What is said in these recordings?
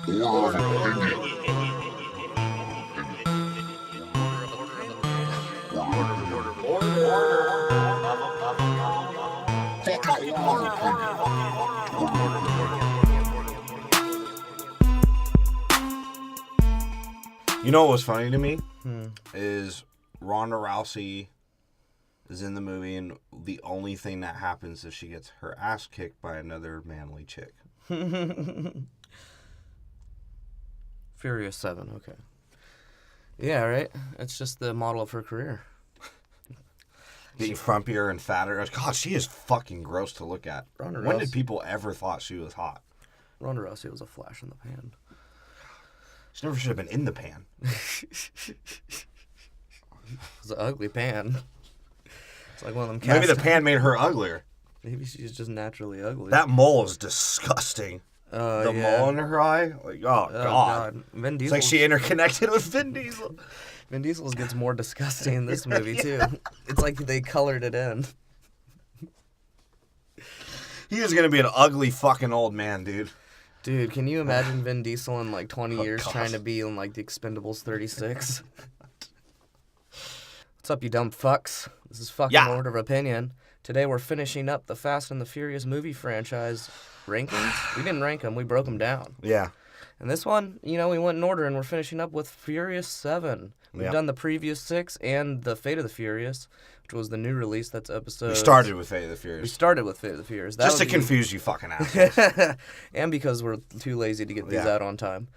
You know what was funny to me? Is Ronda Rousey is in the movie, and the only thing that happens is she gets her ass kicked by another manly chick. Furious 7, okay. Yeah, right? It's just the model of her career. Getting frumpier and fatter. God, she is fucking gross to look at. When did people ever thought she was hot? Ronda Rousey was a flash in the pan. She never should have been in the pan. It was an ugly pan. It's like one of them Maybe the pan made her uglier. Maybe she's just naturally ugly. That mole is disgusting. The mole in her eye? Like, oh God. Vin Diesel. It's like she interconnected with Vin Diesel. Vin Diesel gets more disgusting in this movie, too. It's like they colored it in. He is going to be an ugly fucking old man, dude. Dude, can you imagine Vin Diesel in like 20 years trying to be in like the Expendables 36? What's up, you dumb fucks? This is fucking Order of Opinion. Today we're finishing up the Fast and the Furious movie franchise rankings. We didn't rank them, we broke them down. Yeah. And this one, you know, we went in order and we're finishing up with Furious 7. We've done the previous 6 and the Fate of the Furious, which was the new release. That's episode... We started with Fate of the Furious. We started with Fate of the Furious. Just to confuse you fucking assholes. And because we're too lazy to get these out on time.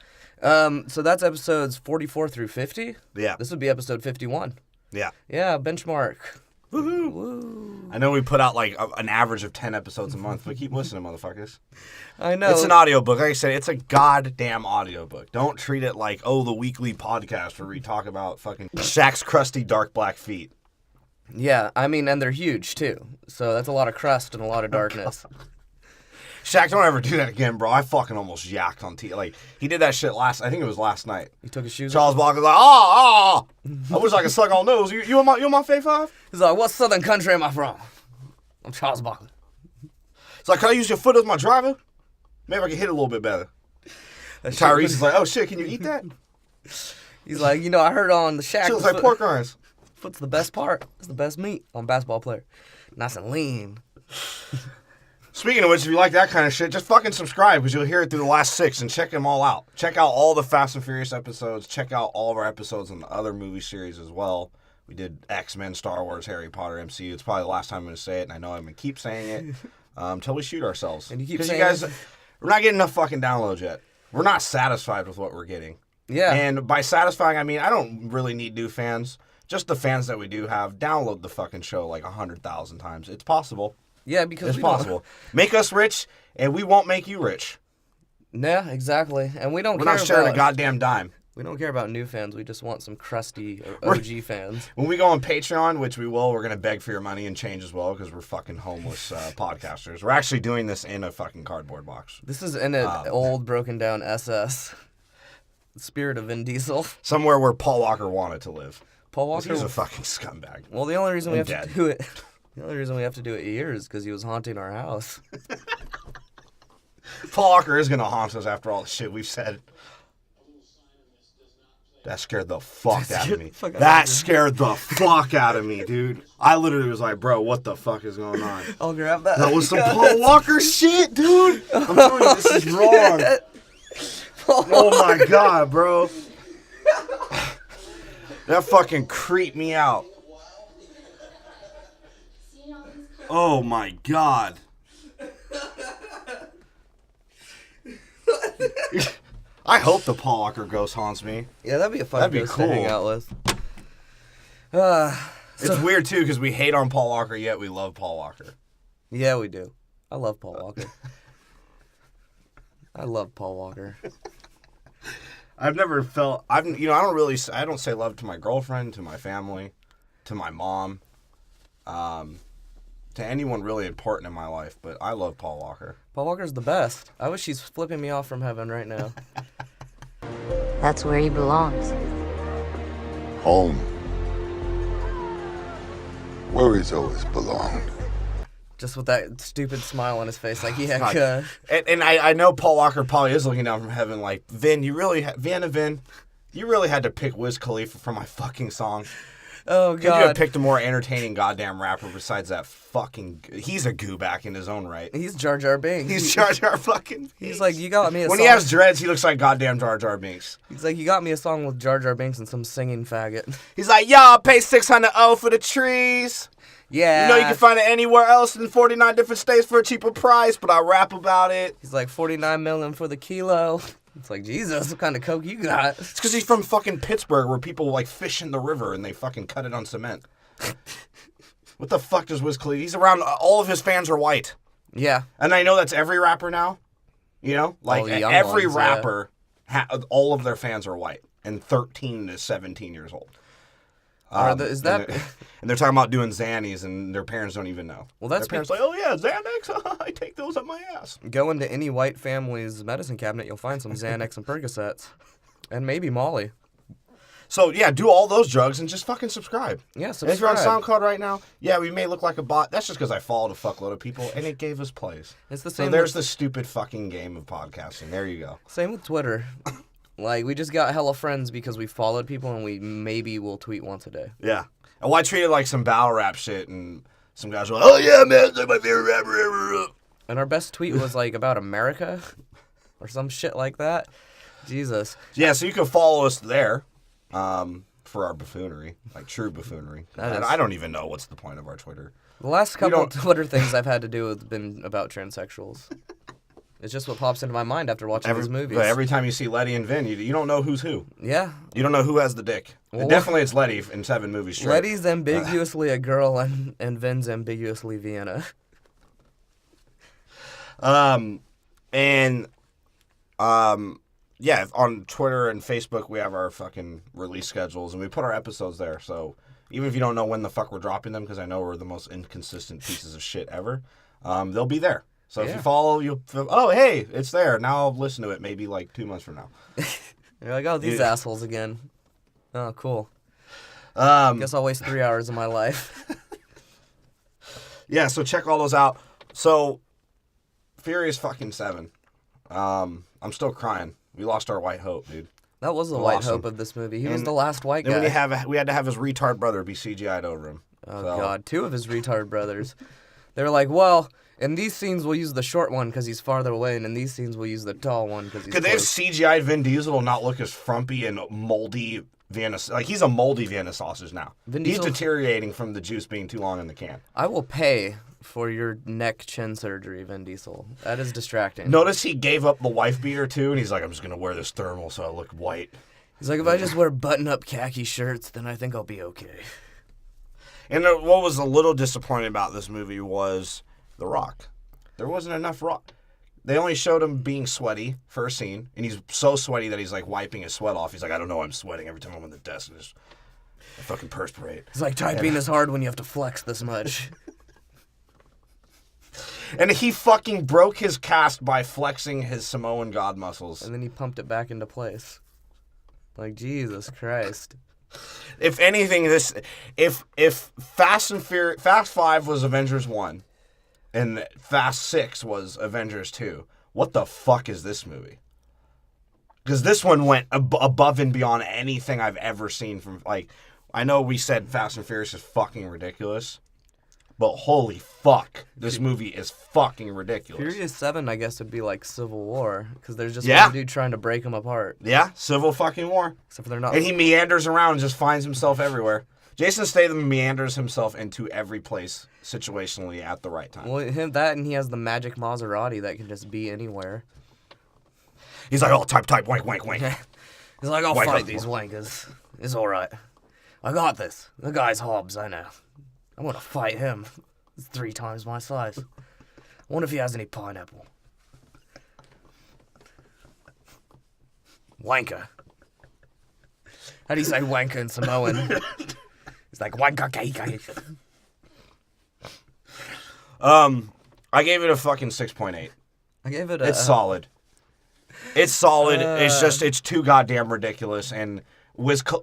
So that's episodes 44 through 50. Yeah. This would be episode 51. Yeah. Yeah, benchmark. Woohoo. Woo. I know we put out like an average of 10 episodes a month, but keep listening, motherfuckers. I know. It's an audiobook. Like I said, it's a goddamn audiobook. Don't treat it like, the weekly podcast where we talk about fucking Shaq's crusty dark black feet. Yeah, I mean, and they're huge, too. So that's a lot of crust and a lot of darkness. Shaq, don't ever do that again, bro. I fucking almost yacked on TV. Like, he did that shit I think it was last night. He took his shoes Charles Barkley's like, I wish I could suck on those. You on my Fave 5? He's like, what southern country am I from? I'm Charles Barkley. It's like, can I use your foot as my driver? Maybe I can hit it a little bit better. Tyrese is like, oh shit, can you eat that? He's like, I heard on the Shaq. Shit looks like pork rinds. Foot's the best part. It's the best meat on basketball player. Nice and lean. Speaking of which, if you like that kind of shit, just fucking subscribe because you'll hear it through the last 6 and check them all out. Check out all the Fast and Furious episodes. Check out all of our episodes in the other movie series as well. We did X-Men, Star Wars, Harry Potter, MCU. It's probably the last time I'm going to say it, and I know I'm going to keep saying it until we shoot ourselves. And you keep saying you guys, we're not getting enough fucking downloads yet. We're not satisfied with what we're getting. Yeah. And by satisfying, I mean I don't really need new fans. Just the fans that we do have, download the fucking show like 100,000 times. It's possible. Yeah, because it's possible. Make us rich, and we won't make you rich. Yeah, exactly. And we don't We're care not sharing about... a goddamn dime. We don't care about new fans. We just want some crusty OG fans. When we go on Patreon, which we will, we're going to beg for your money and change as well because we're fucking homeless podcasters. We're actually doing this in a fucking cardboard box. This is in an old, broken down SS. The spirit of Vin Diesel. Somewhere where Paul Walker wanted to live. Paul Walker? He's a fucking scumbag. Well, the only reason we have to do it... The only reason we have to do it here is because he was haunting our house. Paul Walker is going to haunt us after all the shit we've said. That scared the fuck out of me. That scared the fuck out of me, dude. I literally was like, bro, what the fuck is going on? I'll grab that. That was some Paul Walker shit, dude. I'm telling you, this is wrong. Oh my god, bro. That fucking creeped me out. Oh my god. I hope the Paul Walker ghost haunts me. Yeah, that'd be a fun ghost to hang out with. It's weird too because we hate on Paul Walker yet we love Paul Walker. Yeah, we do. I love Paul Walker. I love Paul Walker. I've never felt I don't say love to my girlfriend, to my family, to my mom, to anyone really important in my life, but I love Paul Walker. Paul Walker's the best. I wish he's flipping me off from heaven right now. That's where he belongs. Home. Where he's always belonged. Just with that stupid smile on his face, like, yeah, God. And I know Paul Walker probably is looking down from heaven like, Vin, you really had to pick Wiz Khalifa for my fucking song. Oh, Could you have God. picked a more entertaining goddamn rapper besides that fucking... He's a gooback in his own right. He's Jar Jar Binks. He's Jar Jar fucking Binks. He's like, you got me a When song. he has dreads, he looks like goddamn Jar Jar Binks. He's like, you got me a song with Jar Jar Binks and some singing faggot. He's like, y'all pay $600 for the trees. Yeah. You know you can find it anywhere else in 49 different states for a cheaper price, but I rap about it. He's like, 49 million for the kilo. It's like, Jesus, what kind of coke you got? It's because he's from fucking Pittsburgh where people like fish in the river and they fucking cut it on cement. What the fuck does Wiz Khalifa... He's around... All of his fans are white. Yeah. And I know that's every rapper now. You know? Like, the young every ones, rapper, all of their fans are white. And 13 to 17 years old. Is that... And they're talking about doing Xannies, and their parents don't even know. Well, that's... Their parents like, oh yeah, Xanax? I take those up my ass. Go into any white family's medicine cabinet, you'll find some Xanax and Percocets. And maybe Molly. So, yeah, do all those drugs and just fucking subscribe. Yeah, And if you're on subscribe. SoundCloud right now, yeah, we may look like a bot. That's just because I followed a fuckload of people, and it gave us plays. It's the So same there's the stupid fucking game of podcasting. There you go. Same with Twitter. Like, we just got hella friends because we followed people, and we maybe will tweet once a day. Yeah. And I treat it like some battle rap shit, and some guys were like, oh yeah, man, it's like my favorite rapper ever. And our best tweet was, like, about America or some shit like that. Jesus. Yeah, so you can follow us there for our buffoonery, like true buffoonery. That is- I don't even know what's the point of our Twitter. The last couple of don't- Twitter things I've had to do have been about transsexuals. It's just what pops into my mind after watching these movies. But every time you see Letty and Vin, you don't know who's who. Yeah. You don't know who has the dick. Well, Definitely it's Letty in 7 movies straight. Letty's ambiguously a girl, and Vin's ambiguously Vienna. Yeah, on Twitter and Facebook, we have our fucking release schedules, and we put our episodes there. So even if you don't know when the fuck we're dropping them, because I know we're the most inconsistent pieces of shit ever, they'll be there. So if you follow, you'll feel, oh, hey, it's there. Now I'll listen to it maybe like 2 months from now. You're like, oh, these assholes again. Oh, cool. Um, Guess I'll waste 3 hours of my life. Yeah, so check all those out. So, Furious fucking 7. I'm still crying. We lost our white hope, dude. That was the We white lost hope him. of this movie. He was the last white guy. Then we had to have his retard brother be CGI'd over him. Oh, God. 2 of his retard brothers. They were like, well, in these scenes we'll use the short one because he's farther away, and in these scenes we'll use the tall one because he's Could they have close. CGI'd Vin Diesel and not look as frumpy and moldy Vienna... Like, he's a moldy Vienna sausage now. Vin He's Diesel- deteriorating from the juice being too long in the can. I will pay for your neck chin surgery, Vin Diesel. That is distracting. Notice he gave up the wife beater, too, and he's like, I'm just going to wear this thermal so I look white. He's like, if I just wear button-up khaki shirts, then I think I'll be okay. And what was a little disappointing about this movie was The Rock. There wasn't enough Rock. They only showed him being sweaty for a scene, and he's so sweaty that he's like wiping his sweat off. He's like, I don't know, I'm sweating every time I'm on the desk. And I fucking perspirate. It's like typing is hard when you have to flex this much. And he fucking broke his cast by flexing his Samoan god muscles. And then he pumped it back into place. Like, Jesus Christ. If anything, if Fast 5 was Avengers 1 and Fast 6 was Avengers 2, what the fuck is this movie? Because this one went above and beyond anything I've ever seen from, like, I know we said Fast and Furious is fucking ridiculous, but holy fuck, this movie is fucking ridiculous. Furious 7, I guess, would be like Civil War, because there's just Yeah. one dude trying to break them apart. Yeah, civil fucking war. Except for they're not. And he meanders around and just finds himself everywhere. Jason Statham meanders himself into every place situationally at the right time. Well, that and he has the magic Maserati that can just be anywhere. He's like, oh, type, wank, wank, wank. He's like, I'll Wank fight up. these wankers. It's alright. I got this. The guy's Hobbs, I know. I'm gonna fight him. He's 3 times my size. I wonder if he has any pineapple. Wanker. How do you say wanker in Samoan? He's like, wanker cake. I gave it a fucking 6.8. I gave it a... It's solid. It's solid. It's too goddamn ridiculous. And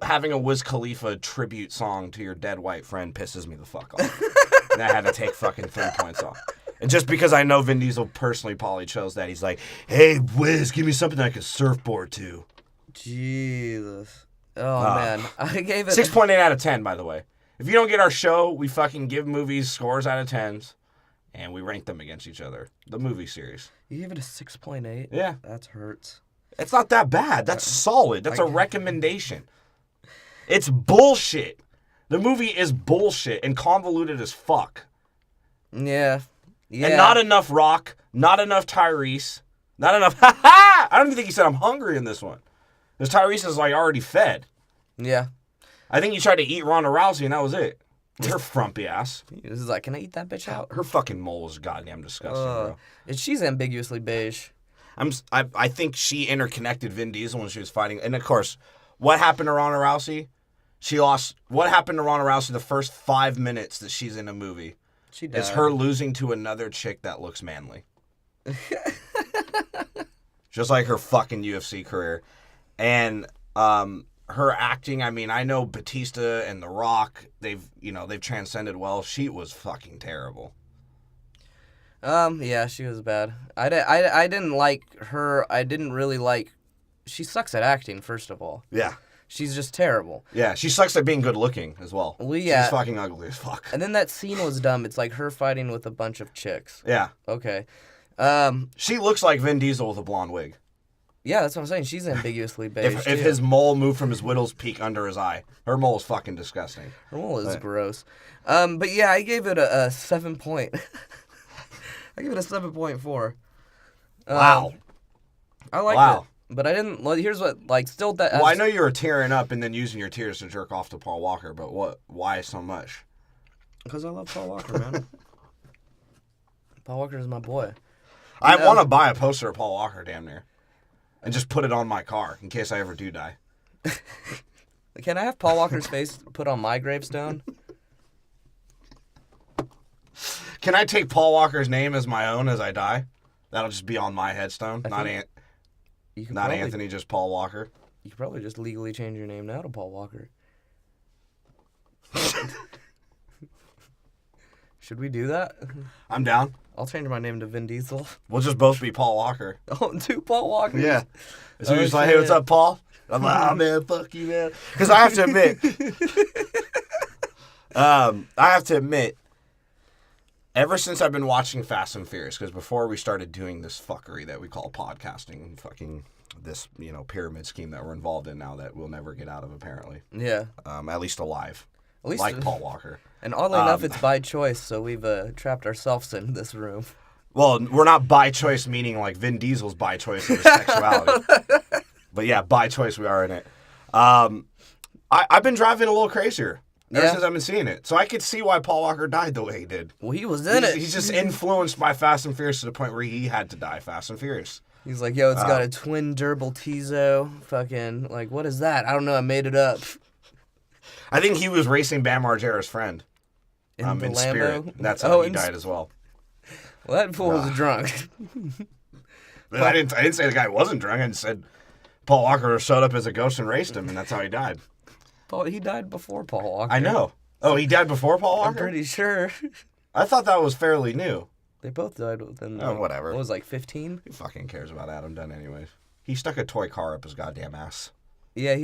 having a Wiz Khalifa tribute song to your dead white friend pisses me the fuck off. And I had to take fucking 3 points off. And just because I know Vin Diesel personally probably chose that, he's like, hey, Wiz, give me something I can surfboard to. Jesus. Oh, man. I gave it... 6.8 out of 10, by the way. If you don't get our show, we fucking give movies scores out of 10s, and we rank them against each other. The movie series. You gave it a 6.8? Yeah. That hurts. It's not that bad. That's solid. That's a recommendation. It's bullshit. The movie is bullshit and convoluted as fuck. Yeah. Yeah. And not enough Rock, not enough Tyrese, not enough... I don't even think he said I'm hungry in this one. Because Tyrese is, like, already fed. Yeah. I think he tried to eat Ronda Rousey, and that was it. Her frumpy ass. He was like, can I eat that bitch out? Her fucking mole is goddamn disgusting, bro. She's ambiguously beige. I think she interconnected Vin Diesel when she was fighting. And, of course, what happened to Ronda Rousey? She lost... What happened to Ronda Rousey the first 5 minutes that she's in a movie? She died. Is her losing to another chick that looks manly. Just like her fucking UFC career. And her acting, I mean, I know Batista and The Rock, they've transcended well. She was fucking terrible. Yeah, she was bad. I didn't like her. I didn't really like... She sucks at acting, first of all. Yeah. She's just terrible. Yeah, she sucks at being good looking as well. Well, yeah. She's fucking ugly as fuck. And then that scene was dumb. It's like her fighting with a bunch of chicks. Yeah. Okay. She looks like Vin Diesel with a blonde wig. Yeah, that's what I'm saying. She's ambiguously beige. If his mole moved from his widow's peak under his eye. Her mole is fucking disgusting. Her mole is gross. But yeah, I gave it a 7 point. I give it a 7.4. Wow. I liked it. But I didn't... Here's what... Like, still... that. Well, I know you were tearing up and then using your tears to jerk off to Paul Walker, but why so much? Because I love Paul Walker, man. Paul Walker is my boy. I want to buy a poster of Paul Walker, damn near. And just put it on my car in case I ever do die. Can I have Paul Walker's face put on my gravestone? Can I take Paul Walker's name as my own as I die? That'll just be on my headstone, not Anthony, just Paul Walker. You could probably just legally change your name now to Paul Walker. Should we do that? I'm down. I'll change my name to Vin Diesel. We'll just both be Paul Walker. Oh, two Paul Walkers? Yeah. So he's like, hey, what's up, Paul? I'm like, oh, man, fuck you, man. Because I have to admit, ever since I've been watching Fast and Furious, because before we started doing this fuckery that we call podcasting and fucking this, pyramid scheme that we're involved in now that we'll never get out of, apparently. Yeah. At least alive. At least like Paul Walker. And oddly enough, it's by choice, so we've trapped ourselves in this room. Well, we're not by choice, meaning like Vin Diesel's by choice of his sexuality. But yeah, by choice, we are in it. I've been driving a little crazier ever since I've been seeing it. So I could see why Paul Walker died the way he did. Well, he was in it. He's just influenced by Fast and Furious to the point where he had to die Fast and Furious. He's like, yo, it's got a twin durable Tizo. Fucking, like, what is that? I don't know. I made it up. I think he was racing Bam Margera's friend. In the Lambo? Spirit. That's how he died as well. Well, that fool was drunk. I didn't say the guy wasn't drunk. I just said Paul Walker showed up as a ghost and raced him, and that's how he died. He died before Paul Walker. I know. Oh, he died before Paul Walker? I'm pretty sure. I thought that was fairly new. They both died within... whatever. What was 15? Who fucking cares about Adam Dunn anyways? He stuck a toy car up his goddamn ass. Yeah,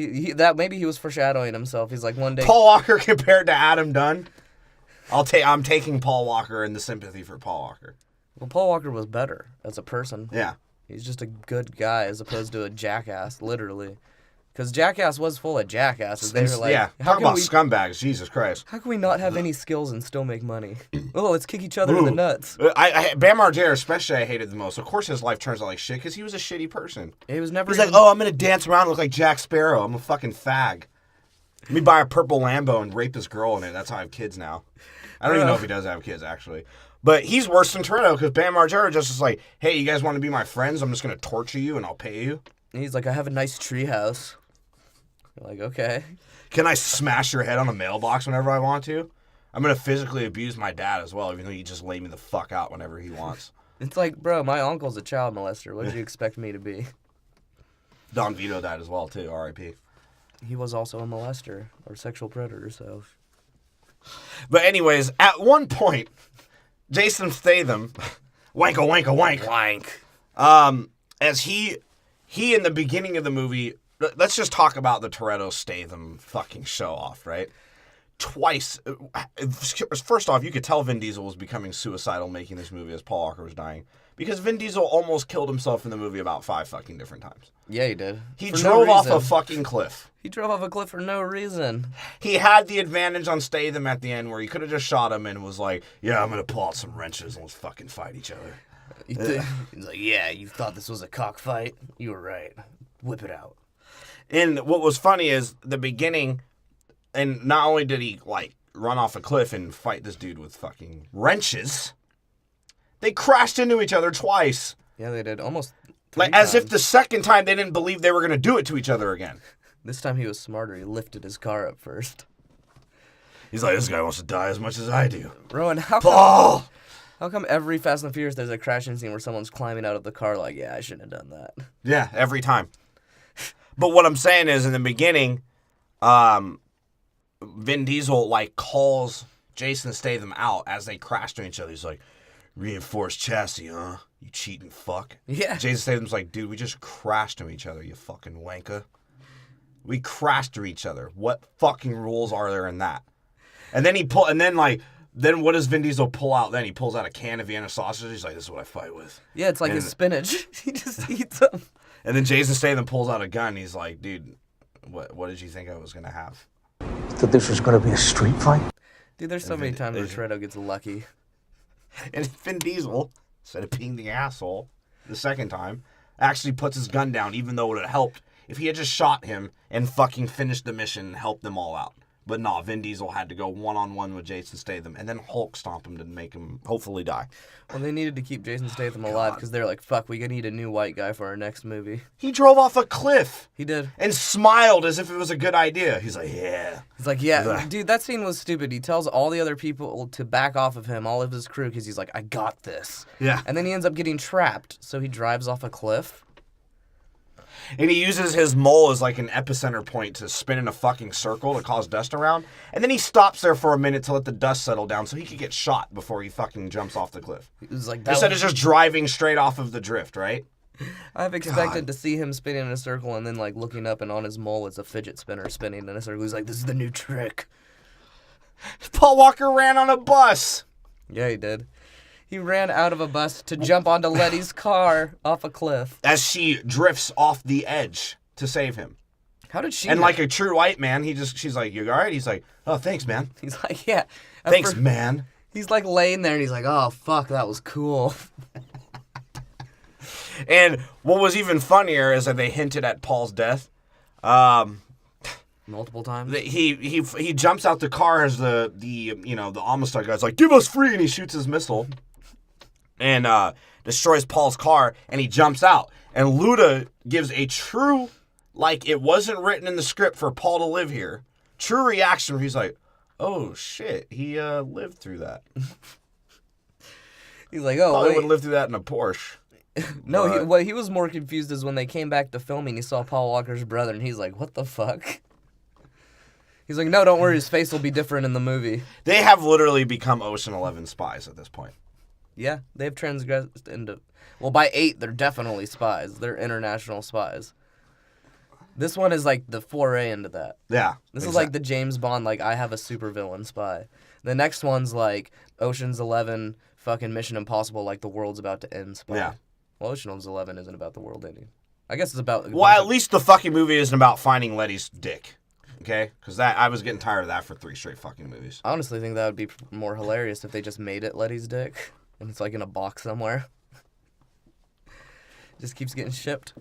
maybe he was foreshadowing himself. He's like, one day... Paul Walker compared to Adam Dunn? I'm taking Paul Walker and the sympathy for Paul Walker. Well, Paul Walker was better as a person. Yeah. He's just a good guy as opposed to a jackass, literally. Because Jackass was full of jackasses. They were like, yeah, talk about scumbags, Jesus Christ. How can we not have any skills and still make money? Oh, let's kick each other in the nuts. Bam Margera especially I hated the most. Of course his life turns out like shit because he was a shitty person. He was never... He's like, oh, I'm going to dance around and look like Jack Sparrow. I'm a fucking fag. Let me buy a purple Lambo and rape this girl in it. That's how I have kids now. I don't even know if he does have kids, actually. But he's worse than Toretto because Bam Margera just is like, hey, you guys want to be my friends? I'm just going to torture you and I'll pay you. And he's like, I have a nice treehouse. You're like, okay. Can I smash your head on a mailbox whenever I want to? I'm going to physically abuse my dad as well, even though he just lay me the fuck out whenever he wants. It's like, bro, my uncle's a child molester. What did you expect me to be? Don Vito died as well, too, R.I.P. He was also a molester or sexual predator, so... But anyways, at one point, Jason Statham, wank. As he in the beginning of the movie, let's just talk about the Toretto Statham fucking show off, right? Twice. First off, you could tell Vin Diesel was becoming suicidal making this movie as Paul Walker was dying. Because Vin Diesel almost killed himself in the movie about 5 fucking different times. Yeah, he did. He drove off a fucking cliff. He drove off a cliff for no reason. He had the advantage on Statham at the end where he could have just shot him and was like, yeah, I'm going to pull out some wrenches and let's fucking fight each other. He's like, yeah, you thought this was a cockfight? You were right. Whip it out. And what was funny is the beginning, and not only did he, like, run off a cliff and fight this dude with fucking wrenches, they crashed into each other twice. Yeah, they did. Almost 3 like, times. as if the second time they didn't believe they were going to do it to each other again. This time he was smarter. He lifted his car up first. He's like, this guy wants to die as much as I do. Rowan, how come every Fast and Furious there's a crashing scene where someone's climbing out of the car like, yeah, I shouldn't have done that? Yeah, every time. But what I'm saying is, in the beginning, Vin Diesel, like, calls Jason Statham out as they crash into each other. He's like, reinforced chassis, huh? You cheating fuck. Yeah. Jason Statham's like, dude, we just crashed into each other, you fucking wanker. We crashed to each other. What fucking rules are there in that? And then then what does Vin Diesel pull out then? He pulls out a can of Vienna sausage. He's like, this is what I fight with. Yeah, it's like his spinach. He just eats them. And then Jason Statham pulls out a gun. He's like, dude, what did you think I was going to have? That this was going to be a street fight? Dude, there's so many times where Toretto gets lucky. And Vin Diesel, instead of being the asshole the second time, actually puts his gun down, even though it would have helped if he had just shot him and fucking finished the mission and helped them all out. But no, Vin Diesel had to go one-on-one with Jason Statham and then Hulk stomp him to make him hopefully die. Well, they needed to keep Jason Statham alive because they're like, fuck, we need a new white guy for our next movie. He drove off a cliff. He did. And smiled as if it was a good idea. He's like, yeah. He's like, yeah. Dude, that scene was stupid. He tells all the other people to back off of him, all of his crew, because he's like, I got this. Yeah. And then he ends up getting trapped, so he drives off a cliff. And he uses his mole as like an epicenter point to spin in a fucking circle to cause dust around. And then he stops there for a minute to let the dust settle down so he could get shot before he fucking jumps off the cliff. It was like Instead of just driving straight off of the drift, right? I've expected to see him spinning in a circle and then like looking up and on his mole it's a fidget spinner spinning in a circle. He's like, this is the new trick. Paul Walker ran on a bus. Yeah, he did. He ran out of a bus to jump onto Letty's car off a cliff. As she drifts off the edge to save him. How did she? And like a true white man, she's like, you all right? He's like, oh, thanks, man. He's like, yeah. Thanks, man. He's like laying there and he's like, oh, fuck, that was cool. And what was even funnier is that they hinted at Paul's death. Multiple times. He jumps out the car as the Amistad guy's like, give us free, and he shoots his missile. And destroys Paul's car, and he jumps out. And Luda gives a true, like it wasn't written in the script for Paul to live here, true reaction where he's like, oh shit, he lived through that. He's like, oh, Probably wait. would live through that in a Porsche. No, what he was more confused is when they came back to filming, he saw Paul Walker's brother, and he's like, what the fuck? He's like, no, don't worry, his face will be different in the movie. They have literally become Ocean 11 spies at this point. Yeah, they've transgressed into... Well, by 8, they're definitely spies. They're international spies. This one is like the foray into that. Yeah. This is like the James Bond, like, I have a supervillain spy. The next one's like Ocean's 11, fucking Mission Impossible, like the world's about to end spy. Yeah. Well, Ocean's 11 isn't about the world ending. I guess it's about... Well, at least the fucking movie isn't about finding Letty's dick. Okay? Because I was getting tired of that for 3 straight fucking movies. I honestly think that would be more hilarious if they just made it Letty's dick. And it's like in a box somewhere. Just keeps getting shipped.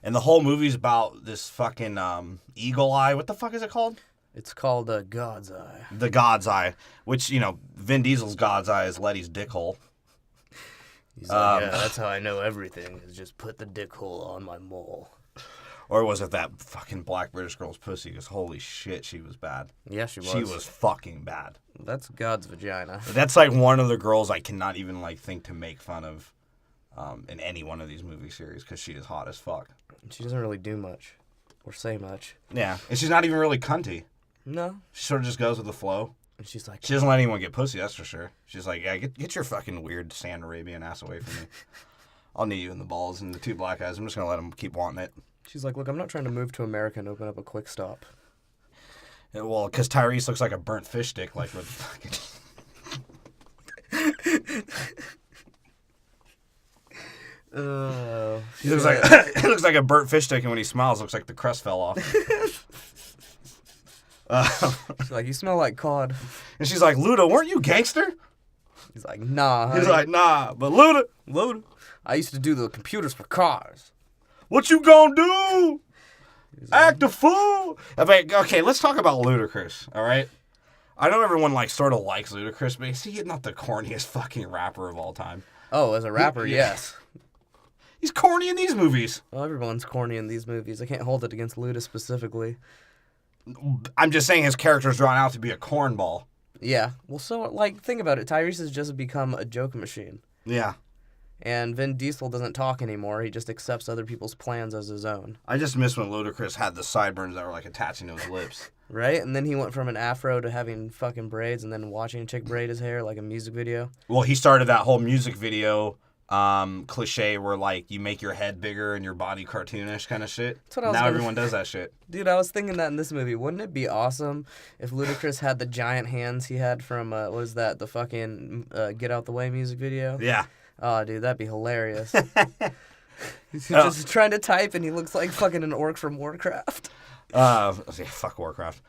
And the whole movie's about this fucking eagle eye. What the fuck is it called? It's called God's Eye. The God's Eye. Which, Vin Diesel's God's Eye is Letty's dick hole. He's like, yeah, that's how I know everything, is just put the dick hole on my mole. Or was it that fucking black British girl's pussy? Because holy shit, she was bad. Yeah, she was. She was fucking bad. That's God's vagina. That's like one of the girls I cannot even like think to make fun of in any one of these movie series because she is hot as fuck. She doesn't really do much or say much. Yeah, and she's not even really cunty. No. She sort of just goes with the flow. And she's like, She doesn't let anyone get pussy, that's for sure. She's like, yeah, get your fucking weird sand Arabian ass away from me. I'll knee you in the balls and the two black eyes. I'm just going to let them keep wanting it. she's like, look, I'm not trying to move to America and open up a quick stop. Yeah, well, because Tyrese looks like a burnt fish stick, like with fucking... He looks like he looks like a burnt fish stick, and when he smiles, looks like the crust fell off. She's like, you smell like cod. And she's like, Luda, weren't you gangster? He's like, nah, honey. He's like, nah, but Luda, I used to do the computers for cars. what you gonna do? Act a fool. I mean, okay, let's talk about Ludacris, all right? I know everyone, like, sort of likes Ludacris, but is he not the corniest fucking rapper of all time? Oh, as a rapper, Yeah. yes. He's corny in these movies. Well, everyone's corny in these movies. I can't hold it against Luda specifically. I'm just saying his character's drawn out to be a cornball. Yeah. Well, so, like, think about it. Tyrese has just become a joke machine. Yeah. And Vin Diesel doesn't talk anymore. He just accepts other people's plans as his own. I just miss when Ludacris had the sideburns that were, like, attaching to his lips. Right? And then he went from an afro to having fucking braids and then watching a chick braid his hair like a music video. Well, he started that whole music video cliche where, like, you make your head bigger and your body cartoonish kind of shit. That's what I was Now gonna- everyone does that shit. Dude, I was thinking that in this movie. Wouldn't it be awesome if Ludacris had the giant hands he had from, what is that, the fucking Get Out the Way music video? Yeah. Oh, dude, that'd be hilarious. He's just trying to type and he looks like fucking an orc from Warcraft. Fuck Warcraft.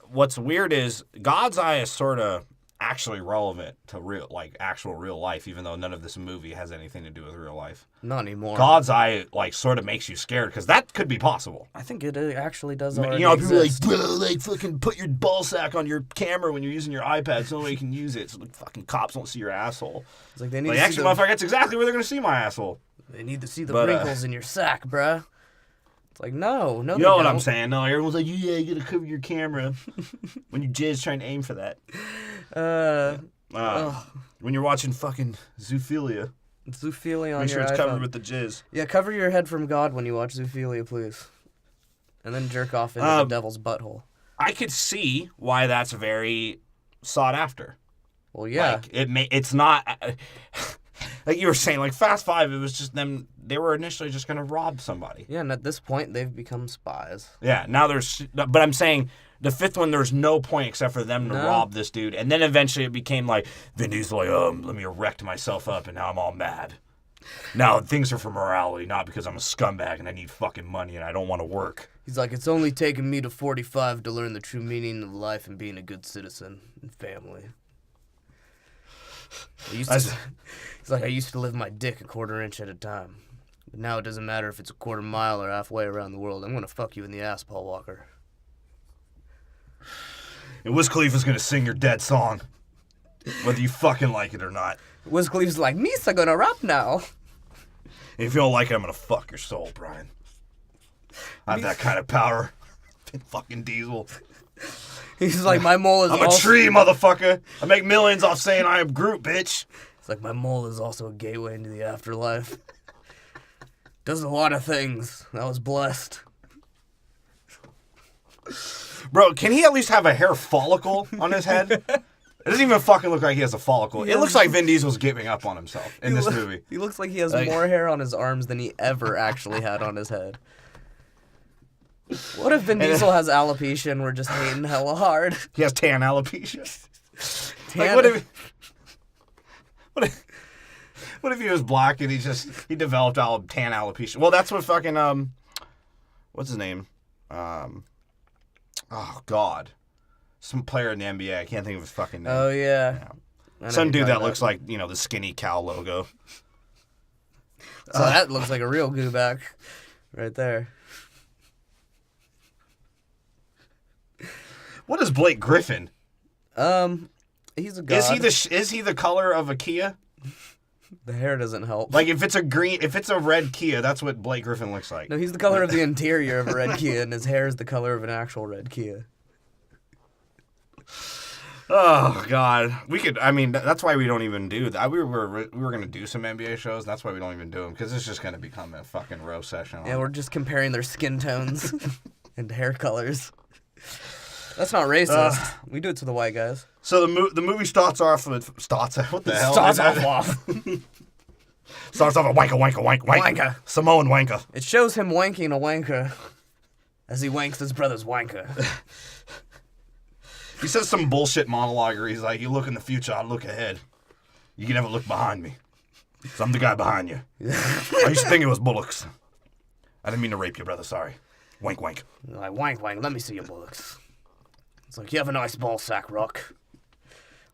What's weird is God's Eye is sort of actually relevant to actual real life, even though none of this movie has anything to do with real life. Not anymore. God's Eye, like, sort of makes you scared because that could be possible. I think it actually does already You know, people are like, exist. bro, like, fucking put your ball sack on your camera when you're using your iPad so nobody can use it so the fucking cops don't see your asshole. It's like they need Like, to actually, see motherfucker, that's exactly where they're going to see my asshole. They need to see the But, wrinkles in your sack, bruh. It's like, no, You they know what don't. I'm saying? No, everyone's like, yeah, you got to cover your camera when you jizz trying to aim for that. When you're watching fucking Zoophilia, Zoophilia on make sure your it's iPhone. covered with the jizz. Yeah, cover your head from God when you watch Zoophilia, please. And then jerk off into the devil's butthole. I could see why that's very sought after. Well, yeah. Like, it's not... like you were saying, like Fast Five, it was just them... They were initially just going to rob somebody. Yeah, and at this point, they've become spies. Yeah, now there's... But I'm saying... The fifth one, there's no point except for them to rob this dude. And then eventually it became like, Vin Diesel like, let me erect myself up and now I'm all mad. Now things are for morality, not because I'm a scumbag and I need fucking money and I don't want to work. He's like, it's only taken me to 45 to learn the true meaning of life and being a good citizen and family. He's like, I used to live my dick a quarter inch at a time. But now it doesn't matter if it's a quarter mile or halfway around the world. I'm going to fuck you in the ass, Paul Walker. And Wiz Khalifa's gonna sing your dead song. Whether you fucking like it or not. Wiz Khalifa's like, Misa gonna rap now. And if you don't like it, I'm gonna fuck your soul, Brian. I have that kind of power. Fucking Diesel. He's like, my mole is I'm a tree, motherfucker. I make millions off saying I am Groot, bitch. It's like, my mole is also a gateway into the afterlife. Does a lot of things. I was blessed. Bro, can he at least have a hair follicle on his head? It doesn't even fucking look like he has a follicle. It looks like Vin Diesel's giving up on himself in this movie. He looks like he has more hair on his arms than he ever actually had on his head. What if Vin Diesel has alopecia and we're just hating hella hard? He has tan alopecia. Tan- Like, what if he was black and he developed tan alopecia? Well, that's what fucking what's his name? Oh God, some player in the NBA. I can't think of his fucking name. Oh yeah. Some dude that looks like the skinny cow logo. So that looks like a real gooback, right there. What is Blake Griffin? He's a god. Is he the color of a Kia? The hair doesn't help. Like if it's a red Kia, that's what Blake Griffin looks like. No, he's the color of the interior of a red Kia, and his hair is the color of an actual red Kia. Oh God, that's why we don't even do that. We were gonna do some NBA shows. That's why we don't even do them because it's just gonna become a fucking roast session. Yeah, we're just comparing their skin tones and hair colors. That's not racist. We do it to the white guys. So the movie starts off with what the hell? Starts off. Starts off with wanka. Samoan wanka. It shows him wanking a wanker as he wanks his brother's wanker. He says some bullshit monologue where he's like, you look in the future, I look ahead. You can never look behind me. So I'm the guy behind you. I used to think it was bullocks. I didn't mean to rape you, brother, sorry. Wank, wank. Like, wank, let me see your bullocks. It's like, you have a nice ball sack, Rock.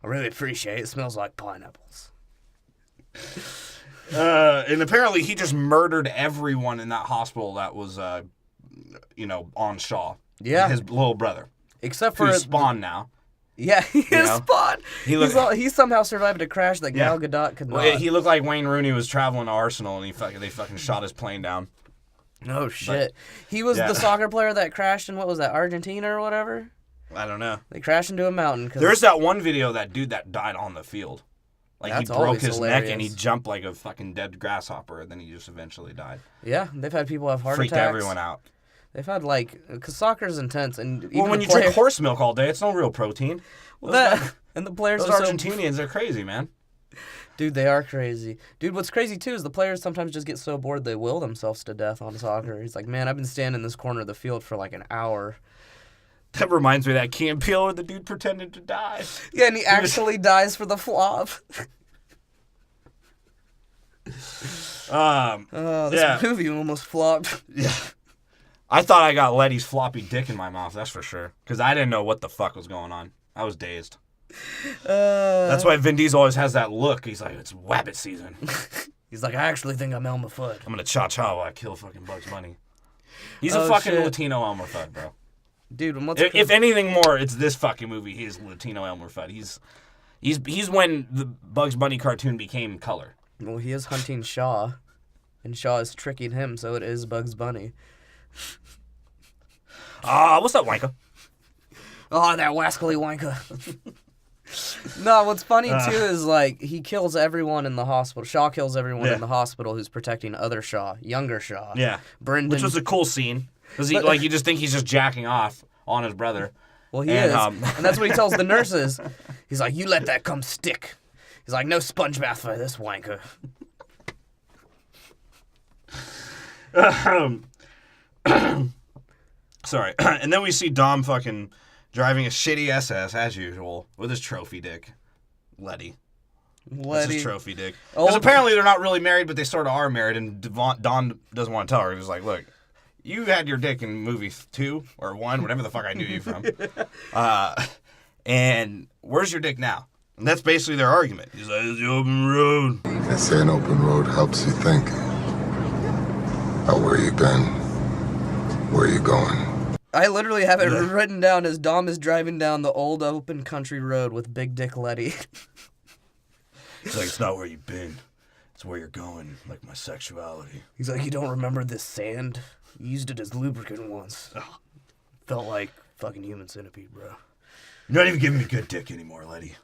I really appreciate it. It smells like pineapples. And apparently he just murdered everyone in that hospital that was, on Shaw. Yeah. His little brother. Except for... Who's Spawn now. Yeah, he is Spawn. He somehow survived a crash that Gal Gadot could not. Well, he looked like Wayne Rooney was traveling to Arsenal and they fucking shot his plane down. Oh, shit. He was the soccer player that crashed in, what was that, Argentina or whatever? I don't know. They crashed into a mountain. There's that one video of that dude that died on the field. Like, That's he broke his hilarious. neck and he jumped like a fucking dead grasshopper and then he just eventually died. Yeah, they've had people have heart Freaked attacks. everyone out. They've had, because soccer's intense. And even Well, when you drink horse milk all day, it's no real protein. And the players Those are Argentinians, they're crazy, man. Dude, they are crazy. Dude, what's crazy, too, is the players sometimes just get so bored they will themselves to death on soccer. He's like, man, I've been standing in this corner of the field for like an hour. That reminds me of that Key and Peele where the dude pretended to die. Yeah, and he actually dies for the flop. This movie almost flopped. Yeah. I thought I got Letty's floppy dick in my mouth, that's for sure. Because I didn't know what the fuck was going on. I was dazed. That's why Vin Diesel always has that look. He's like, it's wabbit season. He's like, I actually think I'm Elmer Fudd. I'm going to cha-cha while I kill fucking Bugs Bunny. He's a fucking Latino Elmer Fudd, bro. Dude, if anything more, it's this fucking movie. He is Latino Elmer Fudd. He's when the Bugs Bunny cartoon became color. Well, he is hunting Shaw, and Shaw is tricking him, so it is Bugs Bunny. What's up, wanker? Oh, that wascally wanker. No, what's funny, too, is, like, he kills everyone in the hospital. Shaw kills everyone in the hospital who's protecting other Shaw, younger Shaw. Yeah. Brendan. Which was a cool scene. Because you just think he's just jacking off on his brother. Well, he is. And that's what he tells the nurses. He's like, you let that come stick. He's like, no sponge bath for this wanker. Sorry. And then we see Dom fucking driving a shitty SS, as usual, with his trophy dick. Letty. That's his trophy dick. Because apparently they're not really married, but they sort of are married, and Don doesn't want to tell her. He's like, look, you had your dick in movie 2 or 1, whatever the fuck I knew you from. And where's your dick now? And that's basically their argument. He's like, it's the open road. They say an open road helps you think about where you've been, where you're going. I literally have it written down as Dom is driving down the old open country road with Big Dick Letty. He's like, it's not where you've been. It's where you're going, like my sexuality. He's like, you don't remember this sand? You used it as lubricant once. Felt like fucking human centipede, bro. You're not even giving me good dick anymore, Letty.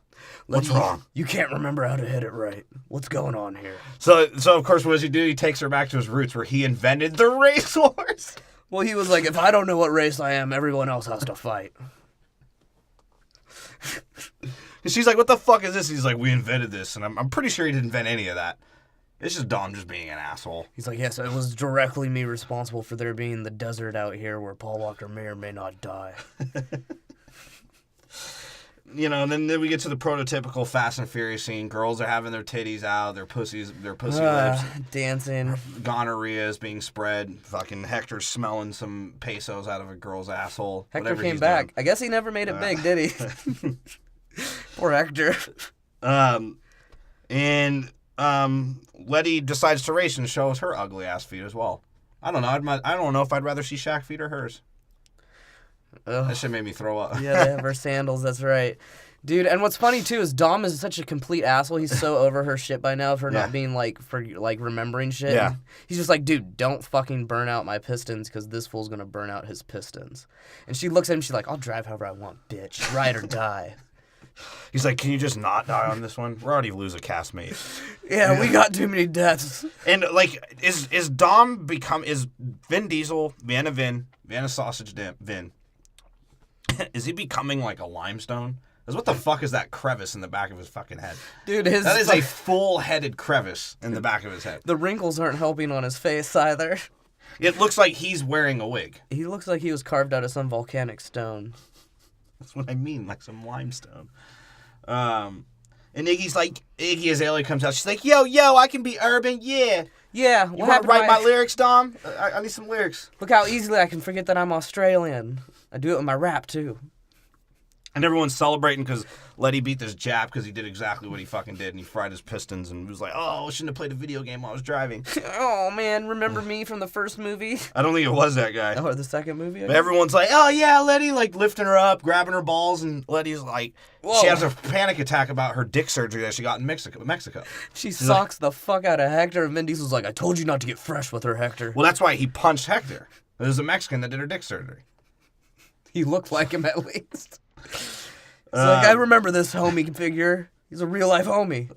What's wrong? You can't remember how to hit it right. What's going on here? So of course, what does he do? He takes her back to his roots where he invented the racehorse. Well, he was like, if I don't know what race I am, everyone else has to fight. And she's like, what the fuck is this? He's like, we invented this. And I'm pretty sure he didn't invent any of that. It's just Dom just being an asshole. He's like, yes, it was directly me responsible for there being the desert out here where Paul Walker may or may not die. And then we get to the prototypical Fast and Furious scene. Girls are having their titties out, their pussy lips. Dancing. Gonorrhea is being spread. Fucking Hector's smelling some pesos out of a girl's asshole. Hector came back. Doing. I guess he never made it big, did he? Poor Hector. Letty decides to race and shows her ugly ass feet as well. I don't know. I don't know if I'd rather see Shaq feet or hers. Ugh. That shit made me throw up. Yeah, they have her sandals. That's right. Dude, and what's funny, too, is Dom is such a complete asshole. He's so over her shit by now for not being, remembering shit. Yeah. He's just like, dude, don't fucking burn out my pistons because this fool's going to burn out his pistons. And she looks at him, she's like, I'll drive however I want, bitch. Ride or die. He's like, can you just not die on this one? We're already losing a castmate. Yeah, we got too many deaths. And, is Vin Diesel, Vin Vienna sausage dip, Vin. Is he becoming like a limestone? Because what the fuck is that crevice in the back of his fucking head? Dude, that is a full-headed crevice in the back of his head. The wrinkles aren't helping on his face either. It looks like he's wearing a wig. He looks like he was carved out of some volcanic stone. That's what I mean, like some limestone. And Iggy Azalea comes out. She's like, yo, I can be urban, yeah. Yeah, You want to write my lyrics, Dom? I need some lyrics. Look how easily I can forget that I'm Australian. I do it with my rap, too. And everyone's celebrating because Letty beat this Jap because he did exactly what he fucking did, and he fried his pistons and was like, oh, I shouldn't have played a video game while I was driving. Oh, man, remember me from the first movie? I don't think it was that guy. Or the second movie? But everyone's like, oh, yeah, Letty, like, lifting her up, grabbing her balls, and Letty's like, whoa. She has a panic attack about her dick surgery that she got in Mexico. She socks the fuck out of Hector, and Vin Diesel's like, I told you not to get fresh with her, Hector. Well, that's why he punched Hector. It was a Mexican that did her dick surgery. He looked like him, at least. It's like, I remember this homie figure. He's a real-life homie.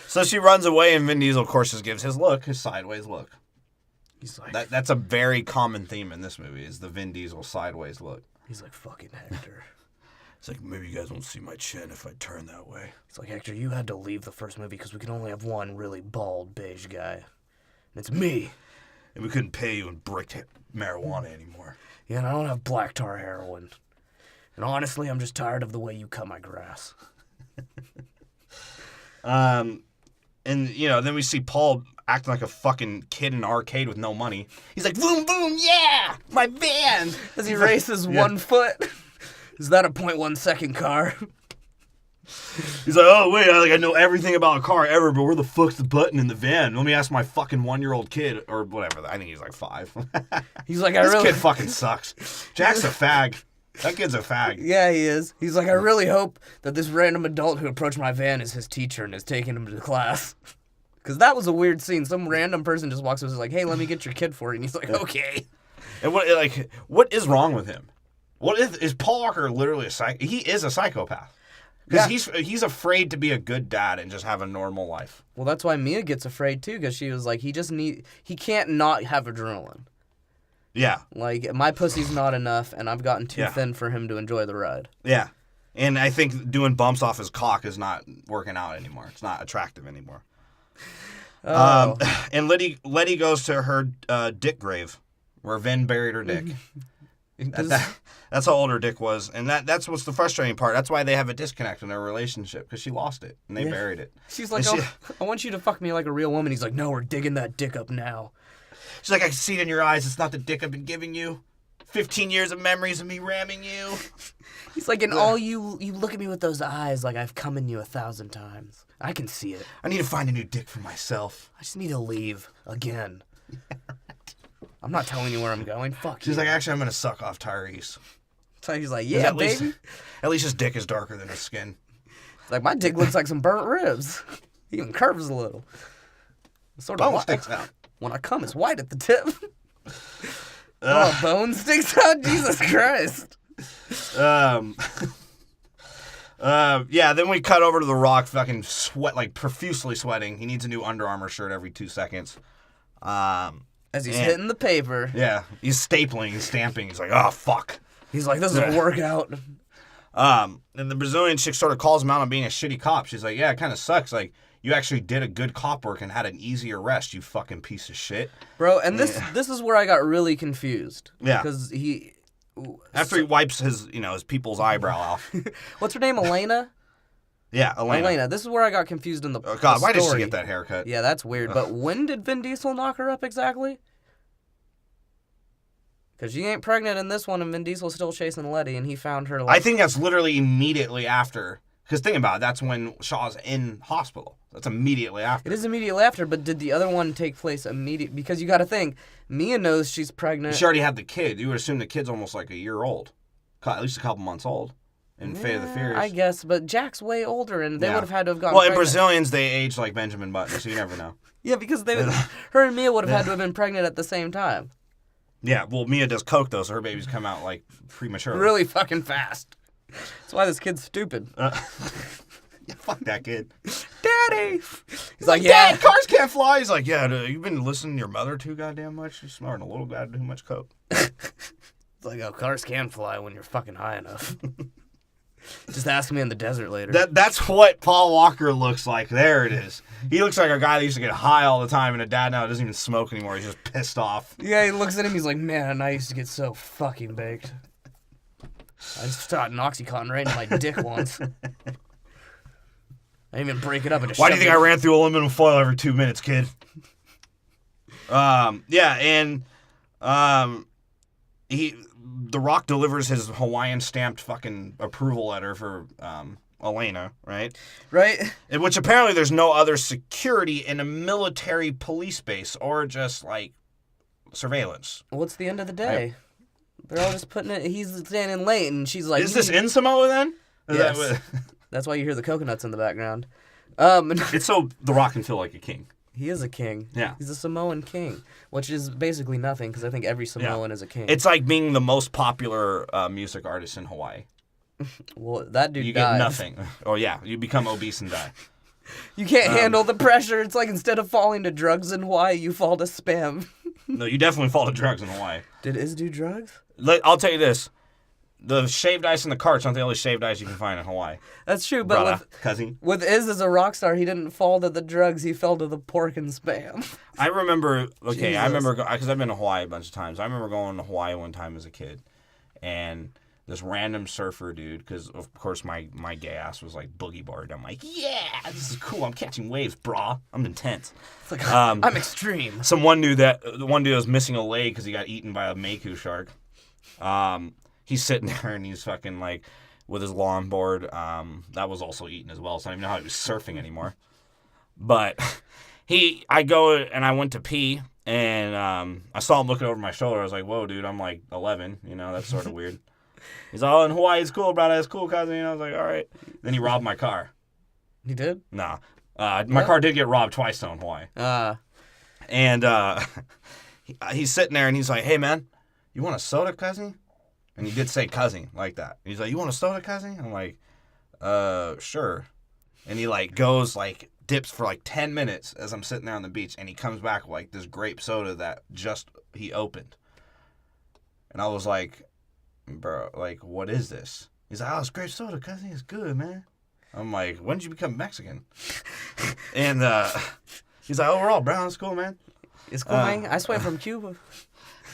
So she runs away, and Vin Diesel, of course, just gives his sideways look. He's like... That's a very common theme in this movie, is the Vin Diesel sideways look. He's like, fucking Hector. It's like, maybe you guys won't see my chin if I turn that way. He's like, Hector, you had to leave the first movie because we can only have one really bald, beige guy. And it's me. And we couldn't pay you in brick marijuana anymore. Yeah, and I don't have black tar heroin. And honestly, I'm just tired of the way you cut my grass. And, then we see Paul acting like a fucking kid in an arcade with no money. He's like, boom, boom, yeah, my van. As he races 1 foot. Is that a 0.1 second car? He's like, oh, wait, I know everything about a car ever, but where the fuck's the button in the van? Let me ask my fucking 1-year-old kid, or whatever. I think he's like 5. He's like, this kid fucking sucks. Jack's a fag. That kid's a fag. Yeah, he is. He's like, I really hope that this random adult who approached my van is his teacher and is taking him to class. Because that was a weird scene. Some random person just walks up and is like, hey, let me get your kid for you. And he's like, okay. And what is wrong with him? What is Paul Walker literally a psych? He is a psychopath. Because he's afraid to be a good dad and just have a normal life. Well, that's why Mia gets afraid, too, because she was like, he can't not have adrenaline. Yeah. Like, my pussy's not enough, and I've gotten too thin for him to enjoy the ride. Yeah. And I think doing bumps off his cock is not working out anymore. It's not attractive anymore. Oh. And Letty goes to her dick grave, where Vin buried her dick. That's how old her dick was. And that's what's the frustrating part. That's why they have a disconnect in their relationship, because she lost it, and they buried it. She's like, I want you to fuck me like a real woman. He's like, no, we're digging that dick up now. She's like, I can see it in your eyes. It's not the dick I've been giving you. 15 years of memories of me ramming you. He's like, and all you look at me with those eyes like I've come in you 1,000 times. I can see it. I need to find a new dick for myself. I just need to leave again. I'm not telling you where I'm going. Fuck you. She's like, actually, I'm going to suck off Tyrese. So he's like, yeah, baby. At least his dick is darker than his skin. Like, my dick looks like some burnt ribs. He even curves a little. Sort of bone sticks out. When I come, it's white at the tip. Bone sticks out? Jesus Christ. Then we cut over to The Rock fucking profusely sweating. He needs a new Under Armour shirt every 2 seconds. As he's hitting the paper. Yeah, he's stapling and stamping. He's like, oh, fuck. He's like, this is a workout. And the Brazilian chick sort of calls him out on being a shitty cop. She's like, yeah, it kind of sucks. Like, you actually did a good cop work and had an easy arrest, you fucking piece of shit. Bro, and this is where I got really confused. Yeah. Because after he wipes his people's eyebrow off. What's her name, Elena? Yeah, Elena. This is where I got confused in the Oh, God, the why did she story. get that haircut? Yeah, that's weird. But when did Vin Diesel knock her up exactly? Because she ain't pregnant in this one, and Vin Diesel's still chasing Letty, and he found her. I think that's literally immediately after. Because think about it, that's when Shaw's in hospital. That's immediately after. It is immediately after, but did the other one take place immediately? Because you got to think, Mia knows she's pregnant. She already had the kid. You would assume the kid's almost like a year old. At least a couple months old. In Fate of the Furious. I guess, but Jack's way older, and they would have had to have gone Well, in pregnant. Brazilians, they age like Benjamin Button, so you never know. Yeah, because her and Mia would have had to have been pregnant at the same time. Yeah, well, Mia does coke, though, so her babies come out, like, prematurely. Really fucking fast. That's why this kid's stupid. Yeah, fuck that kid. Daddy! He's like, yeah. Dad, cars can't fly. He's like, yeah, dude, you've been listening to your mother too goddamn much. You're snorting a little goddamn too much coke. It's like, oh, cars can fly when you're fucking high enough. Just ask me in the desert later. That's what Paul Walker looks like. There it is. He looks like a guy that used to get high all the time, and a dad now doesn't even smoke anymore. He's just pissed off. Yeah, he looks at him, he's like, man, I used to get so fucking baked. I just shot an Oxycontin right in my dick once. I didn't even break it up. Why do you think I ran through aluminum foil every 2 minutes, kid? The Rock delivers his Hawaiian stamped fucking approval letter for Elena, right? Right. Which apparently there's no other security in a military police base or just like surveillance. What's the end of the day? They're all just putting it. He's standing late, and she's like, "Is this in Samoa then?" Yes. That's why you hear the coconuts in the background. It's so The Rock can feel like a king. He is a king. Yeah. He's a Samoan king, which is basically nothing because I think every Samoan is a king. It's like being the most popular music artist in Hawaii. Well, that dude You died. get nothing. Oh yeah, you become obese and die. You can't handle the pressure. It's like instead of falling to drugs in Hawaii, you fall to spam. No, you definitely fall to drugs in Hawaii. Did Iz do drugs? I'll tell you this. The shaved ice in the cart's not the only shaved ice you can find in Hawaii. That's true, but with Iz as a rock star, he didn't fall to the drugs. He fell to the pork and spam. I remember, Jesus. because I've been to Hawaii a bunch of times. I remember going to Hawaii one time as a kid, and this random surfer dude, because of course my gay ass was like boogie board. I'm like, yeah, this is cool. I'm catching waves, brah. I'm intense. It's like, I'm extreme. The one dude was missing a leg because he got eaten by a mako shark. He's sitting there and he's fucking like with his longboard. That was also eaten as well, so I don't even know how he was surfing anymore. But I went to pee, and I saw him looking over my shoulder. I was like, whoa, dude, I'm like 11. You know, that's sort of weird. He's like, oh, in Hawaii, it's cool, brother. It's cool, cousin. I was like, all right. Then he robbed my car. He did? Nah. My car did get robbed twice, though, in Hawaii. And he's sitting there, and he's like, hey, man, you want a soda, cousin? And he did say cousin like that. He's like, you want a soda, cousin? I'm like, sure. And he like goes like dips for like 10 minutes as I'm sitting there on the beach, and he comes back with like this grape soda that just he opened. And I was like, bro, like, what is this? He's like, oh, it's grape soda, cousin. It's good, man. I'm like, when did you become Mexican? And he's like, overall, brown, it's cool, man. It's cool, man. I swam from Cuba.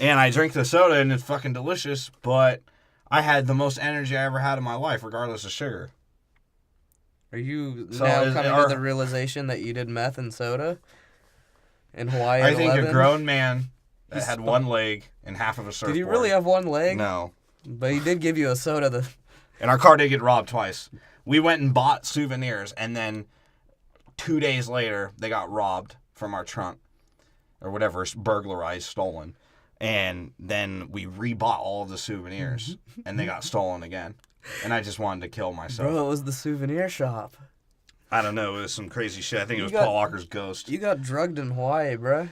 And I drink the soda, and it's fucking delicious, but I had the most energy I ever had in my life, regardless of sugar. Are you now coming to the realization that you did meth and soda in Hawaii at I think 11? a grown man that had one leg and half of a surfboard. Did he really have one leg? No. But he did give you a soda. And our car did get robbed twice. We went and bought souvenirs, and then 2 days later, they got robbed from our trunk. Or whatever, burglarized, stolen. And then we rebought all of the souvenirs, and they got stolen again. And I just wanted to kill myself. Bro, it was the souvenir shop. I don't know. It was some crazy shit. I think it was Paul Walker's ghost. You got drugged in Hawaii, bro.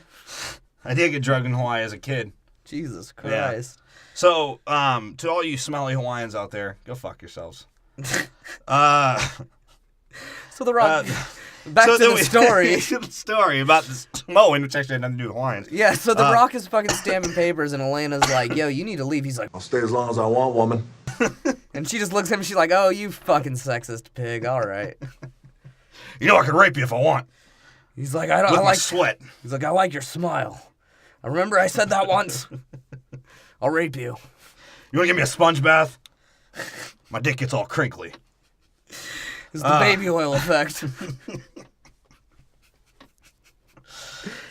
I did get drugged in Hawaii as a kid. Jesus Christ. Yeah. So, to all you smelly Hawaiians out there, go fuck yourselves. So the Rock... Back to the story. The story about the Samoan, which actually had nothing to do with Hawaiians. Yeah, so the Rock is fucking stamping papers, and Elena's like, yo, you need to leave. He's like, I'll stay as long as I want, woman. and she just looks at him, and she's like, oh, you fucking sexist pig. All right. You know I can rape you if I want. He's like, I like sweat. He's like, I like your smile. I remember I said that once. I'll rape you. You want to give me a sponge bath? My dick gets all crinkly. It's the baby oil effect.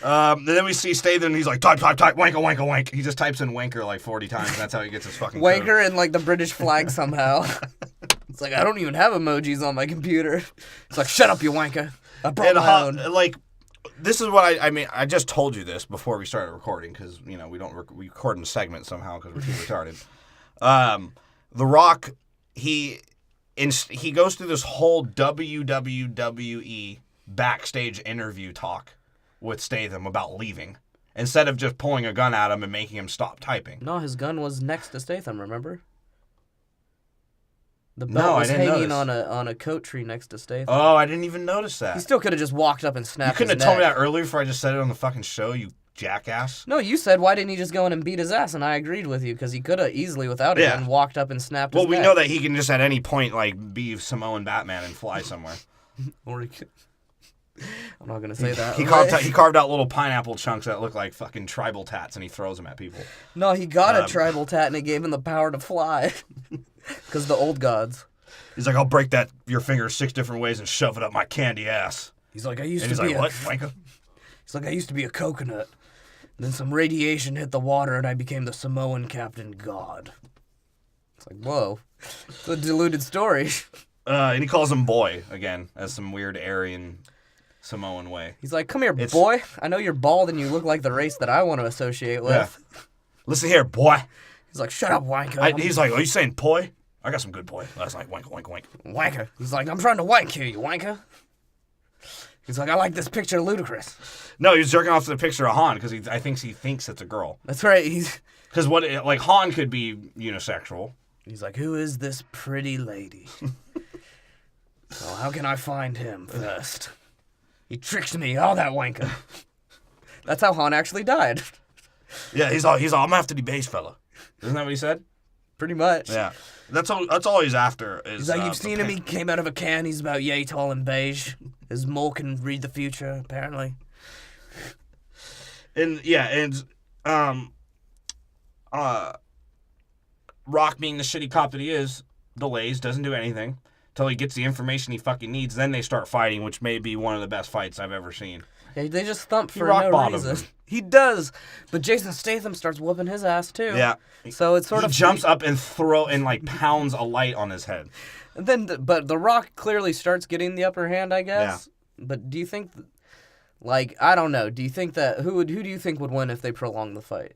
And then we see Statham, and he's like, type, wanker, wanker, wank. He just types in wanker like 40 times, and that's how he gets his fucking wanker code. and like the British flag somehow. It's like, I don't even have emojis on my computer. It's like, shut up, you wanker. I brought my own. Like, this is what I mean, I just told you this before we started recording, because, you know, we record in segments somehow because we're too retarded. The Rock, he goes through this whole WWE backstage interview talk with Statham about leaving, instead of just pulling a gun at him and making him stop typing. No, his gun was next to Statham, remember? The No, belt I was didn't hanging notice. on a coat tree next to Statham. Oh, I didn't even notice that. He still could have just walked up and You snapped couldn't have his told me neck. that earlier before I just said it on the fucking show, you jackass. No, you said, why didn't he just go in and beat his ass? And I agreed with you, because he could have easily, without it, Yeah. and walked up and snapped Well, his we neck. know that he can just at any point, like, be Samoan Batman and fly somewhere. Or he could... I'm not going to say that. He carved out little pineapple chunks that look like fucking tribal tats, and he throws them at people. No, he got a tribal tat, and it gave him the power to fly. Because the old gods. He's like, I'll break your finger 6 different ways and shove it up my candy ass. He's like, I used And to he's be like, what, wanker? He's like, I used to be a coconut. Then some radiation hit the water, and I became the Samoan Captain God. It's like, whoa. It's a deluded story. And he calls him boy, again, as some weird Aryan Samoan way. He's like, come here, boy. I know you're bald and you look like the race that I want to associate with. Yeah. Listen here, boy. He's like, shut up, wanker. He's like, are you saying boy? I got some good boy. That's like, wank, wank, wank. Wanker. He's like, I'm trying to wank you, you wanker. He's like, I like this picture of Ludacris. No, he's jerking off to the picture of Han because I think he thinks it's a girl. That's right. Because Han could be unisexual. He's like, who is this pretty lady? Well, how can I find him first? He tricked me, all that wanker. That's how Han actually died. Yeah, he's all, I'm gonna have to be base fella. Isn't that what he said? Pretty much. Yeah. That's all he's after. Is, He's like, you've seen him, he came out of a can, he's about yay tall and beige. His mole can read the future, apparently. And Rock being the shitty cop that he is, delays, doesn't do anything until he gets the information he fucking needs. Then they start fighting, which may be one of the best fights I've ever seen. Yeah, they just thump for rock no bottomed reason. him. He does, but Jason Statham starts whooping his ass too. Yeah. So it's sort He of jumps up and pounds a light on his head. But The Rock clearly starts getting the upper hand, I guess. Yeah. But do you think, I don't know. Do you think that who do you think would win if they prolong the fight?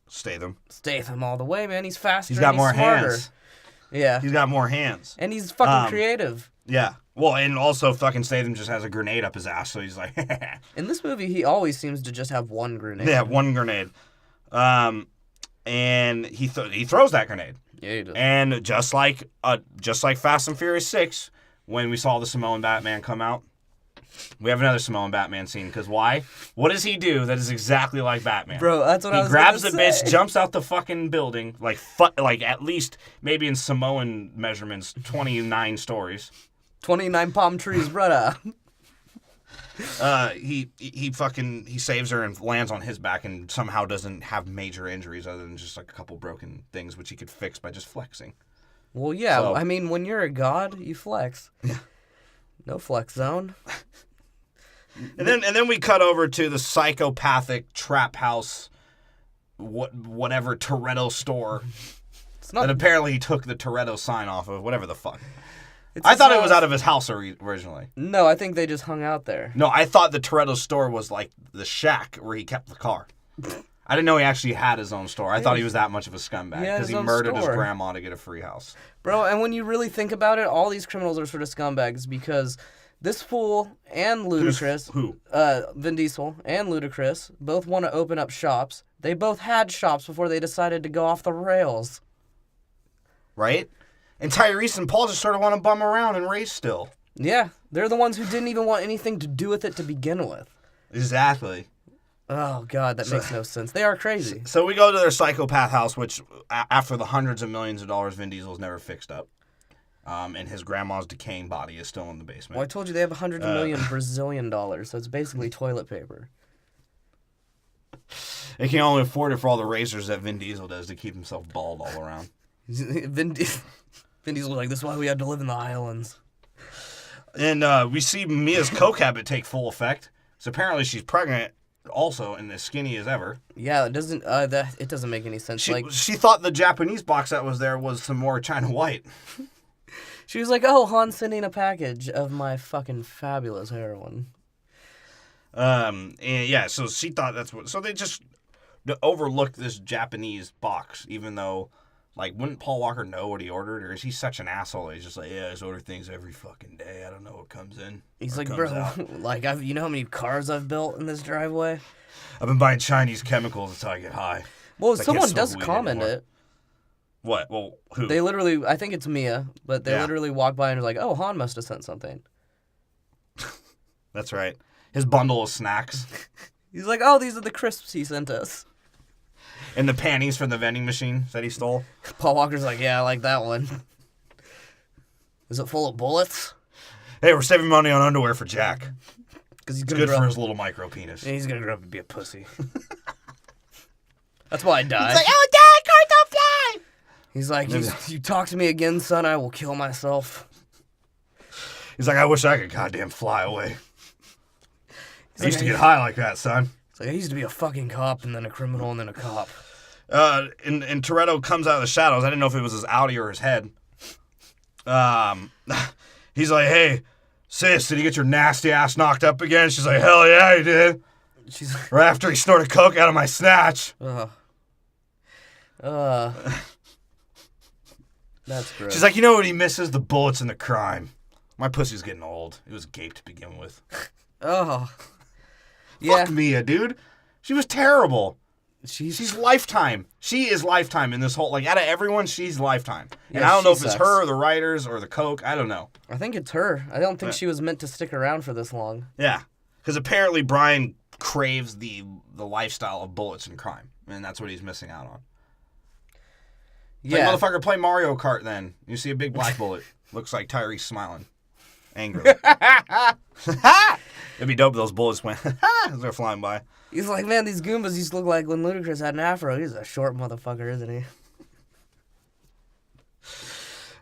Statham. Statham all the way, man. He's faster. He's got more smarter. hands. Yeah. He's got more hands. And he's fucking creative. Yeah. Well, and also fucking Statham just has a grenade up his ass, so he's like... In this movie, he always seems to just have one grenade. Yeah, one grenade. And he throws that grenade. Yeah, he does. And just like Fast and Furious 6, when we saw the Samoan Batman come out, we have another Samoan Batman scene. Because why? What does he do that is exactly like Batman? Bro, that's what I was He grabs the gonna say. bitch, jumps out the fucking building, like at least, maybe in Samoan measurements, 29 stories. 29 palm trees, brother. He saves her and lands on his back and somehow doesn't have major injuries other than just like a couple broken things, which he could fix by just flexing. Well, yeah. So- I mean, when you're a god, you flex. No flex zone. And then we cut over to the psychopathic trap house, whatever Toretto store It's not. that apparently he took the Toretto sign off of, whatever the fuck. I thought it was out of his house originally. No, I think they just hung out there. No, I thought the Toretto store was like the shack where he kept the car. I didn't know he actually had his own store. I thought he was that much of a scumbag He had because his he own murdered his store. grandma to get a free house. Bro, and when you really think about it, all these criminals are sort of scumbags because this fool and Ludacris, Who? Vin Diesel and Ludacris, both want to open up shops. They both had shops before they decided to go off the rails. Right? And Tyrese and Paul just sort of want to bum around and race still. Yeah, they're the ones who didn't even want anything to do with it to begin with. Exactly. Oh, God, that makes no sense. They are crazy. So we go to their psychopath house, which after the hundreds of millions of dollars Vin Diesel's never fixed up. And his grandma's decaying body is still in the basement. Well, I told you they have 100 million Brazilian dollars, so it's basically toilet paper. They can only afford it for all the razors that Vin Diesel does to keep himself bald all around. Vin Diesel's like, this is why we had to live in the islands. And we see Mia's coke habit take full effect. So apparently she's pregnant also and as skinny as ever. Yeah, it doesn't make any sense. She thought the Japanese box that was there was some more China White. She was like, oh, Han's sending a package of my fucking fabulous heroin. And yeah, so she thought that's what... So they just overlooked this Japanese box, even though, wouldn't Paul Walker know what he ordered? Or is he such an asshole? He's just like, yeah, I just order things every fucking day. I don't know what comes in. He's like, comes bro, out. you know how many cars I've built in this driveway? I've been buying Chinese chemicals until I get high. Well, I can't someone smoke does weed comment anymore. it. What? Well, who? They literally, I think it's Mia, but they Yeah. literally walk by and are like, oh, Han must have sent something. That's right. His bundle of snacks. He's like, oh, these are the crisps he sent us. And the panties from the vending machine that he stole. Paul Walker's like, yeah, I like that one. Is it full of bullets? Hey, we're saving money on underwear for Jack. Because he's It's gonna good grow for up. his little micro penis. And he's gonna grow up and be a pussy. That's why I died. It's like, oh, Dad, cars don't fly! He's like, you talk to me again, son, I will kill myself. He's like, I wish I could goddamn fly away. I used to like, get high like that, son. It's like, I used to be a fucking cop and then a criminal and then a cop. And Toretto comes out of the shadows. I didn't know if it was his Audi or his head. He's like, hey, sis, did you get your nasty ass knocked up again? She's like, hell yeah, he did. She's like, Right after he snorted coke out of my snatch. That's gross. She's like, you know what he misses? The bullets and the crime. My pussy's getting old. It was gaped to begin with. oh. Yeah. Fuck Mia, dude. She was terrible. She's She's Lifetime. She is Lifetime in this whole, like, out of everyone, she's Lifetime. And Yeah, I don't know she if it's sucks. her or the writers or the coke. I don't know. I think it's her. I don't think Yeah. she was meant to stick around for this long. Yeah. Because apparently Brian craves the lifestyle of bullets and crime. And that's what he's missing out on. Yeah. Like, motherfucker, play Mario Kart then. You see a big black bullet. Looks like Tyrese smiling. Angrily. It'd be dope if those bullets went as they're flying by. He's like, man, these Goombas used to look like when Ludacris had an afro. He's a short motherfucker, isn't he?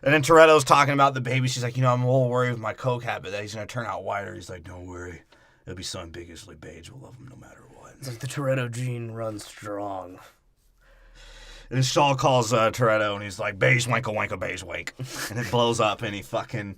And then Toretto's talking about the baby. She's like, you know, I'm a little worried with my coke habit that he's going to turn out whiter. He's like, don't worry. It'll be so ambiguously beige. We'll love him no matter what. It's like the Toretto gene runs strong. And then Shaw calls Toretto and he's like, beige wanka wanka beige wake. And it blows up and he fucking...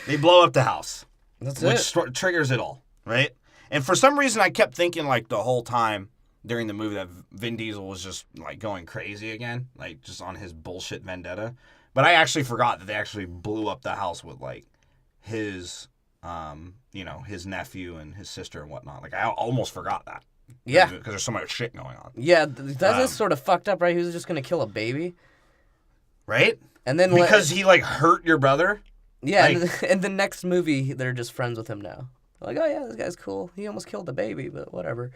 They blow up the house. That's Which it. triggers it all, right? And for some reason, I kept thinking, like, the whole time during the movie that Vin Diesel was just, like, going crazy again. Like, just on his bullshit vendetta. But I actually forgot that they actually blew up the house with, like, his, you know, his nephew and his sister and whatnot. Like, I almost forgot that. Yeah. Because there's so much shit going on. Yeah, that is sort of fucked up, right? He was just going to kill a baby. Right? And then Because he, like, hurt your brother? yeah, like- in the next movie, they're just friends with him now. Like, oh yeah, this guy's cool. He almost killed the baby, but whatever.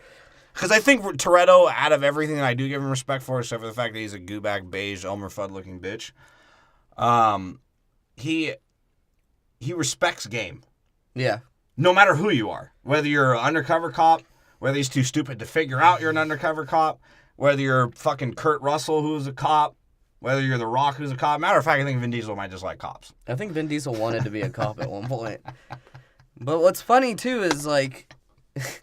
Because I think Toretto, out of everything that I do give him respect for, except for the fact that he's a goobag, beige, Elmer Fudd-looking bitch, he respects game. Yeah. No matter who you are. Whether you're an undercover cop, whether he's too stupid to figure out you're an undercover cop, whether you're fucking Kurt Russell, who's a cop, whether you're The Rock, who's a cop. Matter of fact, I think Vin Diesel might just like cops. I think Vin Diesel wanted to be a cop at one point. But what's funny, too, is, like... it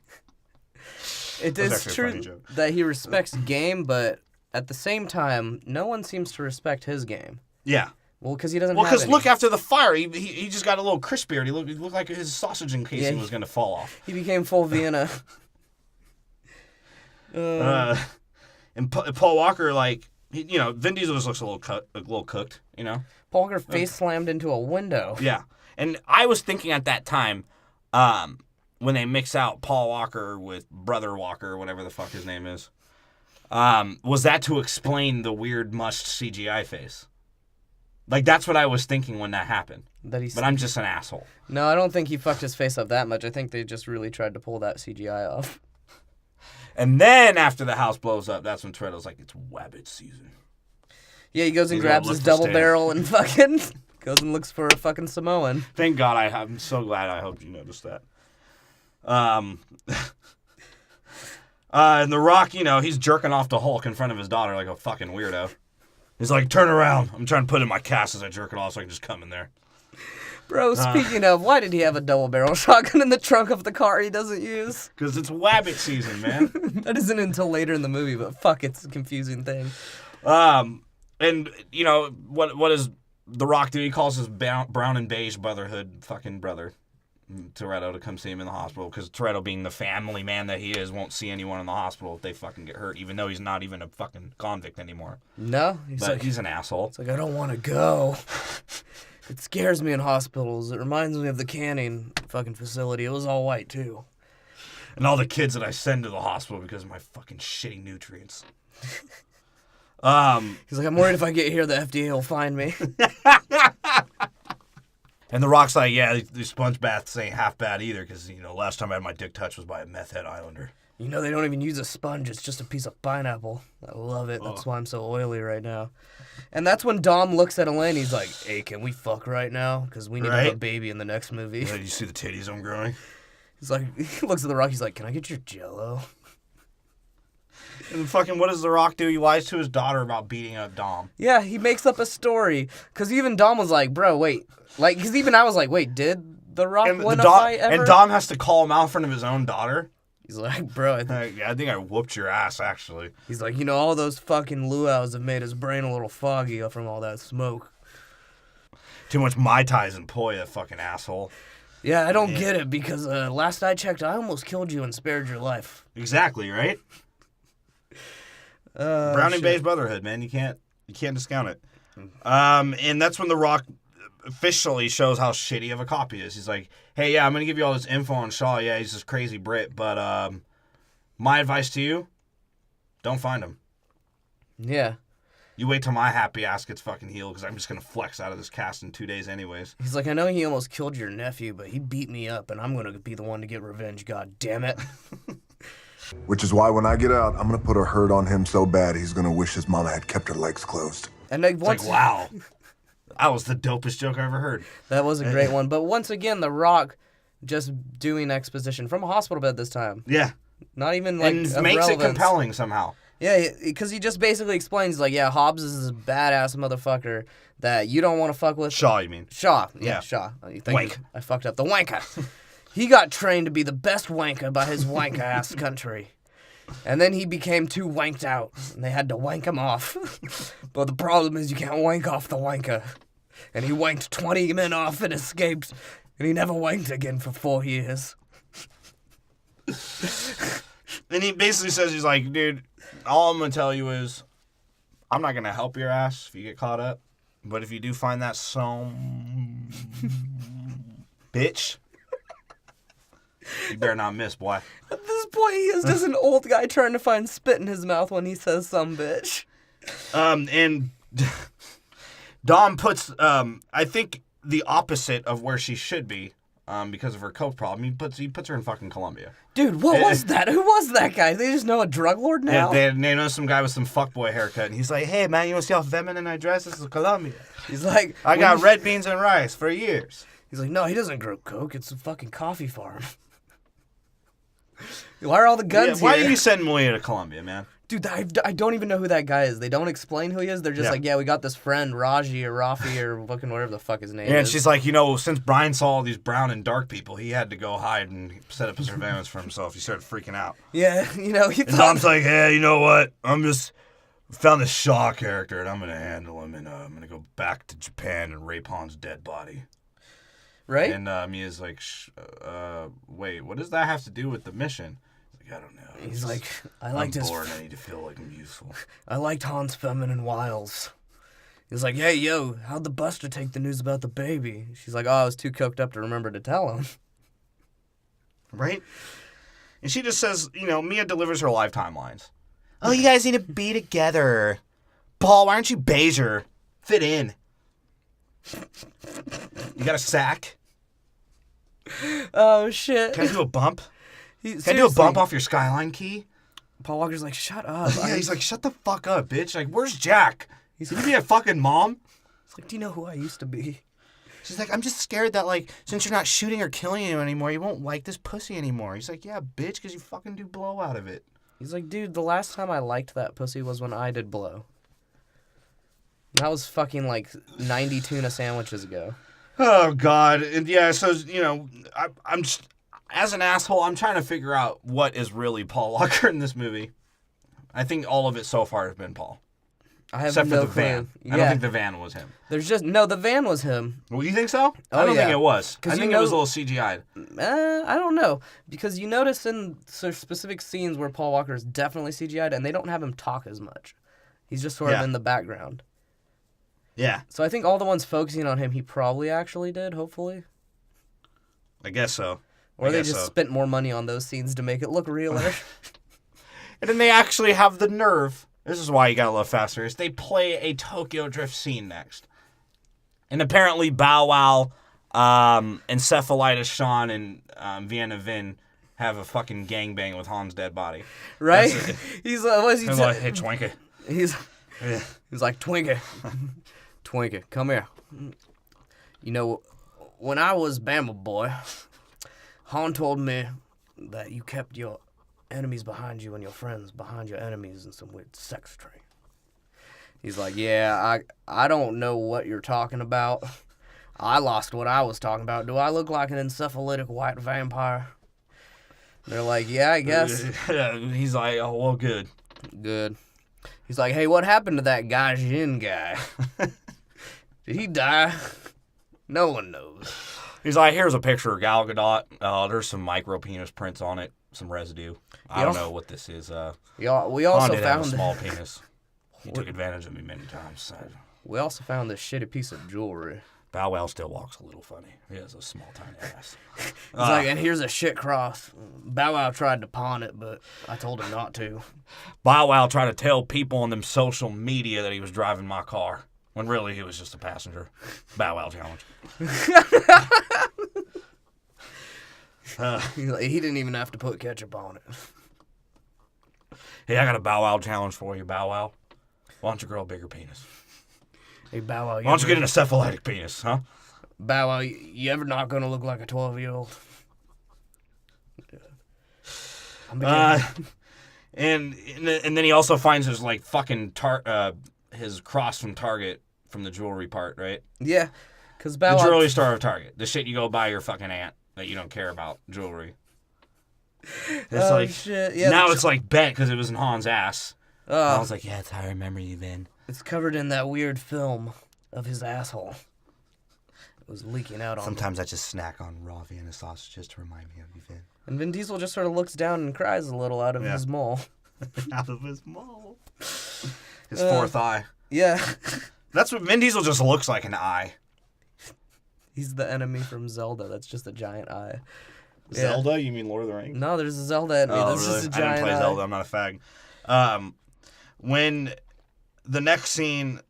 That's is actually a true funny joke. that he respects game, but at the same time, no one seems to respect his game. Yeah. Well, because he doesn't Well, have because any. look, after the fire, he just got a little crispier. He looked like his sausage encasing Yeah. was going to fall off. He became full Vienna. And Paul Walker, like, you know, Vin Diesel just looks a little cooked, you know? Paul Walker face slammed into a window. Yeah. And I was thinking at that time, when they mix out Paul Walker with Brother Walker, whatever the fuck his name is, was that to explain the weird mushed CGI face? Like, that's what I was thinking when that happened. That he But I'm just an asshole. No, I don't think he fucked his face up that much. I think they just really tried to pull that CGI off. And then after the house blows up, that's when Toretto's like, it's Wabbit season. Yeah, he goes and He's grabs gonna his look for double Stan. barrel and fucking goes and looks for a fucking Samoan. Thank God I'm so glad I hope you noticed that. And The Rock, you know, he's jerking off to Hulk in front of his daughter like a fucking weirdo. He's like, turn around. I'm trying to put in my cast as I jerk it off so I can just come in there. Bro, speaking of, why did he have a double barrel shotgun in the trunk of the car he doesn't use? Because it's Wabbit season, man. That isn't until later in the movie, but fuck, it's a confusing thing. And, you know, what does The Rock do? He calls his brown and beige brotherhood fucking brother, Toretto, to come see him in the hospital. Because Toretto, being the family man that he is, won't see anyone in the hospital if they fucking get hurt, even though he's not even a fucking convict anymore. No, he's But like, he's an asshole. it's like, I don't want to go. It scares me in hospitals. It reminds me of the canning fucking facility. It was all white, too. And all the kids that I send to the hospital because of my fucking shitty nutrients. He's like, I'm worried if I get here, the FDA will find me. And The Rock's like, yeah, these sponge baths ain't half bad either, because, last time I had my dick touched was by a meth head islander. They don't even use a sponge. It's just a piece of pineapple. I love it. That's why I'm so oily right now. And that's when Dom looks at Elaine. He's like, hey, can we fuck right now? Because we need to have a baby in the next movie. Yeah, you see the titties I'm growing? He's like, he looks at The Rock. He's like, can I get your Jell-O? And fucking, what does The Rock do? He lies to his daughter about beating up Dom. Yeah, he makes up a story. Because even Dom was like, bro, wait. Like, because even I was like, wait, did The Rock win a fight ever? And Dom has to call him out in front of his own daughter. He's like, bro, I think I whooped your ass, actually. He's like, all those fucking luau's have made his brain a little foggy from all that smoke. Too much Mai Tais and poi, that fucking asshole. Yeah, I don't get it, because last I checked, I almost killed you and spared your life. Exactly, right? Browning Bay's brotherhood, man. You can't discount it. And that's when The Rock officially shows how shitty of a cop he is. He's like, hey, yeah, I'm going to give you all this info on Shaw. Yeah, he's this crazy Brit. But my advice to you, don't find him. Yeah. You wait till my happy ass gets fucking healed, because I'm just going to flex out of this cast in 2 days anyways. He's like, I know he almost killed your nephew, but he beat me up, and I'm going to be the one to get revenge, god damn it. Which is why when I get out, I'm gonna put a hurt on him so bad he's gonna wish his mama had kept her legs closed. And it's like, wow. That was the dopest joke I ever heard. That was a great one. But once again, The Rock just doing exposition from a hospital bed this time. Yeah. Not even like and makes relevance. it compelling somehow. Yeah, because he just basically explains, like, yeah, Hobbs is this badass motherfucker that you don't want to fuck with. Shaw, you mean? Shaw. Yeah. Shaw. Wank. I fucked up. The wanker. He got trained to be the best wanker by his wank-ass country. And then he became too wanked out, and they had to wank him off. But the problem is you can't wank off the wanker. And he wanked 20 men off and escaped, and he never wanked again for 4 years. And he basically says, he's like, dude, all I'm going to tell you is I'm not going to help your ass if you get caught up. But if you do find that bitch, you better not miss, boy. At this point, he is just an old guy trying to find spit in his mouth when he says some bitch. And Dom puts, I think, the opposite of where she should be, because of her coke problem. He puts her in fucking Colombia. Dude, what was that? Who was that guy? They just know a drug lord now? They know some guy with some fuckboy haircut, and he's like, hey, man, you want to see how feminine I dress? This is Colombia. He's like... I got red beans and rice for years. He's like, no, he doesn't grow coke. It's a fucking coffee farm. Why are all the guns Why here? are you sending Malia to Colombia, man? Dude, I don't even know who that guy is. They don't explain who he is. They're just like, yeah, we got this friend, Raji or Rafi or fucking whatever the fuck his name is. And she's like, since Brian saw all these brown and dark people, he had to go hide and set up a surveillance for himself. He started freaking out. Yeah, he and Dom's like, hey, you know what? I'm just found this Shaw character, and I'm going to handle him, and I'm going to go back to Japan and rape Han's dead body. Right? And Mia's like, wait, what does that have to do with the mission? He's like, I don't know. He's like, I'm bored. I need to feel like I'm useful. I liked Han's feminine wiles. He's like, hey, yo, how'd the buster take the news about the baby? She's like, oh, I was too coked up to remember to tell him. Right? And she just says, Mia delivers her live timelines. Oh, you guys need to be together. Paul, why aren't you Bezier? Fit in. You got a sack? Oh, shit. Can I do a bump? Can I do a bump off your Skyline key? Paul Walker's like, shut up. Yeah, he's like, shut the fuck up, bitch. Like, where's Jack? Can you be a fucking mom? He's like, do you know who I used to be? She's like, I'm just scared that, since you're not shooting or killing you anymore, you won't like this pussy anymore. He's like, yeah, bitch, because you fucking do blow out of it. He's like, dude, the last time I liked that pussy was when I did blow. That was fucking, 90 tuna sandwiches ago. Oh, God. And, yeah, so, I'm just... As an asshole, I'm trying to figure out what is really Paul Walker in this movie. I think all of it so far has been Paul. I have Except no for the clue. van. Yeah. I don't think the van was him. The van was him. Well, you think so? Oh, I don't yeah. think it was. I think it was a little CGI'd. I don't know. Because you notice in specific scenes where Paul Walker is definitely CGI'd, and they don't have him talk as much. He's just sort of in the background. Yeah. So I think all the ones focusing on him, he probably actually did, hopefully. I guess so. Or they just spent more money on those scenes to make it look realer. And then they actually have the nerve This is why you gotta love Fast and Furious. They play a Tokyo Drift scene next. And apparently Bow Wow, Encephalitis Sean, and Vienna Vin have a fucking gangbang with Han's dead body. Right? He's what's he He's say? like, hey, Twinkie. He's like, Twinkie. Twinkie, come here. You know, when I was Bama boy, Han told me that you kept your enemies behind you and your friends behind your enemies in some weird sex trade. He's like, yeah, I don't know what you're talking about. I lost what I was talking about. Do I look like an encephalitic white vampire? They're like, yeah, I guess. He's like, oh, well, good. Good. He's like, hey, what happened to that guy Jin guy? Did he die? No one knows. He's like, here's a picture of Gal Gadot. There's some micro penis prints on it, some residue. I don't know what this is. We Han also did have a found small penis. He took advantage of me many times. So. we also found this shitty piece of jewelry. Bow Wow still walks a little funny. He has a small, tiny ass. He's like, and here's a shit cross. Bow Wow tried to pawn it, but I told him not to. Bow Wow tried to tell people on them social media that he was driving my car, when really he was just a passenger. Bow Wow challenge. He's like, he didn't even have to put ketchup on it. Hey, I got a Bow Wow challenge for you, Bow Wow. Why don't you grow a bigger penis? Hey, Bow Wow. Why don't you get an encephalitic penis, huh? Bow Wow, you ever not gonna look like a 12-year-old? And then he also finds his like fucking his cross from Target from the jewelry part, right? Yeah, because Bow The Wow. jewelry store of Target. The shit you go buy your fucking aunt that you don't care about jewelry. It's like shit. Yeah, now it's like bet because it was in Han's ass. I Oh, was like, yeah, that's how I remember you, Vin. it's covered in that weird film of his asshole. It was leaking out on him. Sometimes I just snack on raw Vienna sausages to remind me of you, Vin. And Vin Diesel just sort of looks down and cries a little out of his mole. Out of his mole. His fourth eye. Yeah. That's what Vin Diesel just looks like, an eye. He's the enemy from Zelda. That's just a giant eye. Yeah. Zelda? You mean Lord of the Rings? No, there's a Zelda enemy. Oh, That's really? just a I giant didn't play eye. Zelda. I'm not a fag. When the next scene,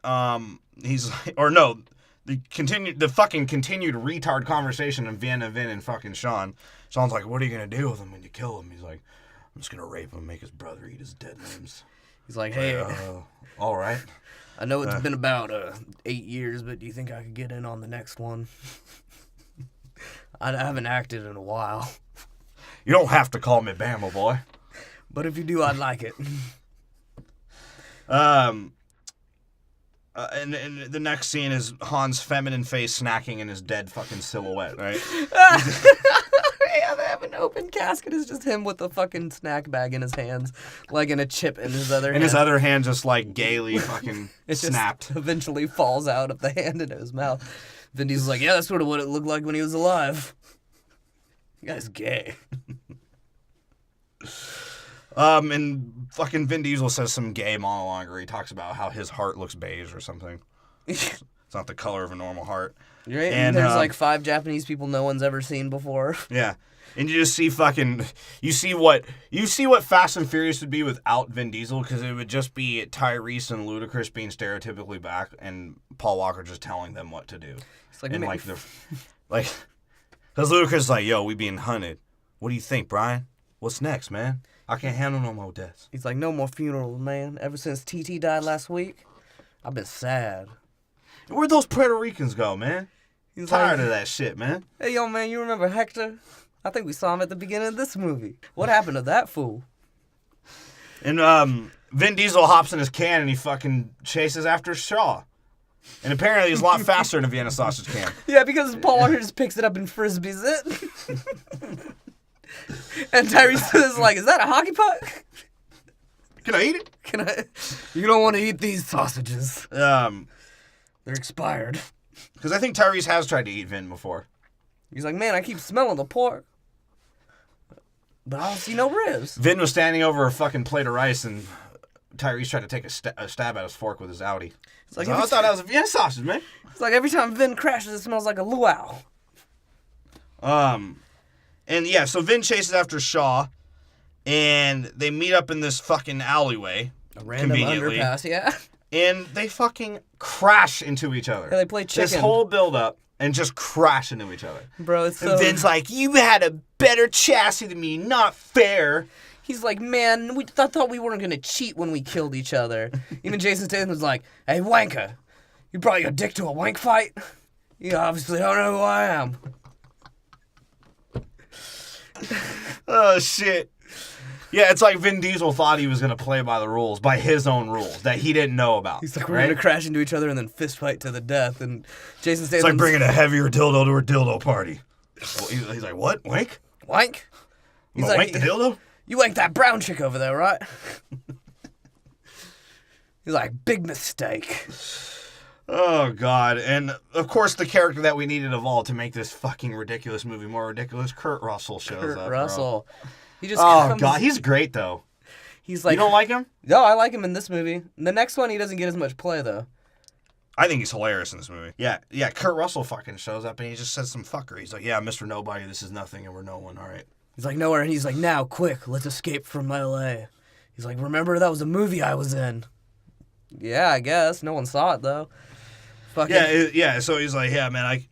he's like, or no, the fucking continued retard conversation of Vienna, Vin, and fucking Sean. Sean's like, what are you going to do with him when you kill him? He's like, I'm just going to rape him and make his brother eat his dead limbs. He's like, hey, all right. I know it's been about 8 years, but do you think I could get in on the next one? I haven't acted in a while. You don't have to call me Bama boy. But if you do, I'd like it. And the next scene is Han's feminine face snacking in his dead fucking silhouette, right? Yeah, they have an open casket. It's just him with the fucking snack bag in his hands, like in a chip in his other hand. And his other hand just like gaily fucking it snapped. just eventually falls out of the hand into his mouth. Vin Diesel's like, yeah, that's sort of what it looked like when he was alive. You guy's gay. And fucking Vin Diesel says some gay monologue where he talks about how his heart looks beige or something. It's not the color of a normal heart. Right? And There's like 5 Japanese people no one's ever seen before. Yeah. And you just see you see what Fast and Furious would be without Vin Diesel, because it would just be Tyrese and Ludacris being stereotypically black and Paul Walker just telling them what to do. It's like, And because Ludacris is like, yo, we being hunted. What do you think, Brian? What's next, man? I can't handle no more deaths. he's like, no more funerals, man. Ever since TT died last week, I've been sad. Where'd those Puerto Ricans go, man? He's Tired like, of that shit, man. hey, yo, man, you remember Hector? I think we saw him at the beginning of this movie. What happened to that fool? And Vin Diesel hops in his can and he fucking chases after Shaw. And apparently he's a lot faster than a Vienna sausage can. Yeah, because Paul Walker just picks it up and frisbees it. And Tyrese is like, is that a hockey puck? Can I eat it? Can I? You don't want to eat these sausages. They're expired. Because I think Tyrese has tried to eat Vin before. He's like, man, I keep smelling the pork, but I don't see no ribs. Vin was standing over a fucking plate of rice and Tyrese tried to take a stab at his fork with his Audi. It's like, So I thought that was a Vienna sausage, man. it's like every time Vin crashes, it smells like a luau. And yeah, so Vin chases after Shaw, and they meet up in this fucking alleyway. A random conveniently. underpass, yeah. And they fucking crash into each other. Yeah, they play chicken. This whole build-up and just crash into each other. Bro, it's so... And Vin's like, you had a better chassis than me, not fair. He's like, man, I thought we weren't going to cheat when we killed each other. Even Jason Statham was like, hey, wanker, you brought your dick to a wank fight? You obviously don't know who I am. Oh, shit. Yeah, it's like Vin Diesel thought he was going to play by the rules, by his own rules, that he didn't know about. He's like, we're going to crash into each other and then fist fight to the death. And Jason Statham... It's like bringing a heavier dildo to a dildo party. Well, he's like, what? Wank? Wank? He's like, wank the dildo? You wanked that brown chick over there, right? He's like, big mistake. Oh, God. And, of course, the character that we needed evolved to make this fucking ridiculous movie more ridiculous, Kurt Russell shows up. Kurt Russell. Bro. He just God, he's great, though. He's like... You don't like him? No, I like him in this movie. In the next one, he doesn't get as much play, though. I think he's hilarious in this movie. Yeah, Kurt Russell fucking shows up and he just says some fuckery. He's like, yeah, Mr. Nobody, this is nothing and we're no one, all right. He's like, nowhere, and he's like, now, quick, let's escape from L.A. He's like, remember, that was a movie I was in. Yeah, I guess. No one saw it, though. Fucking... Yeah, so he's like, yeah, man, I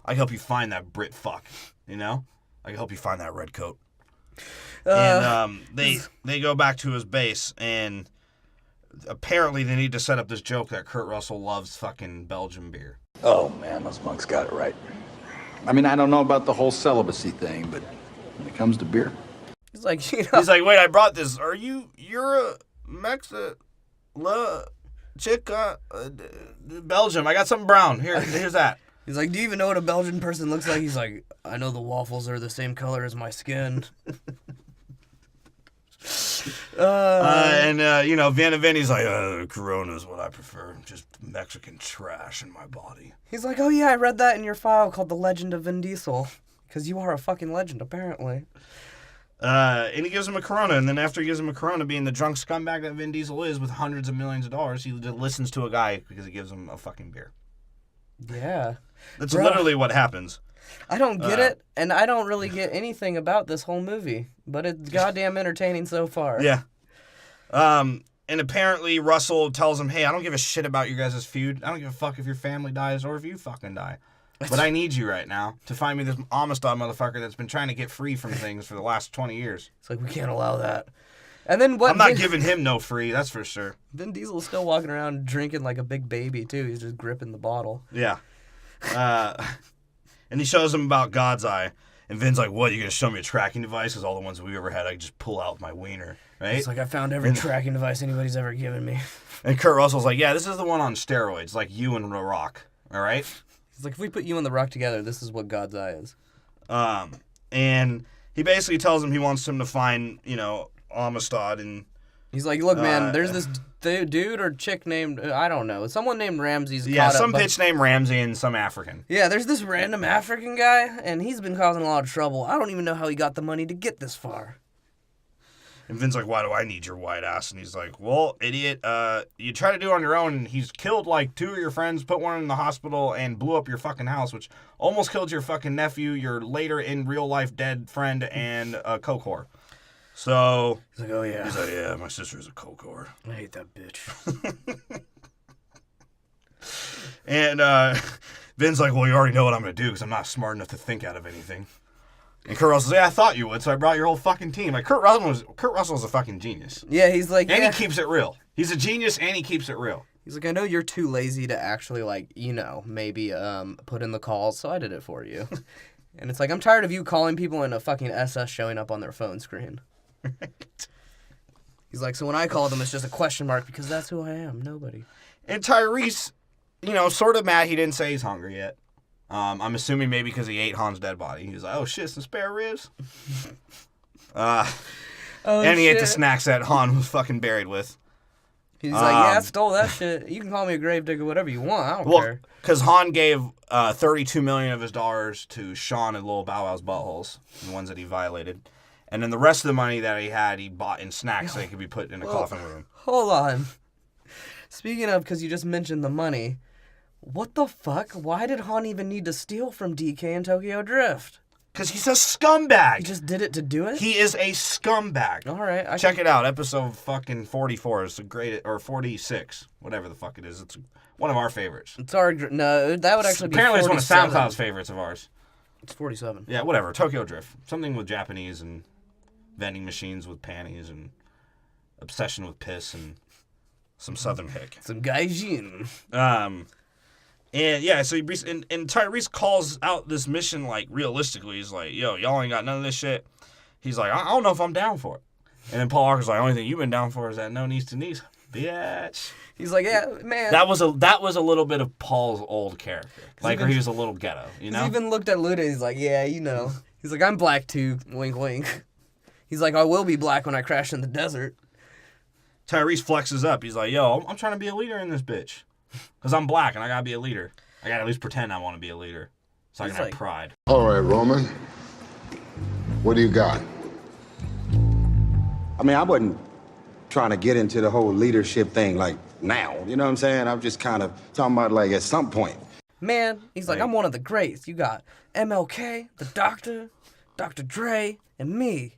can help you find that Brit fuck, you know? I can help you find that red coat. And they go back to his base, and apparently they need to set up this joke that Kurt Russell loves fucking Belgian beer. Oh, man, those monks got it right. I mean, I don't know about the whole celibacy thing, but when it comes to beer... He's like, you know... He's like, wait, I brought this. You're a chica, Belgium. I got something brown. Here's that. He's like, do you even know what a Belgian person looks like? He's like, I know the waffles are the same color as my skin. Vinny's like, Corona's what I prefer. Just Mexican trash in my body. He's like, oh yeah, I read that in your file called The Legend of Vin Diesel. Because you are a fucking legend, apparently. And he gives him a Corona, and then after he gives him a Corona, being the drunk scumbag that Vin Diesel is with hundreds of millions of dollars, he listens to a guy because he gives him a fucking beer. Yeah. That's literally what happens. I don't get it, and I don't really get anything about this whole movie, but it's goddamn entertaining so far. Yeah. And apparently Russell tells him, hey, I don't give a shit about you guys' feud. I don't give a fuck if your family dies or if you fucking die. But I need you right now to find me this Amistad motherfucker that's been trying to get free from things for the last 20 years. It's like, we can't allow that. And then what? I'm not giving him no free, that's for sure. Vin Diesel's still walking around drinking like a big baby, too. He's just gripping the bottle. Yeah. And he shows him about God's Eye. And Vin's like, what, you going to show me a tracking device? Because all the ones we ever had, I could just pull out with my wiener, right? It's like, I found every tracking device anybody's ever given me. And Kurt Russell's like, yeah, this is the one on steroids, like you and The Rock, all right? He's like, if we put you and The Rock together, this is what God's Eye is. And he basically tells him he wants him to find, Amistad. And he's like, look, man, there's this dude or chick named, I don't know, someone named Ramsey's yeah, some bitch named Ramsey and some African. Yeah, there's this random African guy, and he's been causing a lot of trouble. I don't even know how he got the money to get this far. And Vin's like, why do I need your white ass? And he's like, well, idiot, you try to do it on your own, and he's killed like 2 of your friends, put one in the hospital, and blew up your fucking house, which almost killed your fucking nephew, your later in real life dead friend, and a coke whore. So he's like, oh yeah. He's like, yeah, my sister's a coke whore. I hate that bitch. And Vin's like, well, you already know what I'm going to do because I'm not smart enough to think out of anything. And Kurt Russell's like, yeah, I thought you would, so I brought your whole fucking team. Like, Kurt Russell's a fucking genius. Yeah, he's like, and he keeps it real. He's a genius, and he keeps it real. He's like, I know you're too lazy to actually, maybe put in the calls, so I did it for you. And it's like, I'm tired of you calling people and a fucking SS showing up on their phone screen. Right. He's like, so when I call them, it's just a question mark because that's who I am. Nobody. And Tyrese, sort of mad he didn't say he's hungry yet. I'm assuming maybe because he ate Han's dead body. He was like, oh shit, some spare ribs? And he ate the snacks that Han was fucking buried with. He's like, yeah, I stole that shit. You can call me a gravedigger, whatever you want. I don't care. Because Han gave $32 million of his dollars to Sean and Lil Bow Wow's buttholes, the ones that he violated. And then the rest of the money that he had, he bought in snacks so they could be put in a coffin with him. Hold on. Speaking of, because you just mentioned the money, what the fuck? Why did Han even need to steal from DK and Tokyo Drift? Because he's a scumbag. He just did it to do it? He is a scumbag. All right. Check it out. Episode fucking 44 is the greatest, or 46, whatever the fuck it is. It's one of our favorites. It's our... No, that would actually be 47. Apparently it's one of SoundCloud's favorites of ours. It's 47. Yeah, whatever. Tokyo Drift. Something with Japanese and vending machines with panties and obsession with piss and some southern hick. Some gaijin. And yeah, so and Tyrese calls out this mission like realistically. He's like, yo, y'all ain't got none of this shit. He's like, I don't know if I'm down for it. And then Paul Walker's like, only thing you've been down for is that no knees to knees. Bitch. He's like, yeah, man. That was a little bit of Paul's old character. Like where he was a little ghetto, you know? He even looked at Luda, he's like, yeah, you know. He's like, I'm black too, wink wink. He's like, I will be black when I crash in the desert. Tyrese flexes up. He's like, yo, I'm trying to be a leader in this bitch. Because I'm black and I gotta be a leader. I gotta at least pretend I want to be a leader. So I can have pride. All right, Roman. What do you got? I mean, I wasn't trying to get into the whole leadership thing like now. You know what I'm saying? I'm just kind of talking about like at some point. Man, he's like, I'm one of the greats. You got MLK, the Doctor, Dr. Dre, and me.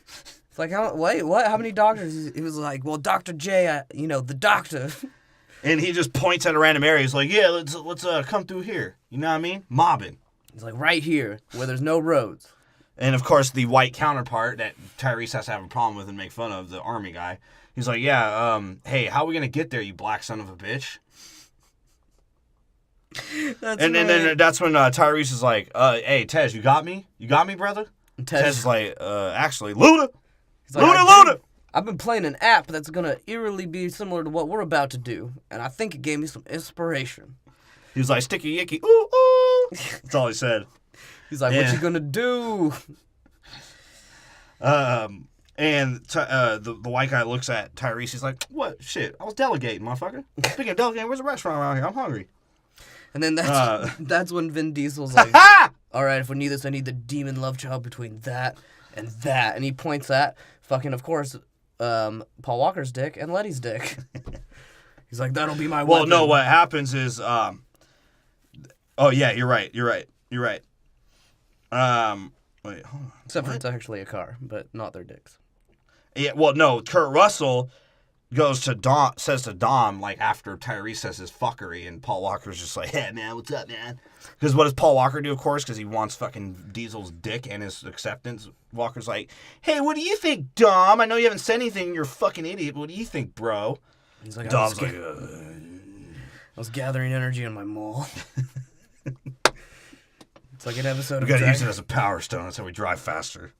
It's like, wait, what? How many doctors? He was like, well, Dr. J, the doctor. And he just points at a random area. He's like, yeah, let's come through here. You know what I mean? Mobbing. He's like, right here, where there's no roads. And, of course, the white counterpart that Tyrese has to have a problem with and make fun of, the army guy, he's like, yeah, hey, how are we going to get there, you black son of a bitch? And then that's when Tyrese is like, hey, Tej, you got me? You got me, brother? And Tej's like, actually, Luda! Like, Luda! I've been playing an app that's going to eerily be similar to what we're about to do, and I think it gave me some inspiration. He was like, sticky yicky, ooh, ooh. That's all he said. He's like, what you gonna do? And the white guy looks at Tyrese. He's like, what? Shit, I was delegating, motherfucker. Speaking of delegating, where's the restaurant around here? I'm hungry. And then that's when Vin Diesel's like, all right, if we need this, I need the demon love child between that and that. And he points at fucking, of course, Paul Walker's dick and Letty's dick. He's like, that'll be my weapon. Well, no, what happens is, oh, yeah, you're right. Wait, hold on. Except for it's actually a car, but not their dicks. Yeah, well, no, Kurt Russell says to Dom, like, after Tyrese says his fuckery, and Paul Walker's just like, hey, man, what's up, man? Because what does Paul Walker do, of course? Because he wants fucking Diesel's dick and his acceptance. Walker's like, hey, what do you think, Dom? I know you haven't said anything, you're a fucking idiot, but what do you think, bro? He's like, Dom's like, I was gathering energy in my mole. It's like an episode of we gotta use it as a power stone. That's how we drive faster.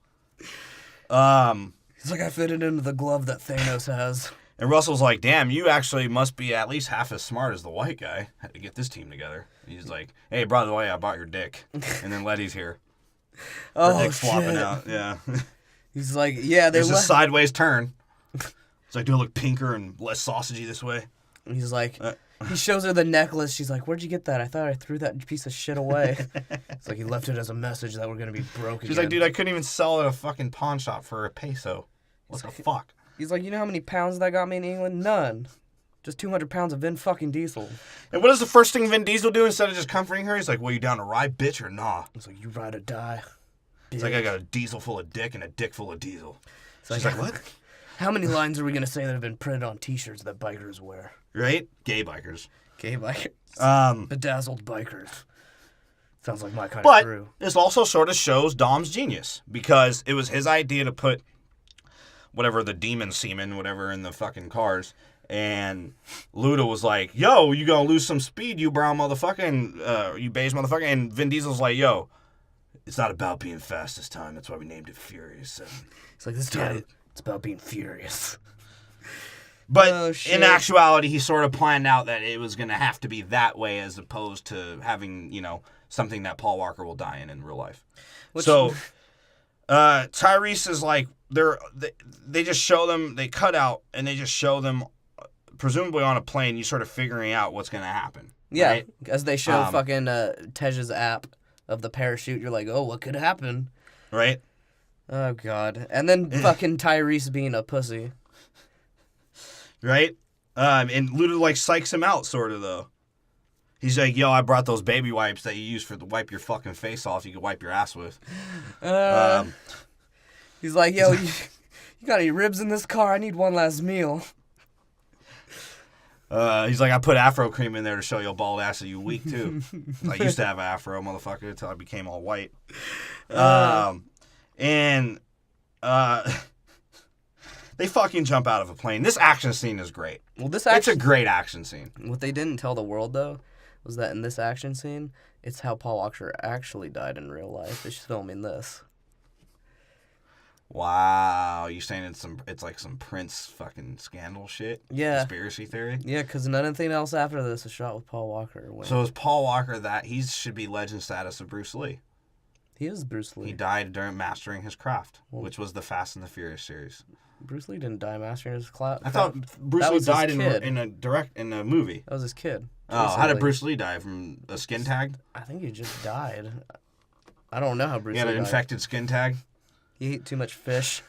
He's like, I fit it into the glove that Thanos has. And Russell's like, damn, you actually must be at least half as smart as the white guy. Had to get this team together. He's like, hey, by the way, I bought your dick. And then Letty's here. Her dick's flopping out. Yeah. He's like, yeah, there's a sideways turn. It's like, do it look pinker and less sausagey this way? And he's like, he shows her the necklace. She's like, where'd you get that? I thought I threw that piece of shit away. It's like he left it as a message that we're going to be broke again. She's like, dude, I couldn't even sell it at a fucking pawn shop for a peso. What the fuck? He's like, you know how many pounds that got me in England? None. Just 200 pounds of Vin fucking Diesel. And what does the first thing Vin Diesel do instead of just comforting her? He's like, well, you down to ride, bitch, or nah? He's like, you ride or die. He's like, I got a diesel full of dick and a dick full of diesel. She's like, what? How many lines are we going to say that have been printed on t-shirts that bikers wear? Right? Gay bikers. Gay bikers. Bedazzled bikers. Sounds like my kind of crew. But this also sort of shows Dom's genius, because it was his idea to put whatever, the demon semen, whatever, in the fucking cars. And Luda was like, yo, you gonna lose some speed, you brown motherfucker, and you beige motherfucker. And Vin Diesel's like, yo, it's not about being fast this time. That's why we named it Furious. It's like, this time, it's about being furious. But in actuality, he sort of planned out that it was going to have to be that way as opposed to having, something that Paul Walker will die in real life. So Tyrese is like, they just show them, they cut out, and they just show them, presumably on a plane, you sort of figuring out what's going to happen. Yeah, right? As they show fucking Tej's app of the parachute, you're like, oh, what could happen? Right? Oh, God. And then fucking Tyrese being a pussy. Right? And Luda, like, psychs him out, sort of, though. He's like, yo, I brought those baby wipes that you use to wipe your fucking face off. You can wipe your ass with. He's like, yo, you got any ribs in this car? I need one last meal. He's like, I put afro cream in there to show your bald ass that you weak too. I used to have an afro, motherfucker, until I became all white. They fucking jump out of a plane. This action scene is great. Well, it's a great action scene. What they didn't tell the world, though, was that in this action scene, it's how Paul Walker actually died in real life. They're filming this. Wow, you saying it's like some Prince fucking scandal shit? Yeah. Conspiracy theory? Yeah, because nothing else after this is shot with Paul Walker. So is Paul Walker that he should be legend status of Bruce Lee? He is Bruce Lee. He died during mastering his craft, which was the Fast and the Furious series. Bruce Lee didn't die mastering his craft. I thought Bruce Lee died in a movie. That was his kid. Oh, how did Bruce Lee die? From a skin tag? I think he just died. I don't know how Bruce Lee died. He had an infected skin tag? He ate too much fish.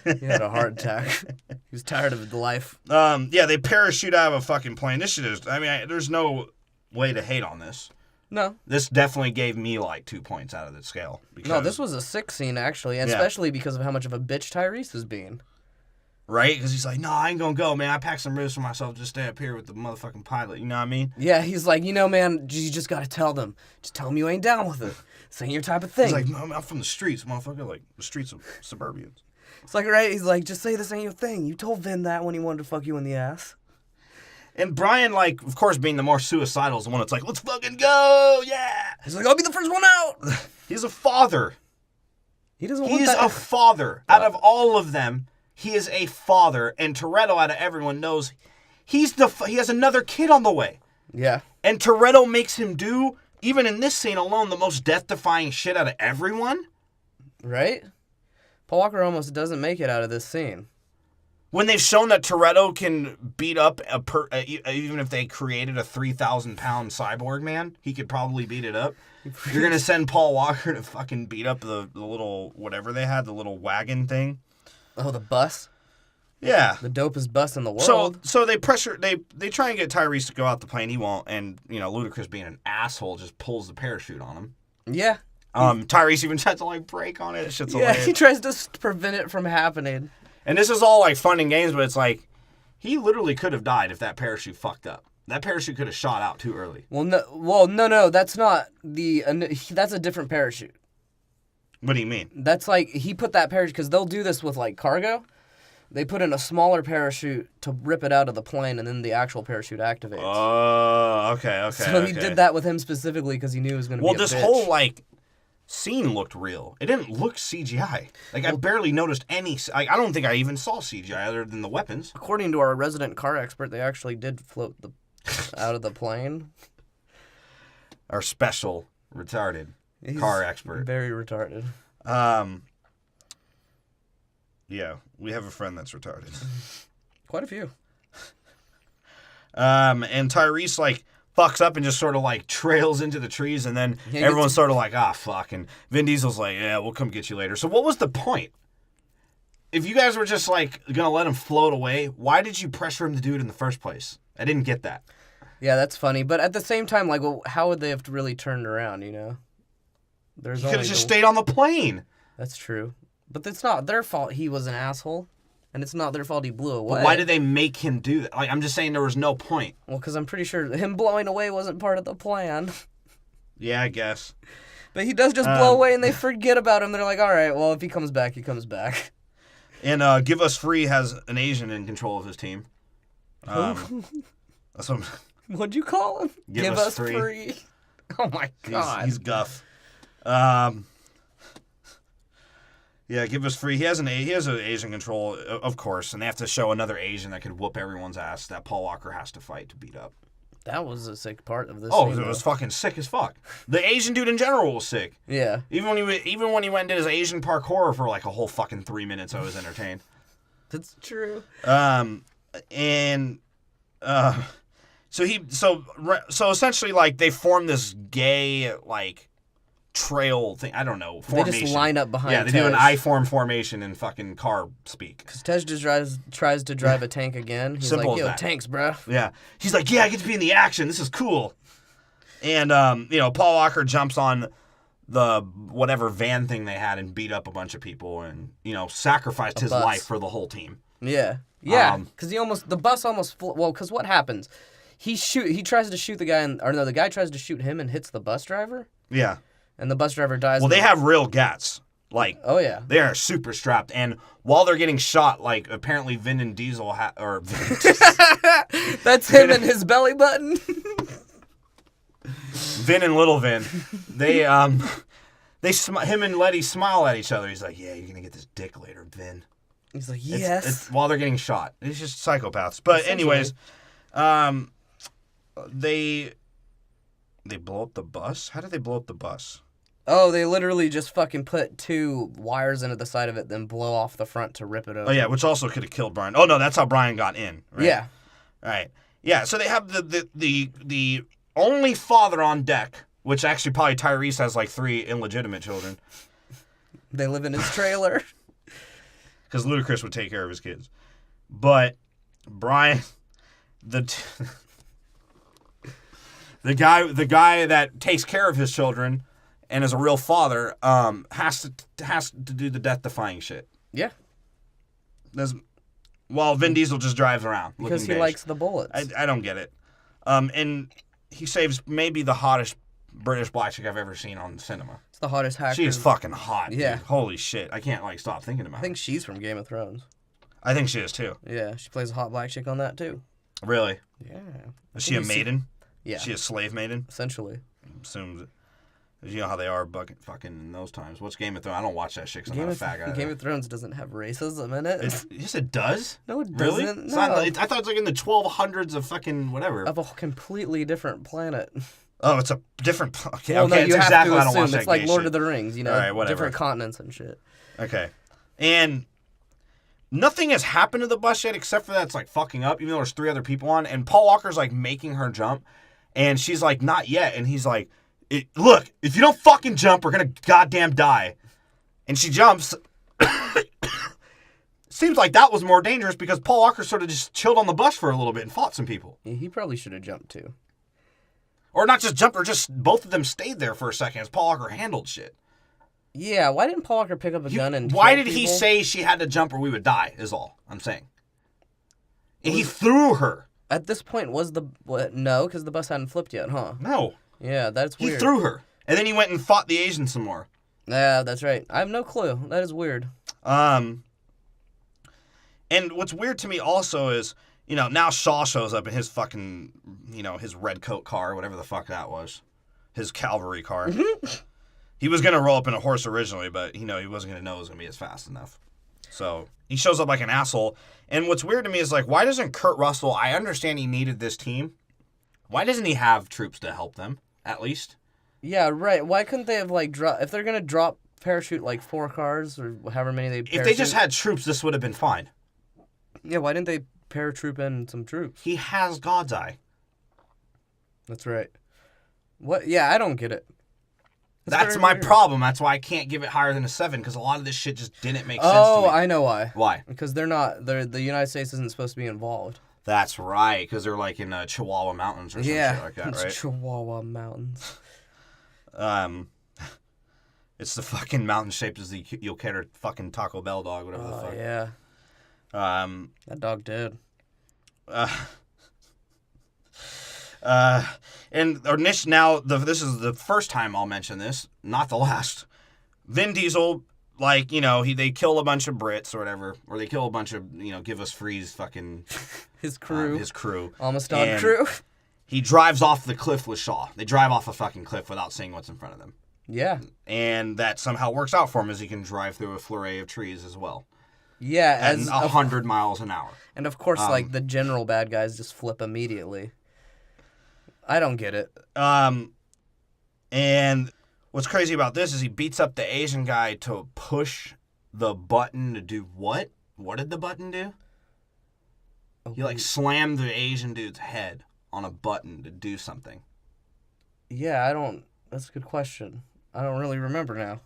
He had a heart attack. He was tired of the life. Yeah, they parachute out of a fucking plane. This shit is... there's no way to hate on this. No. This definitely gave me, 2 points out of the scale. No, this was a 6 scene, actually, and especially because of how much of a bitch Tyrese was being. Right? Because he's like, no, I ain't gonna go, man. I packed some ribs for myself. Just stay up here with the motherfucking pilot. You know what I mean? Yeah, he's like, man, you just gotta tell them. Just tell them you ain't down with it. This ain't your type of thing. He's like, no, I'm from the streets, motherfucker. Like, the streets of suburbians. It's like, right? He's like, just say this ain't your thing. You told Vin that when he wanted to fuck you in the ass. And Brian, of course, being the more suicidal is the one that's like, let's fucking go, yeah. He's like, I'll be the first one out. He's a father. He doesn't want that. He's a father. Out of all of them, he is a father. And Toretto, out of everyone, knows he has another kid on the way. Yeah. And Toretto makes him do, even in this scene alone, the most death-defying shit out of everyone. Right? Paul Walker almost doesn't make it out of this scene. When they've shown that Toretto can beat up even if they created a 3,000-pound cyborg man, he could probably beat it up. You're going to send Paul Walker to fucking beat up the little, whatever they had, the little wagon thing. Oh, the bus? Yeah. The dopest bus in the world. So they try and get Tyrese to go out the plane. He won't. And, Ludacris being an asshole just pulls the parachute on him. Yeah. Tyrese even tries to, break on it. Shit's hilarious. He tries to prevent it from happening. And this is all, fun and games, but it's he literally could have died if that parachute fucked up. That parachute could have shot out too early. Well, no, that's not that's a different parachute. What do you mean? That's he put that parachute, because they'll do this with, cargo. They put in a smaller parachute to rip it out of the plane, and then the actual parachute activates. Oh, okay. So he did that with him specifically because he knew it was going to be a bitch. Well, this whole, scene looked real. It didn't look CGI. I barely noticed any... I don't think I even saw CGI other than the weapons. According to our resident car expert, they actually did float out of the plane. Our special retarded car expert. Very retarded. Yeah, we have a friend that's retarded. Quite a few. And Tyrese, fucks up and just sort of, trails into the trees, and then everyone's sort of fuck. And Vin Diesel's like, yeah, we'll come get you later. So what was the point? If you guys were just, going to let him float away, why did you pressure him to do it in the first place? I didn't get that. Yeah, that's funny. But at the same time, how would they have really turned around, He could have just stayed on the plane. That's true. But it's not their fault he was an asshole. And it's not their fault he blew away. But why did they make him do that? I'm just saying there was no point. Well, because I'm pretty sure him blowing away wasn't part of the plan. Yeah, I guess. But he does just blow away, and they forget about him. They're like, all right, well, if he comes back, he comes back. And Give Us Free has an Asian in control of his team. That's what What'd you call him? Give Us Free. Oh, my God. He's Guff. Yeah, Give Us Free. He has an Asian control, of course, and they have to show another Asian that could whoop everyone's ass that Paul Walker has to fight to beat up. That was a sick part of this. Oh, it was fucking sick as fuck. The Asian dude in general was sick. Yeah. Even when he went and did his Asian parkour for a whole fucking 3 minutes, I was entertained. That's true. So essentially, they formed this gay trail thing. I don't know. Formation. They just line up behind. Yeah, they do an I-form formation in fucking car speak. Because Tej just tries to drive a tank again. He's Simple like, as yo, that. tanks, bro. Yeah. He's like, yeah, I get to be in the action. This is cool. And, Paul Walker jumps on the whatever van thing they had and beat up a bunch of people and, sacrificed his bus. life for the whole team. Yeah. Yeah. Because the bus almost, because what happens? He tries to shoot the guy, the guy tries to shoot him and hits the bus driver. Yeah. And the bus driver dies. Well, they have real gats. Like, oh, yeah. They are super strapped. And while they're getting shot, like, apparently Vin and Diesel That's him and his belly button. Vin and Little Vin. Him and Letty smile at each other. He's like, yeah, you're going to get this dick later, Vin. He's like, yes. It's while they're getting shot. It's just psychopaths. But anyways, they blow up the bus? How did they blow up the bus? Oh, they literally just fucking put 2 wires into the side of it, then blow off the front to rip it open. Oh, yeah, which also could have killed Brian. Oh, no, that's how Brian got in, right? Yeah. Right. Yeah, so they have the only father on deck, which actually probably Tyrese has like 3 illegitimate children. They live in his trailer. Because Ludacris would take care of his kids. But Brian, the guy that takes care of his children and is a real father, has to do the death-defying shit. Yeah. While Vin Diesel just drives around. Because he likes the bullets. I don't get it. And he saves maybe the hottest British black chick I've ever seen on cinema. It's the hottest hacker. She is fucking hot. Yeah. Dude. Holy shit. I can't stop thinking about her. I think she's from Game of Thrones. I think she is too. Yeah, she plays a hot black chick on that too. Really? Yeah. Is she a maiden? Yeah. Is she a slave maiden? Essentially. Assumes. You know how they are fucking in those times. What's Game of Thrones? I don't watch that shit because I'm not a fat guy. Game of Thrones doesn't have racism in it. Yes, it does. No, it really? doesn't. It's No. not, I thought it was like in the 1200s of fucking whatever. Of a completely different planet. Oh, it's a different. Okay, Well, no, it's you have exactly to I don't watch assume. that It's like gay Lord shit. of the Rings, All right, whatever. different continents and shit. Okay, and nothing has happened to the bus yet except for that it's like fucking up, even though there's 3 other people on, and Paul Walker's like making her jump, and she's like, not yet, and he's like, look, if you don't fucking jump, we're gonna goddamn die. And she jumps. Seems like that was more dangerous because Paul Walker sort of just chilled on the bus for a little bit and fought some people. He probably should have jumped too. Or not just jumped, or just both of them stayed there for a second as Paul Walker handled shit. Yeah, why didn't Paul Walker pick up a gun and Why kill did he people? say she had to jump or we would die, is all I'm saying. And he threw her. At this point, no, because the bus hadn't flipped yet, huh? No. Yeah, that's weird. He threw her. And then he went and fought the Asian some more. Yeah, that's right. I have no clue. That is weird. And what's weird to me also is, now Shaw shows up in his fucking, his red coat car, whatever the fuck that was. His cavalry car. He was going to roll up in a horse originally, but, he wasn't going to know it was going to be as fast enough. So he shows up like an asshole. And what's weird to me is, like, why doesn't Kurt Russell, I understand he needed this team. Why doesn't he have troops to help them, at least? Yeah, right. Why couldn't they have, if they're going to drop parachute, 4 cars or however many they parachute? If they just had troops, this would have been fine. Yeah, why didn't they paratroop in some troops? He has God's eye. That's right. What? Yeah, I don't get it. That's my problem. That's why I can't give it higher than a 7, because a lot of this shit just didn't make sense to Oh, me. I know why. Why? Because the United States isn't supposed to be involved. That's right, because they're like in Chihuahua Mountains or some shit like that, right? Chihuahua Mountains. It's the fucking mountain shaped as the Yoketer fucking Taco Bell dog, whatever the Oh, fuck. yeah. That dog did. This is the first time I'll mention this, not the last. Vin Diesel, they kill a bunch of Brits or whatever, or they kill a bunch of, give us freeze fucking... His crew. His crew. Amistad crew. He drives off the cliff with Shaw. They drive off a fucking cliff without seeing what's in front of them. Yeah. And that somehow works out for him as he can drive through a flurry of trees as well. Yeah. At 100 miles an hour. And of course, the general bad guys just flip immediately. I don't get it. And what's crazy about this is he beats up the Asian guy to push the button to do what? What did the button do? He slammed the Asian dude's head on a button to do something. Yeah, that's a good question. I don't really remember now.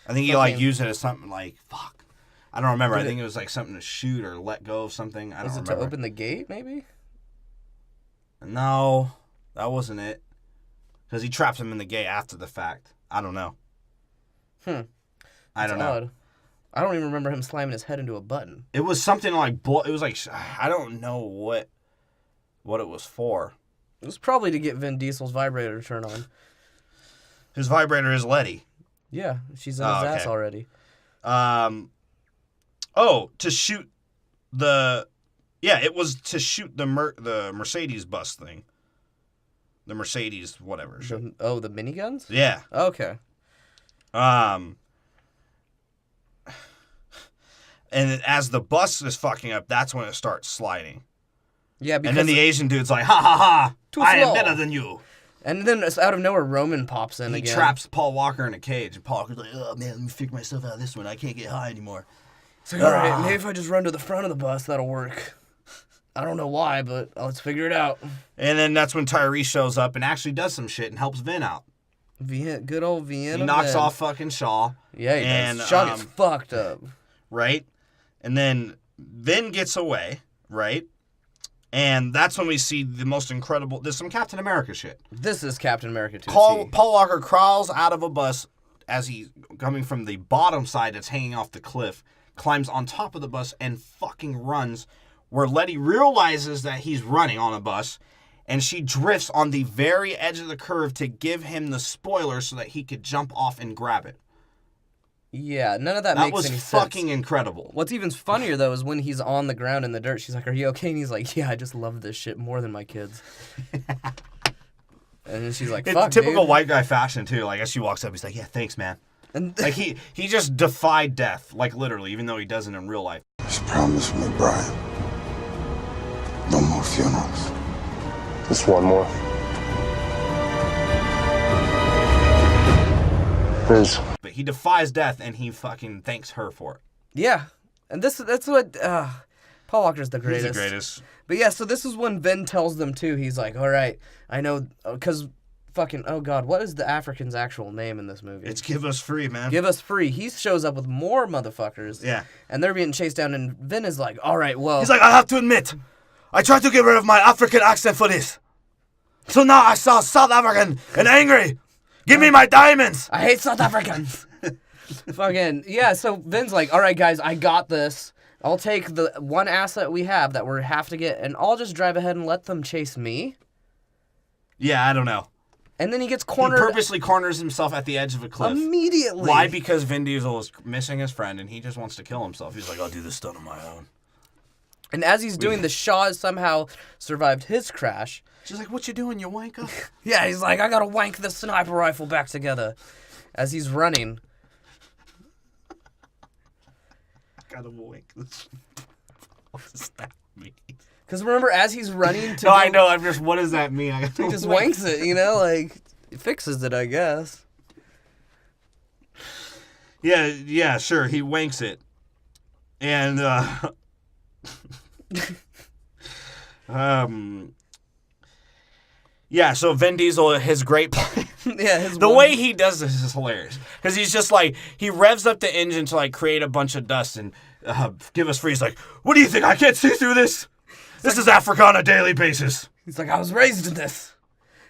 I think he used it as something fuck. I don't remember. I think it was something to shoot or let go of something. I don't remember. Was it to open the gate, maybe? No, that wasn't it. Because he traps him in the gate after the fact. I don't know. I don't know. Odd. I don't even remember him slamming his head into a button. It was something like, it was like, I don't know what it was for. It was probably to get Vin Diesel's vibrator to turn on. His vibrator is Letty. Yeah, she's in his ass already. To shoot the... Yeah, it was to shoot the Mercedes bus thing. The Mercedes whatever. The miniguns? Yeah. Okay. And as the bus is fucking up, that's when it starts sliding. Yeah, because... And then the Asian dude's like, ha ha ha, I am slow. better than you. And then out of nowhere, Roman pops in again. He traps Paul Walker in a cage. And Paul Walker's like, oh man, let me figure myself out of this one. I can't get high anymore. It's like, all right, maybe if I just run to the front of the bus, that'll work. I don't know why, but let's figure it out. And then that's when Tyrese shows up and actually does some shit and helps Vin out. Good old Vienna. He knocks off fucking Shaw. Yeah, he does. Shaw gets fucked up. Right? And then Vin gets away, right? And that's when we see the most incredible... There's some Captain America shit. This is Captain America 2. Paul Walker crawls out of a bus as he's coming from the bottom side that's hanging off the cliff, climbs on top of the bus, and fucking runs, where Letty realizes that he's running on a bus, and she drifts on the very edge of the curve to give him the spoiler so that he could jump off and grab it. Yeah, none of that makes any sense. That was fucking incredible. What's even funnier, though, is when he's on the ground in the dirt, she's like, are you okay? And he's like, yeah, I just love this shit more than my kids. And then she's like, fuck, it's typical dude. white guy fashion, too. Like, as she walks up, he's like, yeah, thanks, man. And like, he just defied death, like, literally, even though he doesn't in real life. Just promise me, Brian. No more funerals. Just one more. There's... But he defies death, and he fucking thanks her for it. Yeah. And that's what... Paul Walker's the greatest. He's the greatest. But yeah, so this is when Vin tells them, too. He's like, all right, I know... Because fucking... Oh, God, what is the African's actual name in this movie? It's Give Us Free, man. Give Us Free. He shows up with more motherfuckers. Yeah. And they're being chased down, and Vin is like, all right, well... He's like, I have to admit, I tried to get rid of my African accent for this. So now I saw South African and angry. Give me my diamonds. I hate South Africans. Fucking, yeah, so Vin's like, all right, guys, I got this. I'll take the one asset we have that we have to get, and I'll just drive ahead and let them chase me. Yeah, I don't know. And then he gets cornered. He purposely corners himself at the edge of a cliff. Immediately. Why? Because Vin Diesel is missing his friend, and he just wants to kill himself. He's like, I'll do this stunt on my own. And as he's doing this, Shaw has somehow survived his crash. She's like, what you doing, you wanker? Yeah, he's like, I gotta wank the sniper rifle back together. As he's running. Gotta wank this. What does that mean? Because remember, as he's running to... No, I know. I'm just, what does that mean? He just wanks it, you know? Like, it fixes it, I guess. Yeah, sure. He wanks it. And, yeah, so Vin Diesel, his great plan. Yeah, the way he does this is hilarious. Because he's just like, he revs up the engine to like create a bunch of dust and Give Us Free. He's like, what do you think? I can't see through this? This is Africa on a daily basis. He's like, I was raised in this.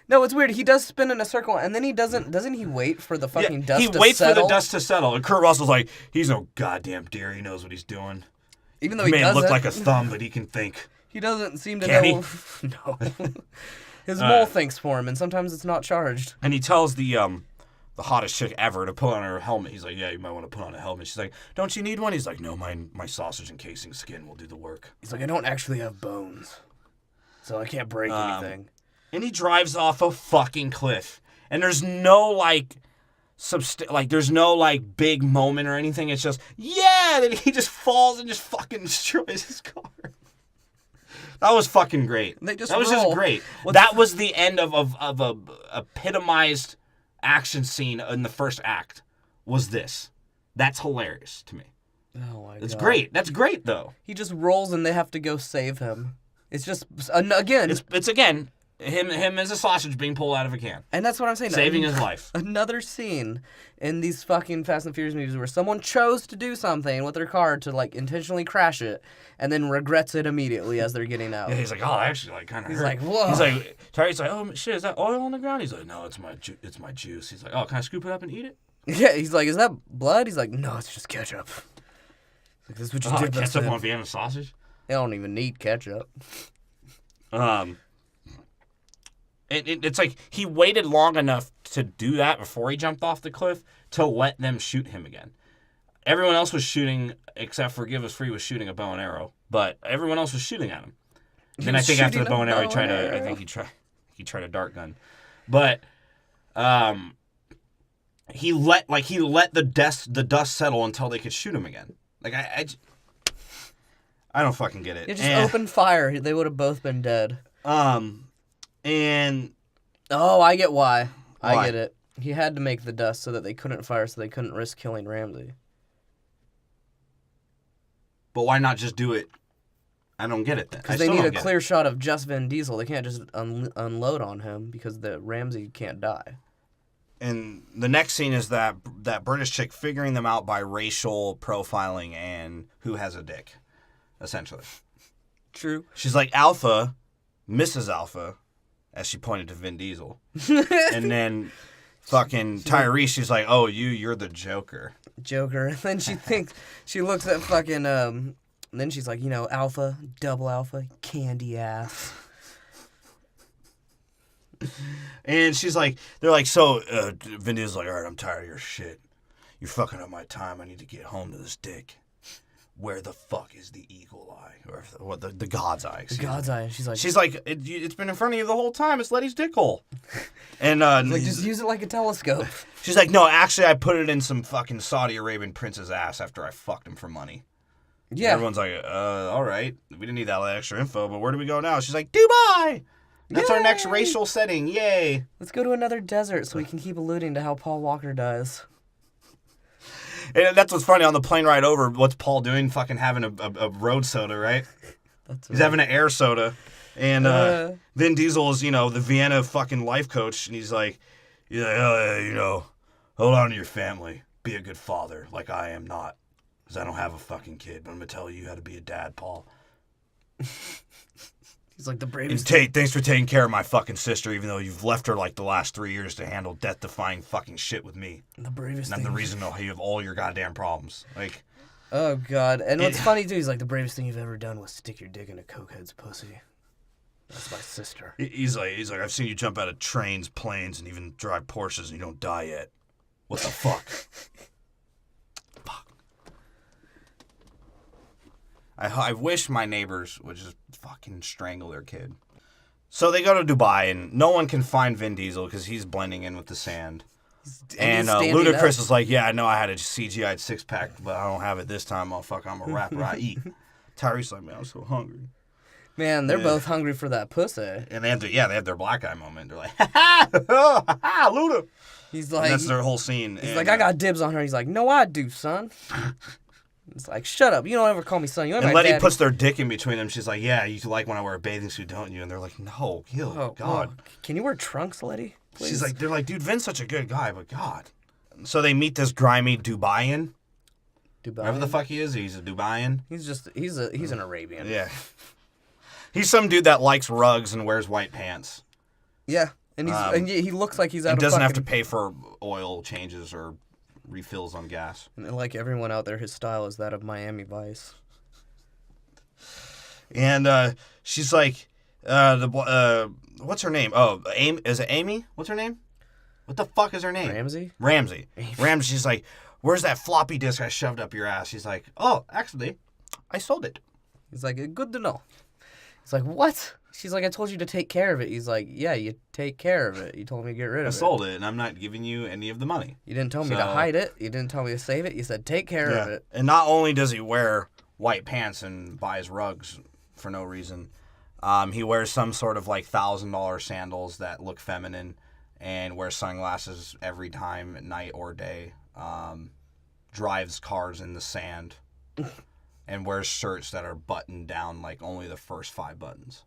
No, it's weird. He does spin in a circle, and then he doesn't he wait for the fucking dust to settle? He waits for the dust to settle. And Kurt Russell's like, he's no goddamn deer. He knows what he's doing. Even though he he may doesn't. look like a thumb, but he can think. He doesn't seem to Can know. he? No. His mole thinks for him, and sometimes it's not charged. And he tells the hottest chick ever to put on her helmet. He's like, yeah, you might want to put on a helmet. She's like, don't you need one? He's like, no, my sausage encasing skin will do the work. He's like, I don't actually have bones, so I can't break anything. And he drives off a fucking cliff. And there's no, there's no, big moment or anything. It's just, yeah! Then he just falls and just fucking destroys his car. That was fucking great. They just that was roll. just great. That was the end of a epitomized action scene in the first act, was this. That's hilarious to me. Oh, my God. It's great. That's great, though. He just rolls and they have to go save him. It's just, again... It's again... Him as a sausage being pulled out of a can. And that's what I'm saying. Saving his life. Another scene in these fucking Fast and Furious movies where someone chose to do something with their car to, like, intentionally crash it and then regrets it immediately as they're getting out. Yeah, he's like, oh, I actually, like, kind of hurt. He's like, whoa. He's like, Tyreek's like, oh, shit, is that oil on the ground? He's like, no, it's my juice. He's like, oh, can I scoop it up and eat it? Yeah, he's like, is that blood? He's like, no, it's just ketchup. He's like, this is what you did. Ketchup on Vienna sausage? They don't even need ketchup. It's like he waited long enough to do that before he jumped off the cliff to let them shoot him again. Everyone else was shooting, except for Give Us Free was shooting a bow and arrow, but everyone else was shooting at him. And I think after the bow and arrow, he tried a dart gun, but he let the dust settle until they could shoot him again. Like I don't fucking get it. You just open fire. They would have both been dead. And oh, I get why. I get it. He had to make the dust so that they couldn't fire, so they couldn't risk killing Ramsey. But why not just do it? I don't get it then. Because they need a clear shot of just Vin Diesel. They can't just unload on him because the Ramsey can't die. And the next scene is that British chick figuring them out by racial profiling and who has a dick, essentially. True. She's like, Alpha, Mrs. Alpha, as she pointed to Vin Diesel. And then fucking Tyrese, she's like, oh, you're the Joker. Joker. And then she looks at fucking, and then she's like, Alpha, double Alpha, candy ass. And she's like, they're like, so, Vin Diesel's like, all right, I'm tired of your shit. You're fucking up my time. I need to get home to this dick. Where the fuck is the eagle eye? Or what, the God's eye. The God's eye. She's like, it's been in front of you the whole time. It's Letty's dick hole. And like, just use it like a telescope. She's like, no, actually, I put it in some fucking Saudi Arabian prince's ass after I fucked him for money. Yeah. And everyone's like, all right. We didn't need that extra info, but where do we go now? She's like, Dubai! That's our next racial setting. Yay. Let's go to another desert so we can keep alluding to how Paul Walker dies. And that's what's funny. On the plane ride over, what's Paul doing? Fucking having a road soda, right? He's having an air soda. And Vin Diesel is, the Vienna fucking life coach. And he's like, hold on to your family. Be a good father like I am not. Because I don't have a fucking kid. But I'm going to tell you how to be a dad, Paul. He's like the bravest. And thanks for taking care of my fucking sister, even though you've left her like the last 3 years to handle death-defying fucking shit with me. The bravest. And I'm the reason you have all your goddamn problems. Like, oh god. And what's funny too, he's like, the bravest thing you've ever done was stick your dick in a cokehead's pussy. That's my sister. He's like, I've seen you jump out of trains, planes, and even drive Porsches, and you don't die yet. What the fuck? Fuck. I wish my neighbors would just fucking strangle their kid. So they go to Dubai, and no one can find Vin Diesel because he's blending in with the sand. And Ludacris is like, yeah, I know I had a CGI'd six-pack, but I don't have it this time, motherfucker. I'm a rapper. I eat. Tyrese's like, man, I'm so hungry. Man, they're both hungry for that pussy. And they have their black eye moment. They're like, ha ha, Luda. He's like, and that's their whole scene. He's like, I got dibs on her. He's like, no, I do, son. It's like, shut up. You don't ever call me son. You're and my Letty daddy. puts their dick in between them. She's like, yeah, you like when I wear a bathing suit, don't you? And they're like, no, God. Oh. Can you wear trunks, Letty? Please? They're like, dude, Vin's such a good guy, but God. So they meet this grimy Dubaian. Whatever the fuck he is, he's a Dubaian. He's an Arabian. Yeah. He's some dude that likes rugs and wears white pants. Yeah, and he looks like he's out. And doesn't have to pay for oil changes or refills on gas. And like everyone out there, his style is that of Miami Vice. And she's like, what's her name? Oh, is it Amy? What's her name? What the fuck is her name? Ramsey. She's like, where's that floppy disk I shoved up your ass? He's like, oh, actually, I sold it. He's like, good to know. He's like, what? She's like, I told you to take care of it. He's like, yeah, you take care of it. You told me to get rid of it. I sold it, and I'm not giving you any of the money. You didn't tell me to hide it. You didn't tell me to save it. You said take care of it. And not only does he wear white pants and buys rugs for no reason, he wears some sort of like $1,000 sandals that look feminine and wears sunglasses every time, at night or day. Drives cars in the sand. And wears shirts that are buttoned down like only the first 5 buttons.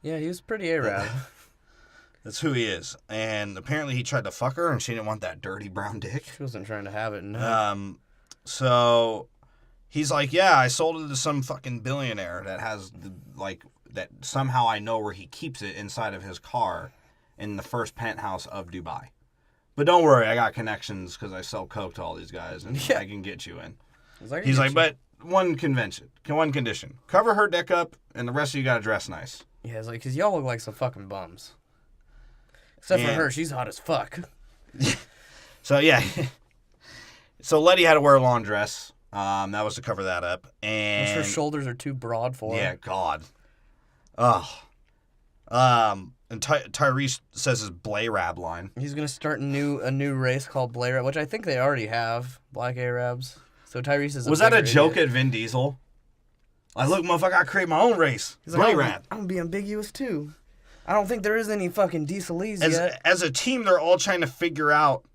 Yeah, he was pretty Arab. That's who he is. And apparently he tried to fuck her, and she didn't want that dirty brown dick. She wasn't trying to have it, no. So he's like, yeah, I sold it to some fucking billionaire that has, that somehow I know where he keeps it inside of his car in the first penthouse of Dubai. But don't worry, I got connections because I sell coke to all these guys, and I can get you in. He's like, but one condition. Cover her dick up, and the rest of you got to dress nice. Yeah, it's like, because y'all look like some fucking bums. Except for her, she's hot as fuck. So, yeah. So, Letty had to wear a long dress. That was to cover that up. And her shoulders are too broad for her. Yeah, God. And Tyrese says his Blay-Rab line. He's going to start a new race called Blay-Rab, which I think they already have, Black Arabs. So Tyrese is Was that a joke at Vin Diesel? Like, look, motherfucker, I create my own race. Blay-Rab. I'm going to be ambiguous, too. I don't think there is any fucking Dieselese yet. As a team, they're all trying to figure out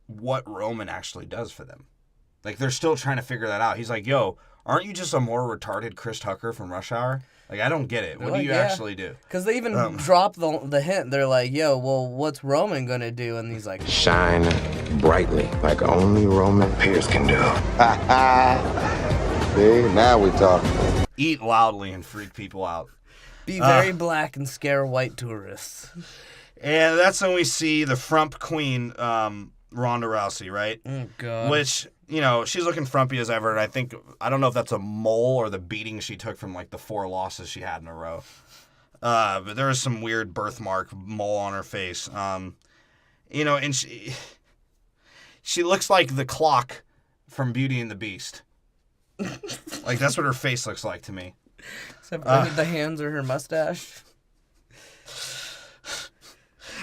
what Roman actually does for them. Like, they're still trying to figure that out. He's like, yo, aren't you just a more retarded Chris Tucker from Rush Hour? Like, I don't get it. What do you actually do? Because they even drop the hint. They're like, yo, well, what's Roman going to do? And he's like, shine brightly like only Roman Pierce can do. See, now we talk. Eat loudly and freak people out. Be very black and scare white tourists. And that's when we see the frump queen, Ronda Rousey, right? Oh, God. Which, you know, she's looking frumpy as ever, and I don't know if that's a mole or the beating she took from, like, the 4 losses she had in a row. But there is some weird birthmark mole on her face. You know, and she looks like the clock from Beauty and the Beast. Like, that's what her face looks like to me. Except for the hands or her mustache.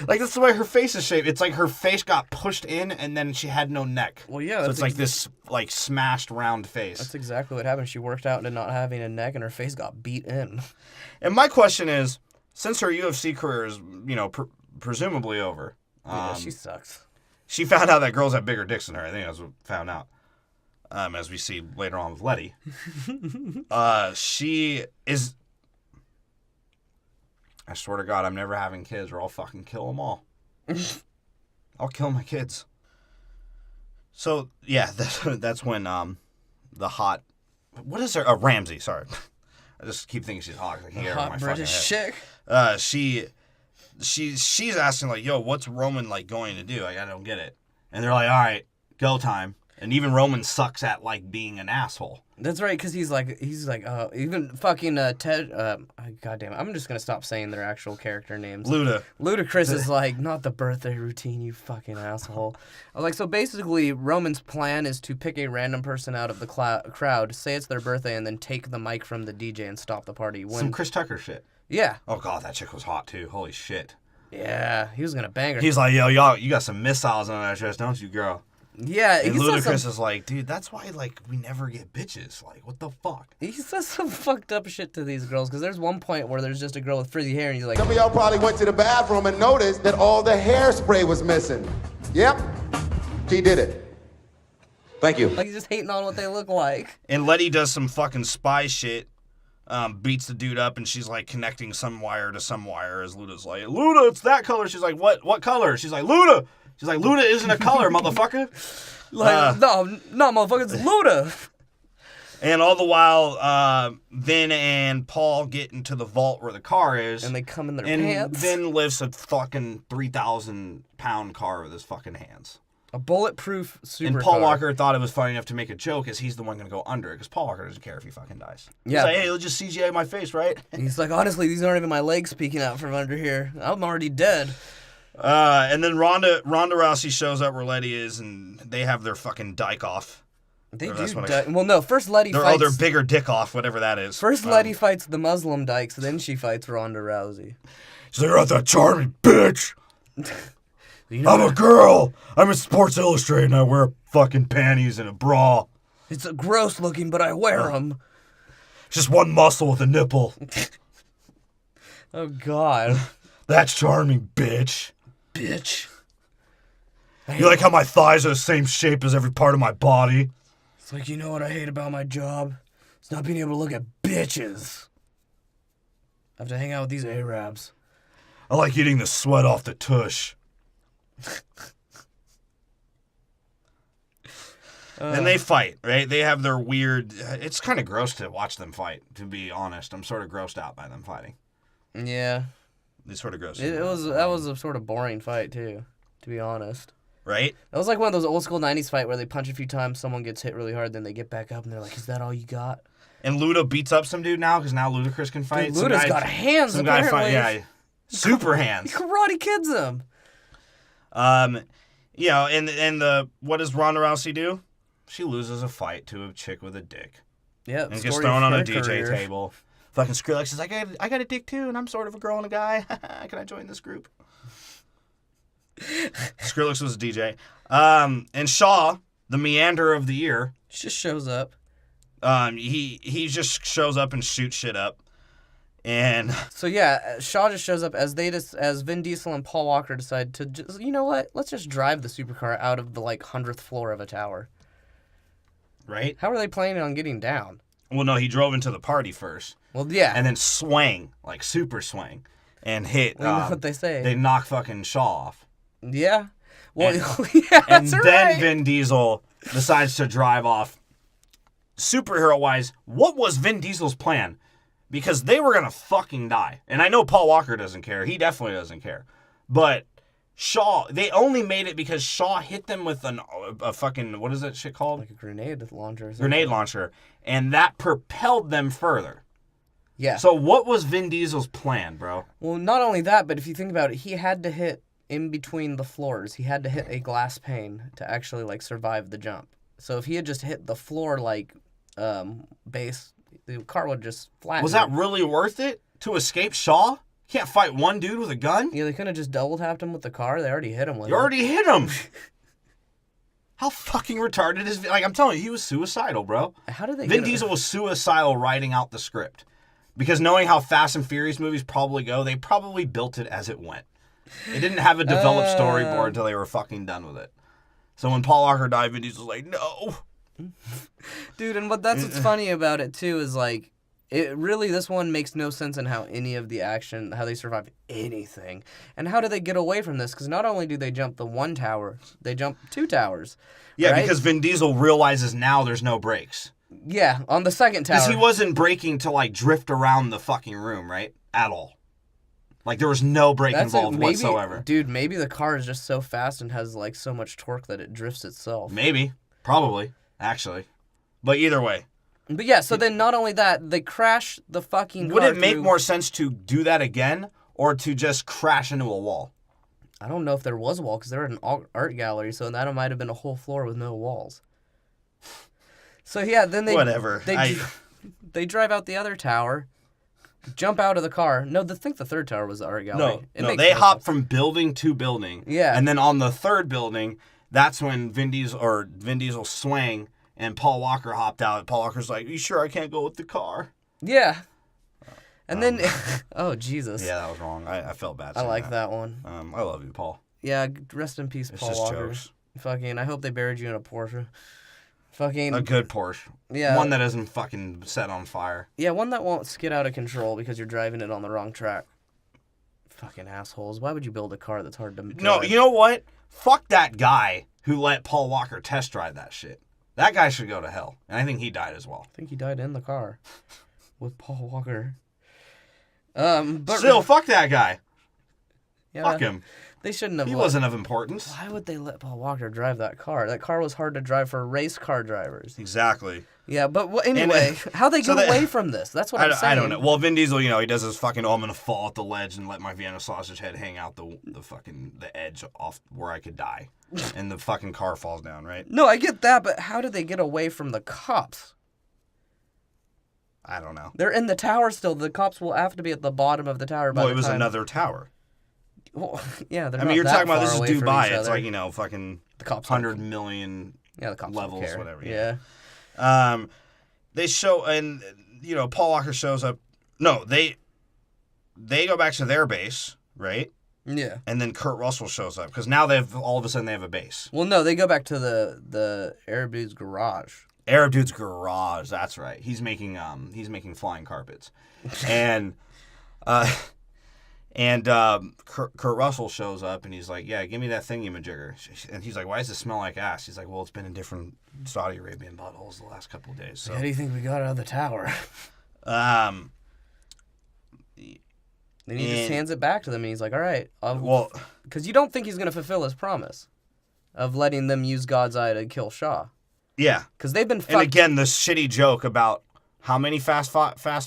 Like, that's the way her face is shaped. It's like her face got pushed in, and then she had no neck. Well, yeah. So it's like this, like, smashed, round face. That's exactly what happened. She worked out into not having a neck, and her face got beat in. And my question is, since her UFC career is, you know, presumably over. Yeah, she sucks. She found out that girls have bigger dicks than her. I think that's what we found out. As we see later on with Letty. She is... I swear to God, I'm never having kids or I'll fucking kill them all. I'll kill my kids. So, yeah, that's when the hot... What is her... Ramsey, sorry. I just keep thinking she's hot. I can't get her in my British fucking head. She's asking, like, yo, what's Roman, like, going to do? Like, I don't get it. And they're like, all right, go time. And even Roman sucks at, like, being an asshole. That's right, because he's like, even fucking Ted, goddamn it, I'm just going to stop saying their actual character names. Ludacris is like, not the birthday routine, you fucking asshole. I was like, so basically, Roman's plan is to pick a random person out of the crowd, say it's their birthday, and then take the mic from the DJ and stop the party. Some Chris Tucker shit. Yeah. Oh, God, that chick was hot, too. Holy shit. Yeah, he was going to bang her. He's like, yo, y'all, you got some missiles on that dress, don't you, girl? Yeah, and Ludacris is like, dude, that's why, like, we never get bitches. Like, what the fuck? He says some fucked up shit to these girls, because there's one point where there's just a girl with frizzy hair, and he's like... Some of y'all probably went to the bathroom and noticed that all the hairspray was missing. Yep, she did it. Thank you. Like, he's just hating on what they look like. And Letty does some fucking spy shit, beats the dude up, and she's, like, connecting some wire to some wire, as Luda's like, Luda, it's that color. She's like, what color? She's like, Luda! She's like, Luda isn't a color, motherfucker. Like, no, motherfucker, it's Luda. And all the while, Vin and Paul get into the vault where the car is. And they come in their pants. And Vin lifts a fucking 3,000-pound car with his fucking hands. A bulletproof supercar. And Paul Walker thought it was funny enough to make a joke as he's the one going to go under it. Because Paul Walker doesn't care if he fucking dies. Yeah. He's like, hey, he'll just CGI my face, right? He's like, honestly, these aren't even my legs peeking out from under here. I'm already dead. And then Ronda Rousey shows up where Letty is, and they have their fucking dyke off. They do. Well, no. First, Letty fights. Oh, their bigger dick off, whatever that is. First, Letty fights the Muslim dykes, then she fights Ronda Rousey. She's like, "You're not that charming, bitch. I'm a girl. I'm in Sports Illustrated, and I wear fucking panties and a bra. It's a gross looking, but I wear them. Just one muscle with a nipple. Oh God. That's charming, bitch. Bitch. You like how my thighs are the same shape as every part of my body? It's like, you know what I hate about my job? It's not being able to look at bitches. I have to hang out with these Arabs. I like eating the sweat off the tush. And they fight, right? They have their weird... It's kind of gross to watch them fight, to be honest. I'm sort of grossed out by them fighting. Yeah. It's sort of gross. That was a sort of boring fight, too, to be honest. Right? That was like one of those old school 90s fight where they punch a few times, someone gets hit really hard, then they get back up and they're like, is that all you got? And Luda beats up some dude now because now Ludacris can fight. Dude, Luda's got hands, some apparently. guy fight, yeah. Super hands. He karate kids him. You know, and what does Ronda Rousey do? She loses a fight to a chick with a dick. Yep. And gets thrown on a DJ table. Fucking Skrillex is like, I got a dick too, and I'm sort of a girl and a guy. Can I join this group? Skrillex was a DJ. And Shaw, the meander of the year, just shows up. He just shows up and shoots shit up. And so yeah, Shaw just shows up as Vin Diesel and Paul Walker decide to just, you know what? Let's just drive the supercar out of the 100th floor of a tower. Right? How are they planning on getting down? Well, no, he drove into the party first. Well, yeah. And then swang, super swang, and hit. Well, you know what they say. They knock fucking Shaw off. Yeah. Well, yeah, that's and then Vin Diesel decides to drive off. Superhero-wise, what was Vin Diesel's plan? Because they were going to fucking die. And I know Paul Walker doesn't care. He definitely doesn't care. But Shaw, they only made it because Shaw hit them with a fucking, what is that shit called? Like a grenade launcher. Grenade launcher. And that propelled them further. Yeah. So what was Vin Diesel's plan, bro? Well, not only that, but if you think about it, he had to hit in between the floors. He had to hit a glass pane to actually survive the jump. So if he had just hit the floor base, the car would just flatten. Was that really worth it to escape Shaw? You can't fight one dude with a gun? Yeah, they couldn't have just double tapped him with the car. They already hit him with it. You already hit him. How fucking retarded is... I'm telling you, he was suicidal, bro. How did they Vin Diesel was suicidal writing out the script. Because knowing how Fast and Furious movies probably go, they probably built it as it went. They didn't have a developed storyboard until they were fucking done with it. So when Paul Walker died, Vin Diesel's like, no. Dude, and that's what's funny about it, too, is this one makes no sense in how any of the action, how they survive anything. And how do they get away from this? Because not only do they jump the one tower, they jump 2 towers. Yeah, right? because Vin Diesel realizes now there's no brakes. Yeah, on the second tower. Because he wasn't braking to, drift around the fucking room, right? At all. There was no brake involved whatsoever. Dude, maybe the car is just so fast and has, so much torque that it drifts itself. Maybe. Probably. Actually. But either way. But yeah, so then not only that, they crash the fucking car. Would it make more sense to do that again or to just crash into a wall? I don't know if there was a wall because they're at an art gallery, so that might have been a whole floor with no walls. So yeah, then they... Whatever. They drive out the other tower, jump out of the car. No, I think the third tower was the art gallery. No, they hop from building to building. Yeah. And then on the third building, that's when Vin Diesel swang and Paul Walker hopped out. Paul Walker's like, you sure I can't go with the car? Yeah. And then, oh, Jesus. Yeah, that was wrong. I felt bad. I like that one. I love you, Paul. Yeah, rest in peace, Paul Walker. Jokes. Fucking, I hope they buried you in a Porsche. Fucking a good Porsche. Yeah. One that isn't fucking set on fire. Yeah, one that won't skid out of control because you're driving it on the wrong track. Fucking assholes. Why would you build a car that's hard to drive? No, you know what? Fuck that guy who let Paul Walker test drive that shit. That guy should go to hell. And I think he died as well. I think he died in the car with Paul Walker. But still, fuck that guy. Yeah, fuck him. They shouldn't have. He wasn't of importance. Why would they let Paul Walker drive that car? That car was hard to drive for race car drivers. Exactly. Yeah, but anyway, how they get away from this? That's what I'm saying. I don't know. Well, Vin Diesel, he does his fucking, I'm going to fall off the ledge and let my Vienna sausage head hang out the edge off where I could die. And the fucking car falls down, right? No, I get that, but how do they get away from the cops? I don't know. They're in the tower still. The cops will have to be at the bottom of the tower by the time. Well, it was another tower. Well, yeah, they're I not mean, you're that talking about far this is away from Dubai. each It's other. like, fucking the cops 100 million the cops levels, don't care. whatever. Yeah. They show, and, Paul Walker shows up. No, they go back to their base, right? Yeah. And then Kurt Russell shows up, because now all of a sudden they have a base. Well, no, they go back to the Arab dude's garage. Arab dude's garage, that's right. He's making flying carpets. And And Kurt Russell shows up, and he's like, yeah, give me that thingy-majigger. And he's like, why does it smell like ass? He's like, well, it's been in different Saudi Arabian buttholes the last couple of days. So. How do you think we got out of the tower? Then he just hands it back to them, and he's like, all right. Well, because you don't think he's going to fulfill his promise of letting them use God's eye to kill Shaw. Yeah. Because they've been And again, this shitty joke about how many Fast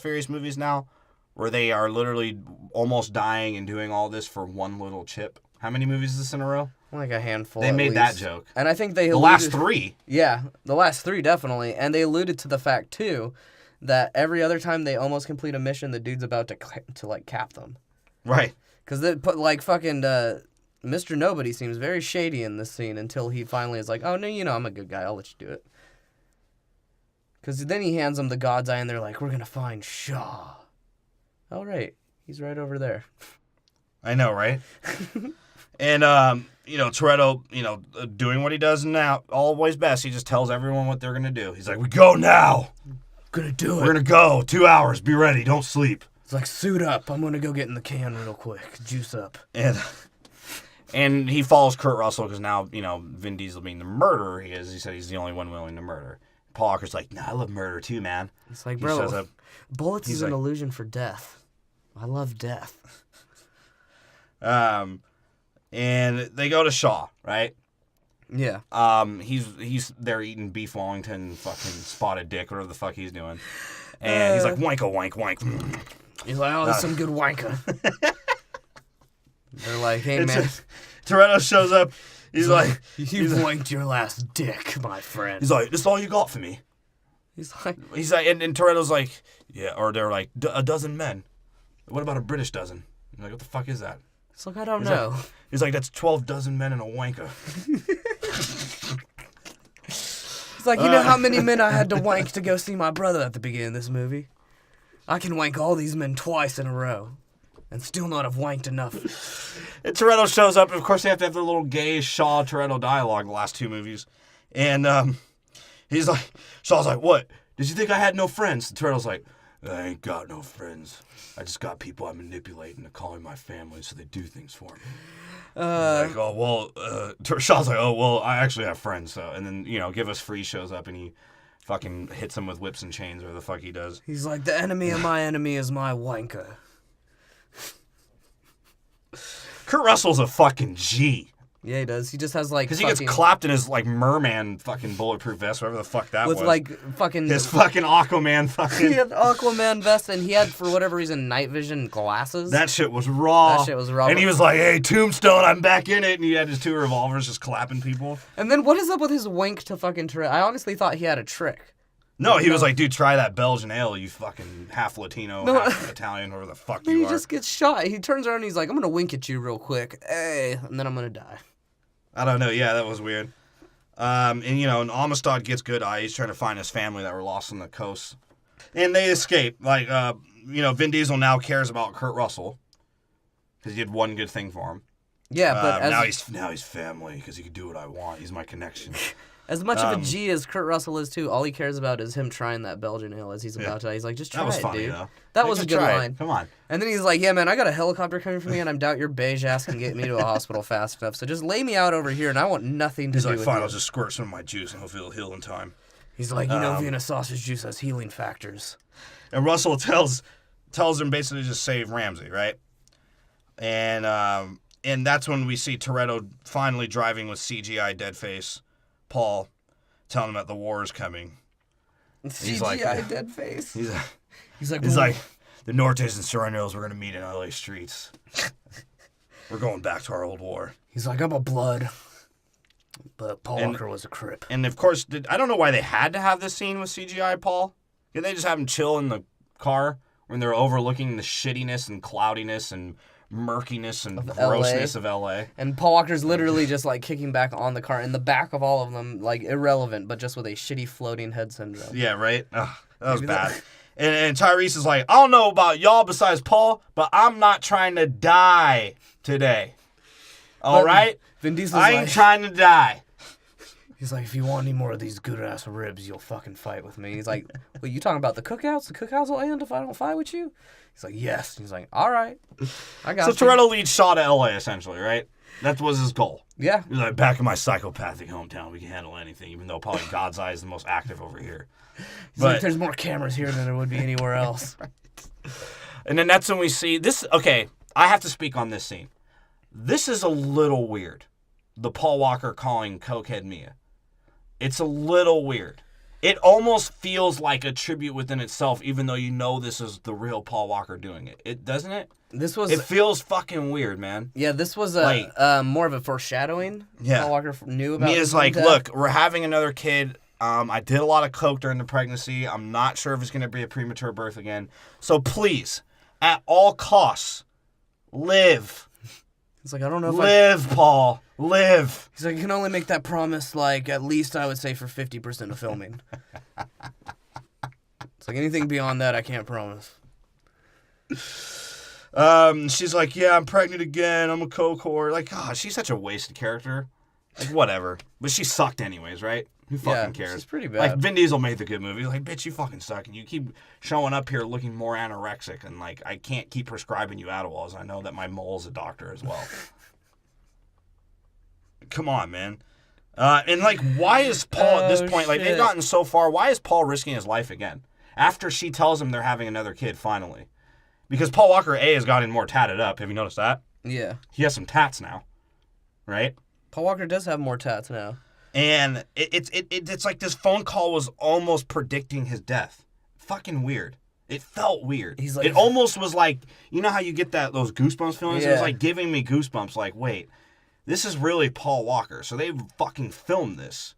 Furious movies now where they are literally almost dying and doing all this for one little chip. How many movies is this in a row? Like a handful. They made that joke. And I think they the last 3. Yeah, the last 3 definitely. And they alluded to the fact, too, that every other time they almost complete a mission, the dude's about to like, cap them. Right. Because they put, like, fucking Mr. Nobody seems very shady in this scene until he finally is like, oh, no, you know, I'm a good guy. I'll let you do it. Because then he hands them the God's Eye, and they're like, we're going to find Shaw. Oh, right. He's right over there. I know, right? And, you know, Toretto, you know, doing what he does now, always best. He just tells everyone what they're going to do. He's like, we go now. Gonna do it. We're going to go. 2 hours. Be ready. Don't sleep. It's like, suit up. I'm going to go get in the can real quick. Juice up. And he follows Kurt Russell because now, you know, Vin Diesel being the murderer he is. He said he's the only one willing to murder. Paul Walker's like, nah, I love murder too, man. It's like, bro, bullets is an illusion for death. I love death. And they go to Shaw, right? Yeah. He's there eating beef Wellington, fucking spotted dick, whatever the fuck he's doing. And he's like, wanka, wank, wank. He's like, oh, that's some good wanka. They're like, hey, man. Toretto shows up. He's like, you've wanked your last dick, my friend. He's like, this is all you got for me? He's like, and Toretto's like, yeah, or they're like, a dozen men. What about a British dozen? I'm like, what the fuck is that? It's like, I don't know. He's like, that's 12 dozen men and a wanker. It's like, you know how many men I had to wank to go see my brother at the beginning of this movie? I can wank all these men twice in a row and still not have wanked enough. And Toretto shows up, and of course they have to have the little gay Shaw-Toretto dialogue the last 2 movies. And he's like, Shaw's like, what? Did you think I had no friends? And Toretto's like, I ain't got no friends. I just got people I manipulate into calling my family so they do things for me. Like, oh, well, Shaw's like, oh, well, I actually have friends. So, and then, you know, Give Us Free shows up and he fucking hits him with whips and chains or the fuck he does. He's like, the enemy of my enemy is my wanker. Kurt Russell's a fucking G. Yeah, he does. He just has like because he gets clapped in his like merman fucking bulletproof vest, whatever the fuck that was. With like fucking his fucking Aquaman fucking. He had Aquaman vest, and he had for whatever reason night vision glasses. That shit was raw. And he was like, "Hey, Tombstone, I'm back in it," and he had his 2 revolvers just clapping people. And then what is up with his wink to fucking Toretto? I honestly thought he had a trick. No, he was like, dude, try that Belgian ale, you fucking half Latino, half Italian, whoever the fuck you are. He just gets shot. He turns around and he's like, I'm going to wink at you real quick. Hey, and then I'm going to die. I don't know. Yeah, that was weird. And, you know, and Amistad gets good eye. He's trying to find his family that were lost on the coast. And they escape. Like, you know, Vin Diesel now cares about Kurt Russell because he did one good thing for him. Yeah, but now he's family because he can do what I want. He's my connection. As much of a G as Kurt Russell is, too, all he cares about is him trying that Belgian ale as he's about to die. He's like, just try it, funny, dude. Though. That was a good line. Come on. And then he's like, yeah, man, I got a helicopter coming for me, and I doubt your beige ass can get me to a hospital fast enough. So just lay me out over here, and I want nothing to do with it. He's like, fine, I'll just squirt some of my juice, and hopefully it'll heal in time. He's like, you know, Vienna sausage juice has healing factors. And Russell tells him basically to just save Ramsey, right? And that's when we see Toretto finally driving with CGI deadface Paul, telling him that the war is coming. CGI dead face. He's like, the Nortes and Serranos, we're going to meet in LA streets. We're going back to our old war. He's like, I'm a blood. But Paul Walker was a Crip. And of course, I don't know why they had to have this scene with CGI Paul. Didn't they just have him chill in the car when they're overlooking the shittiness and cloudiness and murkiness and grossness of LA? And Paul Walker's literally just like kicking back on the car in the back of all of them, like irrelevant, but just with a shitty floating head syndrome. Yeah, right? Ugh, that was bad. And Tyrese is like, I don't know about y'all besides Paul, but I'm not trying to die today. All right? Vin Diesel's I ain't trying to die. He's like, if you want any more of these good-ass ribs, you'll fucking fight with me. He's like, wait, you talking about the cookouts? The cookouts will end if I don't fight with you? He's like, yes. He's like, all right. I got So you. Toretto leads Shaw to L.A. essentially, right? That was his goal. Yeah. He's like, back in my psychopathic hometown, we can handle anything, even though probably God's Eye is the most active over here. He's like, there's more cameras here than there would be anywhere else. And then that's when we see this. Okay, I have to speak on this scene. This is a little weird. The Paul Walker calling Cokehead Mia. It's a little weird. It almost feels like a tribute within itself, even though you know this is the real Paul Walker doing it. It doesn't it? It feels fucking weird, man. Yeah, this was more of a foreshadowing. Yeah. Paul Walker knew about. Mia's like, look, we're having another kid. I did a lot of coke during the pregnancy. I'm not sure if it's going to be a premature birth again. So please, at all costs, live. He's like, I don't know if live, Paul. Live. He's like, you can only make that promise, like, at least I would say for 50% of filming. It's like, anything beyond that, I can't promise. She's like, yeah, I'm pregnant again. I'm a coke whore. Like, God, she's such a wasted character. Like, whatever. But she sucked anyways, right? Who fucking cares? She's pretty bad. Like, Vin Diesel made the good movie. He's like, bitch, you fucking suck. And you keep showing up here looking more anorexic. And, like, I can't keep prescribing you Adderalls. I know that my mole's a doctor as well. Come on, man. And, like, why is Paul at this point, like, they've gotten so far, why is Paul risking his life again? After she tells him they're having another kid, finally. Because Paul Walker, A, has gotten more tatted up. Have you noticed that? Yeah. He has some tats now. Right? Paul Walker does have more tats now. And it's like this phone call was almost predicting his death. Fucking weird. It felt weird. He's like, it almost was like, you know how you get those goosebumps feelings? Yeah. It was like giving me goosebumps. Like, wait, this is really Paul Walker. So they fucking filmed this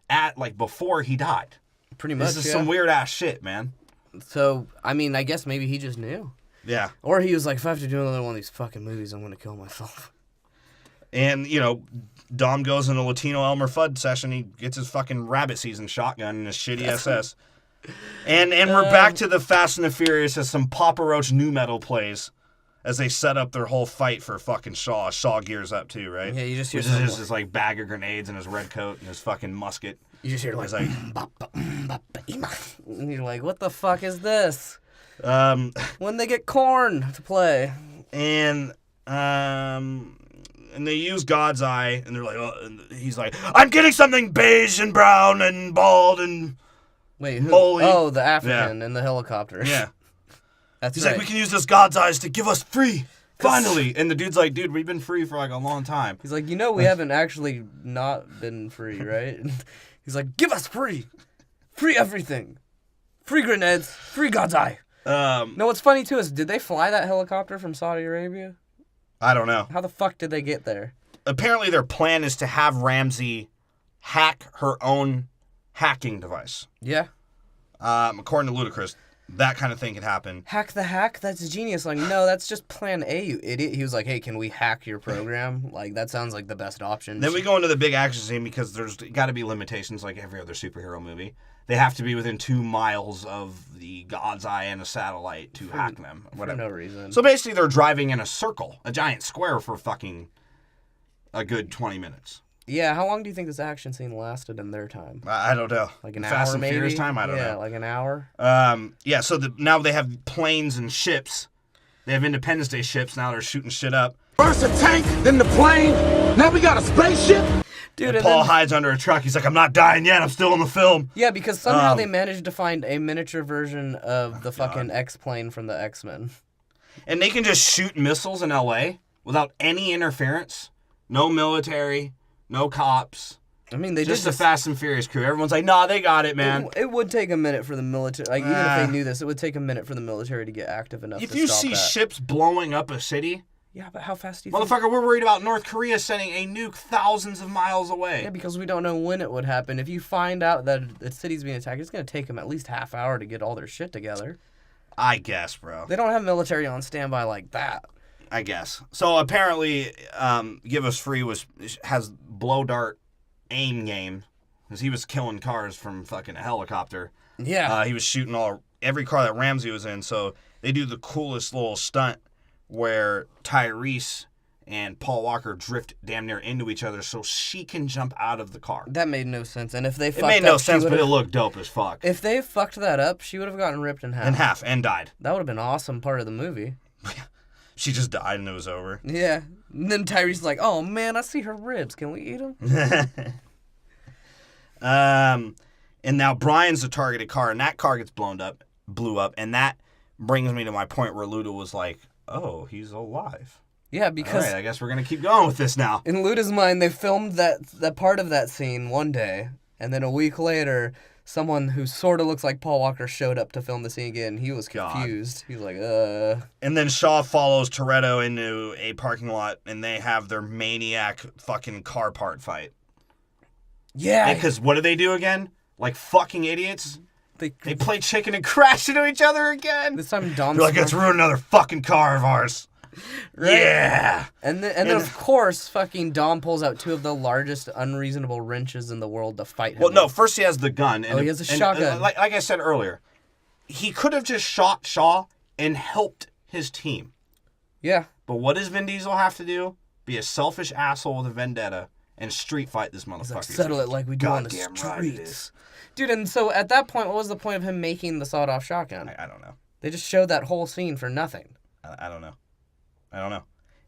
at, like, before he died. Pretty much, This is some weird ass shit, man. So, I mean, I guess maybe he just knew. Yeah. Or he was like, if I have to do another one of these fucking movies, I'm going to kill myself. And, you know, Dom goes in a Latino Elmer Fudd session. He gets his fucking rabbit season shotgun in his shitty SS. And we're back to the Fast and the Furious as some Papa Roach new metal plays as they set up their whole fight for fucking Shaw. Shaw gears up too, right? Yeah, you just hear his like bag of grenades and his red coat and his fucking musket. You just hear like, like and you're like, what the fuck is this? When they get corn to play. And they use God's Eye, and they're like, oh, and he's like, I'm getting something beige and brown and bald and molly. Oh, the African in the helicopter. Yeah. That's he's right. like, we can use this God's Eyes to give us free, finally. And the dude's like, dude, we've been free for like a long time. He's like, we haven't actually not been free, right? He's like, give us free. Free everything. Free grenades. Free God's Eye. No, what's funny, too, is did they fly that helicopter from Saudi Arabia? I don't know. How the fuck did they get there? Apparently their plan is to have Ramsey hack her own hacking device. Yeah. According to Ludacris, that kind of thing could happen. Hack the hack? That's genius. Like, no, that's just plan A, you idiot. He was like, hey, can we hack your program? Like, that sounds like the best option. Then we go into the big action scene because there's got to be limitations like every other superhero movie. They have to be within 2 miles of the God's Eye and a satellite to hack them. Whatever. For no reason. So basically they're driving in a circle, a giant square for fucking a good 20 minutes. Yeah, how long do you think this action scene lasted in their time? I don't know. Like an Fast hour, and maybe? Furious time? I don't know. Yeah, like an hour. Yeah, so now they have planes and ships. They have Independence Day ships. Now they're shooting shit up. First a tank, then the plane. Now we got a spaceship. Dude, and Paul hides under a truck. He's like, I'm not dying yet. I'm still in the film. Yeah, because somehow they managed to find a miniature version of the fucking X-plane from the X-Men. And they can just shoot missiles in L.A. without any interference. No military, no cops. I mean, they just a Fast and Furious crew. Everyone's like, nah, they got it, man. It would take a minute for the military. Like, even if they knew this, it would take a minute for the military to get active enough to stop that. If you see ships blowing up a city... Yeah, but how fast do you Motherfucker, we're worried about North Korea sending a nuke thousands of miles away. Yeah, because we don't know when it would happen. If you find out that the city's being attacked, it's going to take them at least half hour to get all their shit together. I guess, bro. They don't have military on standby like that. I guess. So apparently, Give Us Free has blow dart aim game. Because he was killing cars from fucking a helicopter. Yeah. He was shooting every car that Ramsey was in. So they do the coolest little stunt where Tyrese and Paul Walker drift damn near into each other so she can jump out of the car. That made no sense. And if they fucked It made up, no she sense, but would've- it looked dope as fuck. If they fucked that up, she would have gotten ripped in half. In half, and died. That would have been an awesome part of the movie. She just died and it was over. Yeah. And then Tyrese's like, oh man, I see her ribs. Can we eat them? And now Brian's the targeted car, and that car gets blew up, and that brings me to my point where Luda was like, oh, he's alive. Yeah, because All right, I guess we're going to keep going with this now. in Luda's mind, they filmed that part of that scene one day, and then a week later, someone who sort of looks like Paul Walker showed up to film the scene again. He was confused. He was like, And then Shaw follows Toretto into a parking lot, and they have their maniac fucking car part fight. Yeah. Because what do they do again? Like fucking idiots? They play chicken and crash into each other again? This time Dom's They're like, let's ruin another fucking car of ours. Right? Yeah. And then of course, fucking Dom pulls out two of the largest unreasonable wrenches in the world to fight him. Well, no, first he has the gun. And he has a shotgun. Like I said earlier, he could have just shot Shaw and helped his team. Yeah. But what does Vin Diesel have to do? Be a selfish asshole with a vendetta and street fight this motherfucker. Like, settle it like we do on the Goddamn streets. right it is. Dude, and so at that point, what was the point of him making the sawed-off shotgun? I don't know. They just showed that whole scene for nothing. I don't know.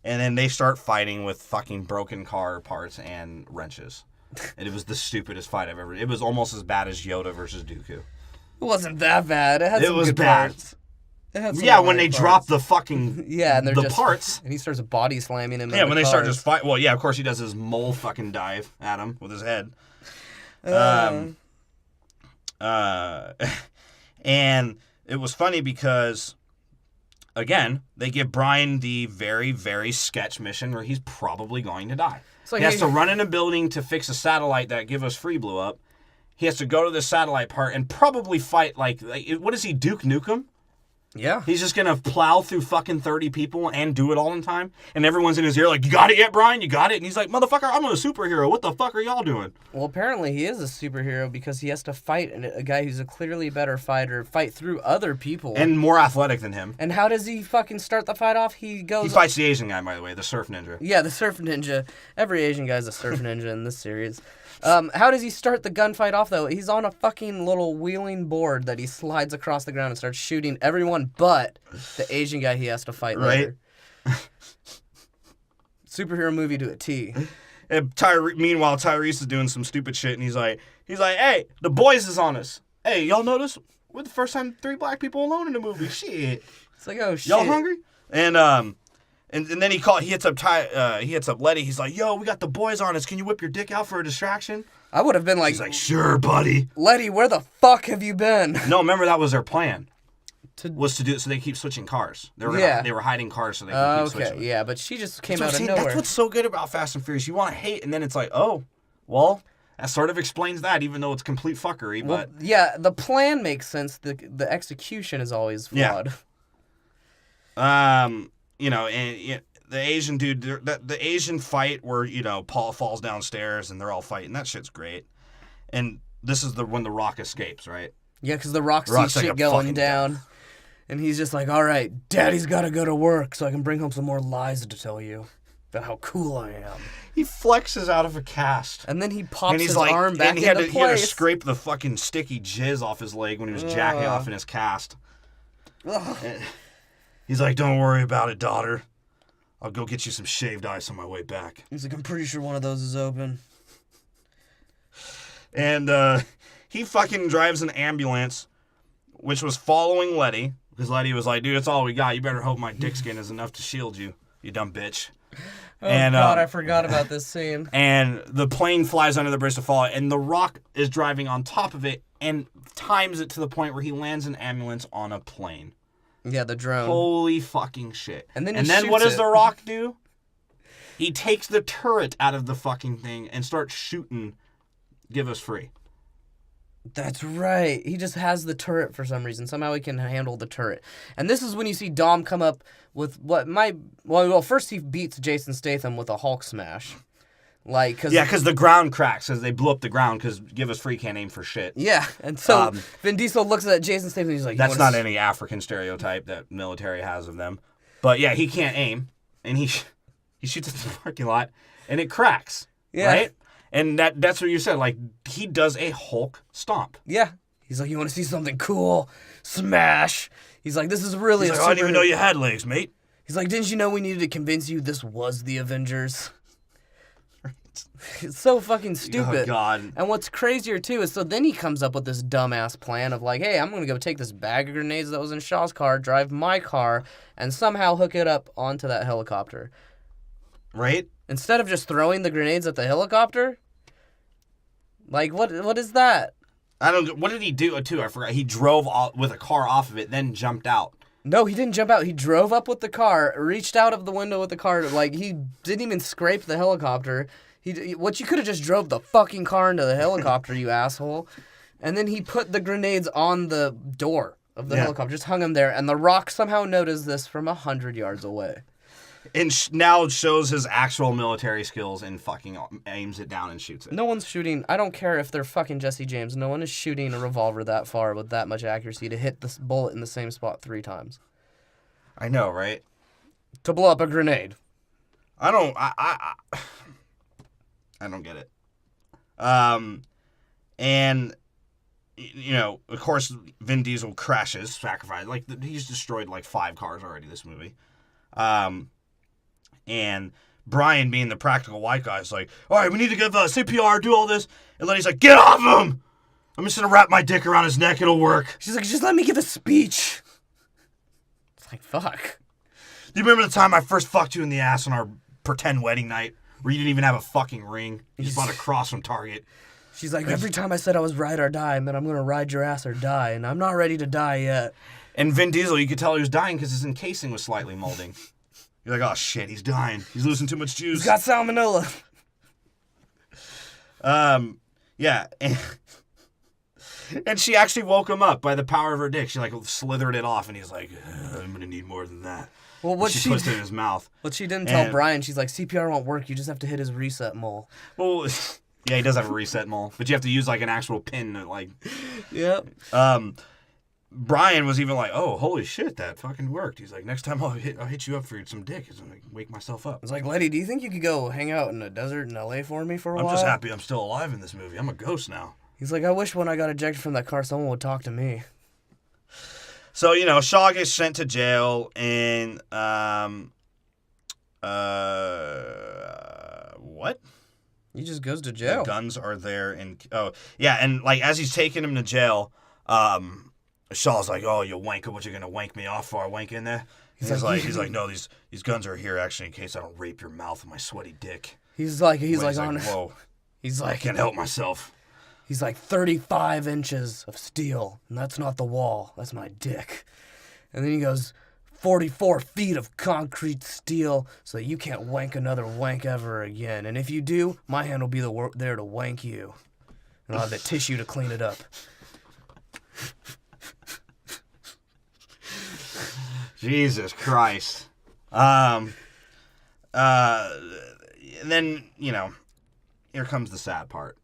And then they start fighting with fucking broken car parts and wrenches. And it was the stupidest fight I've ever... It was almost as bad as Yoda versus Dooku. It wasn't that bad. It had some was good bad. parts. It had some Yeah, alright when they parts. drop the fucking... Yeah, and they're the just, parts. And he starts body slamming him. Yeah, when they start just fight... Well, yeah, of course he does his mole fucking dive at him with his head. And it was funny because... Again, they give Brian the very, very sketch mission where he's probably going to die. Like, he has to run in a building to fix a satellite that Give Us Free blew up. He has to go to the satellite part and probably fight, like what is he, Duke Nukem? Yeah. He's just going to plow through fucking 30 people and do it all in time? And everyone's in his ear like, you got it yet, Brian? You got it? And he's like, motherfucker, I'm a superhero. What the fuck are y'all doing? Well, apparently he is a superhero because he has to fight a guy who's a clearly better fighter, fight through other people. And more athletic than him. And how does he fucking start the fight off? He fights the Asian guy, by the way, the surf ninja. Yeah, the surf ninja. Every Asian guy's a surf ninja in this series. How does he start the gunfight off, though? He's on a fucking little wheeling board that he slides across the ground and starts shooting everyone but the Asian guy he has to fight later. Superhero movie to a T. And meanwhile, Tyrese is doing some stupid shit, and he's like, hey, the boys is on us. Hey, y'all notice? We're the first time 3 black people alone in the movie. Shit. It's like, oh shit. Y'all hungry? And then he hits up Letty. He's like, yo, we got the boys on us. Can you whip your dick out for a distraction? I would have been like, he's like, sure, buddy. Letty, where the fuck have you been? No, remember that was their plan. Was to do it so they keep switching cars. They were hiding cars so they could keep switching. Yeah, but she just came That's out of nowhere. That's what's so good about Fast and Furious. You want to hate, and then it's like, oh, well, that sort of explains that, even though it's complete fuckery. But yeah, the plan makes sense. The execution is always flawed. Yeah. The Asian dude, the Asian fight where Paul falls downstairs and they're all fighting. That shit's great. And this is when the Rock escapes, right? Yeah, because the Rock sees shit going down. And he's just like, all right, Daddy's got to go to work so I can bring home some more lies to tell you about how cool I am. He flexes out of a cast. And then he pops his arm back into place. He had to scrape the fucking sticky jizz off his leg when he was jacking off in his cast. He's like, don't worry about it, daughter. I'll go get you some shaved ice on my way back. He's like, I'm pretty sure one of those is open. And he fucking drives an ambulance, which was following Letty. Because Letty was like, dude, that's all we got. You better hope my dick skin is enough to shield you, you dumb bitch. Oh, God, I forgot about this scene. And the plane flies under the bridge to fall, and The Rock is driving on top of it and times it to the point where he lands an ambulance on a plane. Yeah, the drone. Holy fucking shit. And then what does The Rock do? He takes the turret out of the fucking thing and starts shooting Give Us Free. That's right. He just has the turret for some reason. Somehow he can handle the turret. And this is when you see Dom come up with first he beats Jason Statham with a Hulk smash. Because the ground cracks as they blew up the ground because Give Us Free can't aim for shit. Yeah, and so Vin Diesel looks at Jason Statham and he's like... That's not any African stereotype that military has of them. But yeah, he can't aim. And He shoots it in the parking lot, and it cracks. Yeah. Right? And that's what you said. Like, he does a Hulk stomp. Yeah. He's like, you want to see something cool? Smash. He's like, this is really He's a like, I didn't even know super- you had legs, mate. He's like, didn't you know we needed to convince you this was the Avengers? It's so fucking stupid. Oh, God. And what's crazier, too, is so then he comes up with this dumbass plan of like, hey, I'm going to go take this bag of grenades that was in Shaw's car, drive my car, and somehow hook it up onto that helicopter. Right? Instead of just throwing the grenades at the helicopter? Like, what is that? I don't. What did he do, too? I forgot. He drove with a car off of it, then jumped out. No, he didn't jump out. He drove up with the car, reached out of the window with the car. Like, he didn't even scrape the helicopter. What you could have just drove the fucking car into the helicopter, you asshole. And then he put the grenades on the door of the helicopter, just hung them there. And The Rock somehow noticed this from 100 yards away. And now shows his actual military skills and fucking aims it down and shoots it. No one's shooting. I don't care if they're fucking Jesse James. No one is shooting a revolver that far with that much accuracy to hit this bullet in the same spot 3 times. I know, right? To blow up a grenade. I don't get it. And you know, of course, Vin Diesel crashes, sacrifices. Like, he's destroyed like 5 cars already this movie. And Brian, being the practical white guy, is like, all right, we need to give CPR, do all this. And then he's like, get off him! I'm just going to wrap my dick around his neck, it'll work. She's like, just let me give a speech. It's like, fuck. Do you remember the time I first fucked you in the ass on our pretend wedding night where you didn't even have a fucking ring? You just bought a cross from Target. She's like, every time I said I was ride or die, man, I'm going to ride your ass or die, and I'm not ready to die yet. And Vin Diesel, you could tell he was dying because his encasing was slightly molding. You're like, oh shit, he's dying. He's losing too much juice. He's got salmonella. Yeah. And she actually woke him up by the power of her dick. She like slithered it off, and he's like, I'm gonna need more than that. Well, what she puts it in his mouth. What she didn't tell Brian, she's like, CPR won't work. You just have to hit his reset mole. Well, yeah, he does have a reset mole, but you have to use like an actual pin to like. Yep. Brian was even like, "Oh, holy shit, that fucking worked." He's like, "Next time I'll hit you up for some dick. He's like, wake myself up." I was like, Letty, do you think you could go hang out in the desert in LA for me for a while? I'm just happy I'm still alive in this movie. I'm a ghost now. He's like, I wish when I got ejected from that car, someone would talk to me. So, you know, Shaw gets sent to jail, and what? He just goes to jail. The guns are there, and and like as he's taking him to jail, Shaw's like, "Oh, you wanker, what you gonna wank me off for? I wank in there." He's like, "No, these guns are here actually in case I don't rape your mouth with my sweaty dick." He's like, whoa. He's like, I can't help myself. He's like 35 inches of steel, and that's not the wall. That's my dick. And then he goes, 44 feet of concrete steel, so that you can't wank another wank ever again. And if you do, my hand will be there to wank you, and I'll have the tissue to clean it up. Jesus Christ. And then, you know, here comes the sad part.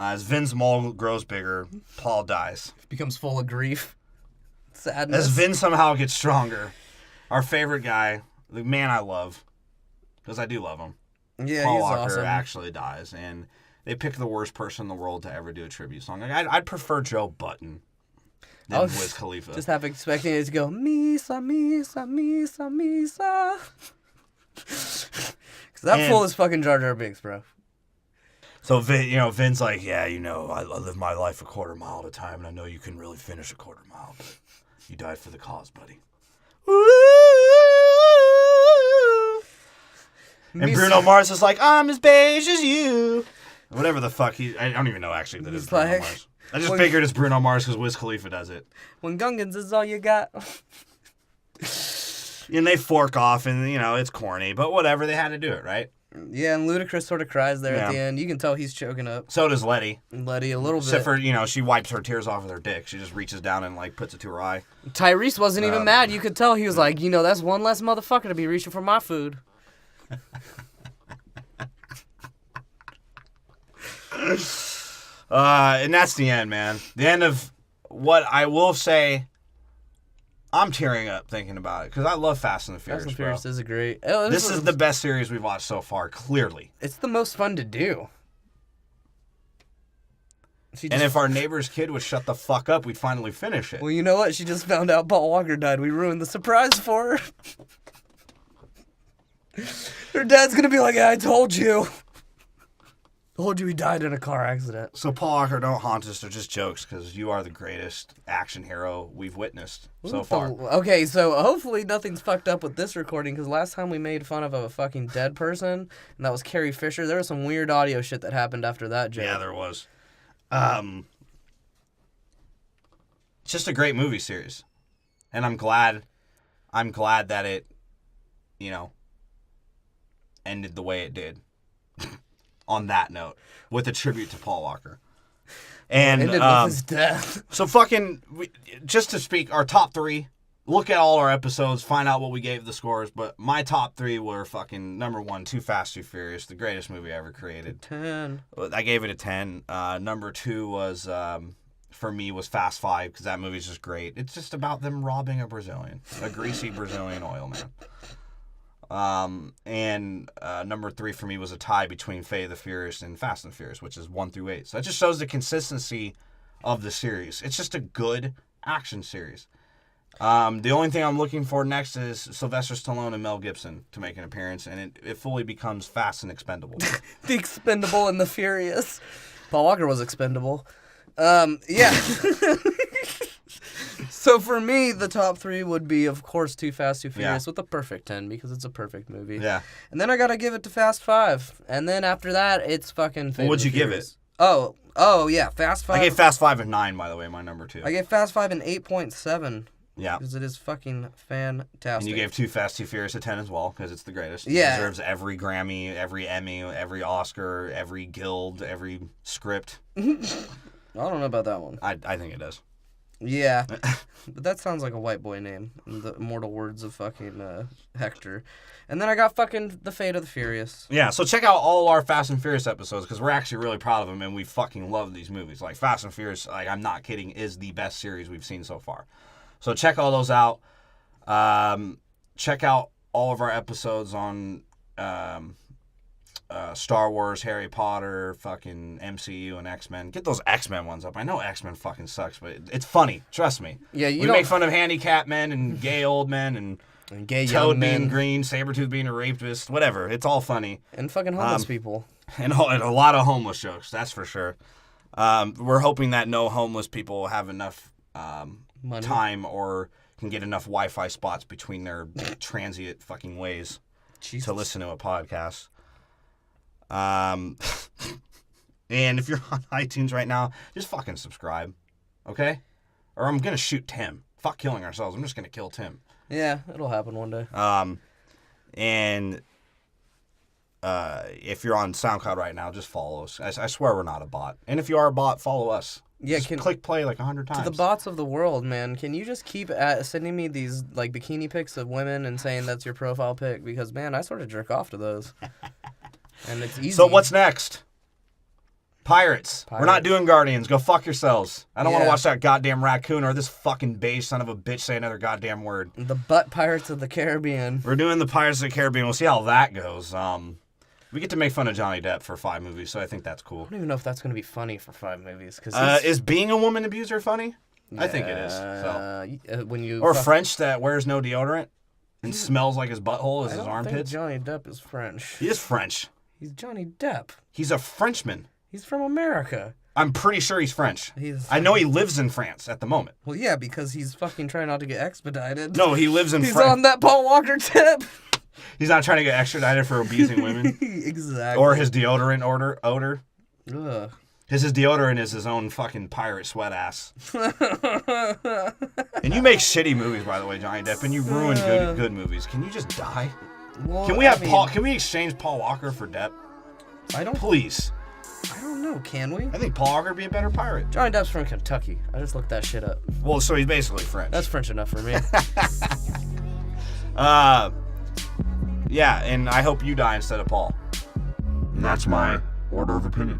As Vin's mole grows bigger, Paul dies. Becomes full of grief. Sadness. As Vin somehow gets stronger, our favorite guy, the man I love, because I do love him, Yeah, Paul he's Walker awesome. actually dies. And they pick the worst person in the world to ever do a tribute song. Like, I'd prefer Joe Button than Wiz Khalifa. Just half expecting it to go, Misa, Misa, Misa, Misa. Because that fool is fucking Jar Jar Binks, bro. So, Vin's like, yeah, I live my life a quarter mile at a time, and I know you can really finish a quarter mile, but you died for the cause, buddy. And Bruno Mars is like, I'm as beige as you. Whatever the fuck I don't even know actually that it's Bruno Mars. I just figured it's Bruno Mars because Wiz Khalifa does it. When Gungans is all you got. And they fork off, and, it's corny, but whatever, they had to do it, right? Yeah, and Ludacris sort of cries there at the end. You can tell he's choking up. So does Letty. Letty, a little bit. Except for, she wipes her tears off with her dick. She just reaches down and, puts it to her eye. Tyrese wasn't even mad. You could tell he was like, that's one less motherfucker to be reaching for my food. And that's the end, man. The end of what I will say I'm tearing up thinking about it because I love Fast and the Furious. Fast and Furious bro. is a great. This is the best series we've watched so far, clearly. It's the most fun to do. And if our neighbor's kid would shut the fuck up, we'd finally finish it. Well, you know what? She just found out Paul Walker died. We ruined the surprise for her. Her dad's gonna be like, I told you. Told you he died in a car accident. So Paul Walker, don't haunt us. They're just jokes because you are the greatest action hero we've witnessed so far. Okay, so hopefully nothing's fucked up with this recording because last time we made fun of a fucking dead person, and that was Carrie Fisher. There was some weird audio shit that happened after that joke. Yeah, there was. It's just a great movie series, and I'm glad that it, ended the way it did. On that note, with a tribute to Paul Walker, and ended with his death. So just to speak, our top 3. Look at all our episodes, find out what we gave the scores. But my top 3 were fucking number 1, Too Fast, Too Furious, the greatest movie ever created. 10. I gave it a 10. Number 2 was, for me, was Fast 5 because that movie's just great. It's just about them robbing a greasy Brazilian oil man. And number 3 for me was a tie between Fate of the Furious and Fast and Furious, which is 1 through 8. So that just shows the consistency of the series. It's just a good action series. The only thing I'm looking for next is Sylvester Stallone and Mel Gibson to make an appearance, and it fully becomes Fast and Expendable. The Expendable and the Furious. Paul Walker was expendable. Yeah. So for me, the top 3 would be, of course, Too Fast, Too Furious with a perfect 10 because it's a perfect movie. Yeah. And then I gotta give it to Fast 5. And then after that, it's fucking Fate What'd of the you give Furious. it? Oh, yeah, Fast 5. I gave Fast 5 a 9, by the way, my number 2. I gave Fast 5 an 8.7. Yeah. Because it is fucking fantastic. And you gave Too Fast, Too Furious a 10 as well, because it's the greatest. Yeah. It deserves every Grammy, every Emmy, every Oscar, every Guild, every script. I don't know about that one. I think it does. Yeah. But that sounds like a white boy name. In the immortal words of fucking Hector. And then I got fucking The Fate of the Furious. Yeah, so check out all our Fast and Furious episodes, because we're actually really proud of them, and we fucking love these movies. Like, Fast and Furious, like, I'm not kidding, is the best series we've seen so far. So check all those out. Check out all of our episodes on Star Wars, Harry Potter, fucking MCU, and X-Men. Get those X-Men ones up. I know X-Men fucking sucks, but it's funny. Trust me. Yeah, we make fun of handicapped men and gay old men and gay Toad young men. being green, Sabretooth being a rapist, whatever. It's all funny. And fucking homeless people. And a lot of homeless jokes, that's for sure. We're hoping that no homeless people have enough time or can get enough Wi-Fi spots between their transient fucking ways to listen to a podcast. And if you're on iTunes right now, just fucking subscribe, okay? Or I'm gonna shoot Tim. Fuck killing ourselves. I'm just gonna kill Tim. Yeah, it'll happen one day. And if you're on SoundCloud right now, just follow us. I swear we're not a bot. And if you are a bot, follow us. Yeah, just click play like 100 times. To the bots of the world, man, can you just keep sending me these like bikini pics of women and saying that's your profile pic? Because man, I sort of jerk off to those. And it's easy. So what's next? Pirates. We're not doing Guardians. Go fuck yourselves. I don't want to watch that goddamn raccoon or this fucking beige son of a bitch say another goddamn word. The butt Pirates of the Caribbean. We're doing the Pirates of the Caribbean. We'll see how that goes. We get to make fun of Johnny Depp for 5 movies, so I think that's cool. I don't even know if that's going to be funny for 5 movies. Is being a woman abuser funny? Yeah, I think it is. So. When you French that wears no deodorant and smells like his butthole as his armpits. Johnny Depp is French. He is French. He's Johnny Depp. He's a Frenchman. He's from America. I'm pretty sure he's French. I know he lives in France at the moment. Well, yeah, because he's fucking trying not to get expedited. No, he lives in France. He's on that Paul Walker tip. He's not trying to get extradited for abusing women. Exactly. Or his deodorant odor. Ugh. His deodorant is his own fucking pirate sweat ass. And you make shitty movies, by the way, Johnny Depp, and you ruin good movies. Can you just die? Well, Can we have Can we exchange Paul Walker for Depp? Please. I don't know. Can we? I think Paul Walker would be a better pirate. Johnny Depp's from Kentucky. I just looked that shit up. Well, so he's basically French. That's French enough for me. Yeah, and I hope you die instead of Paul. And that's my order of opinion.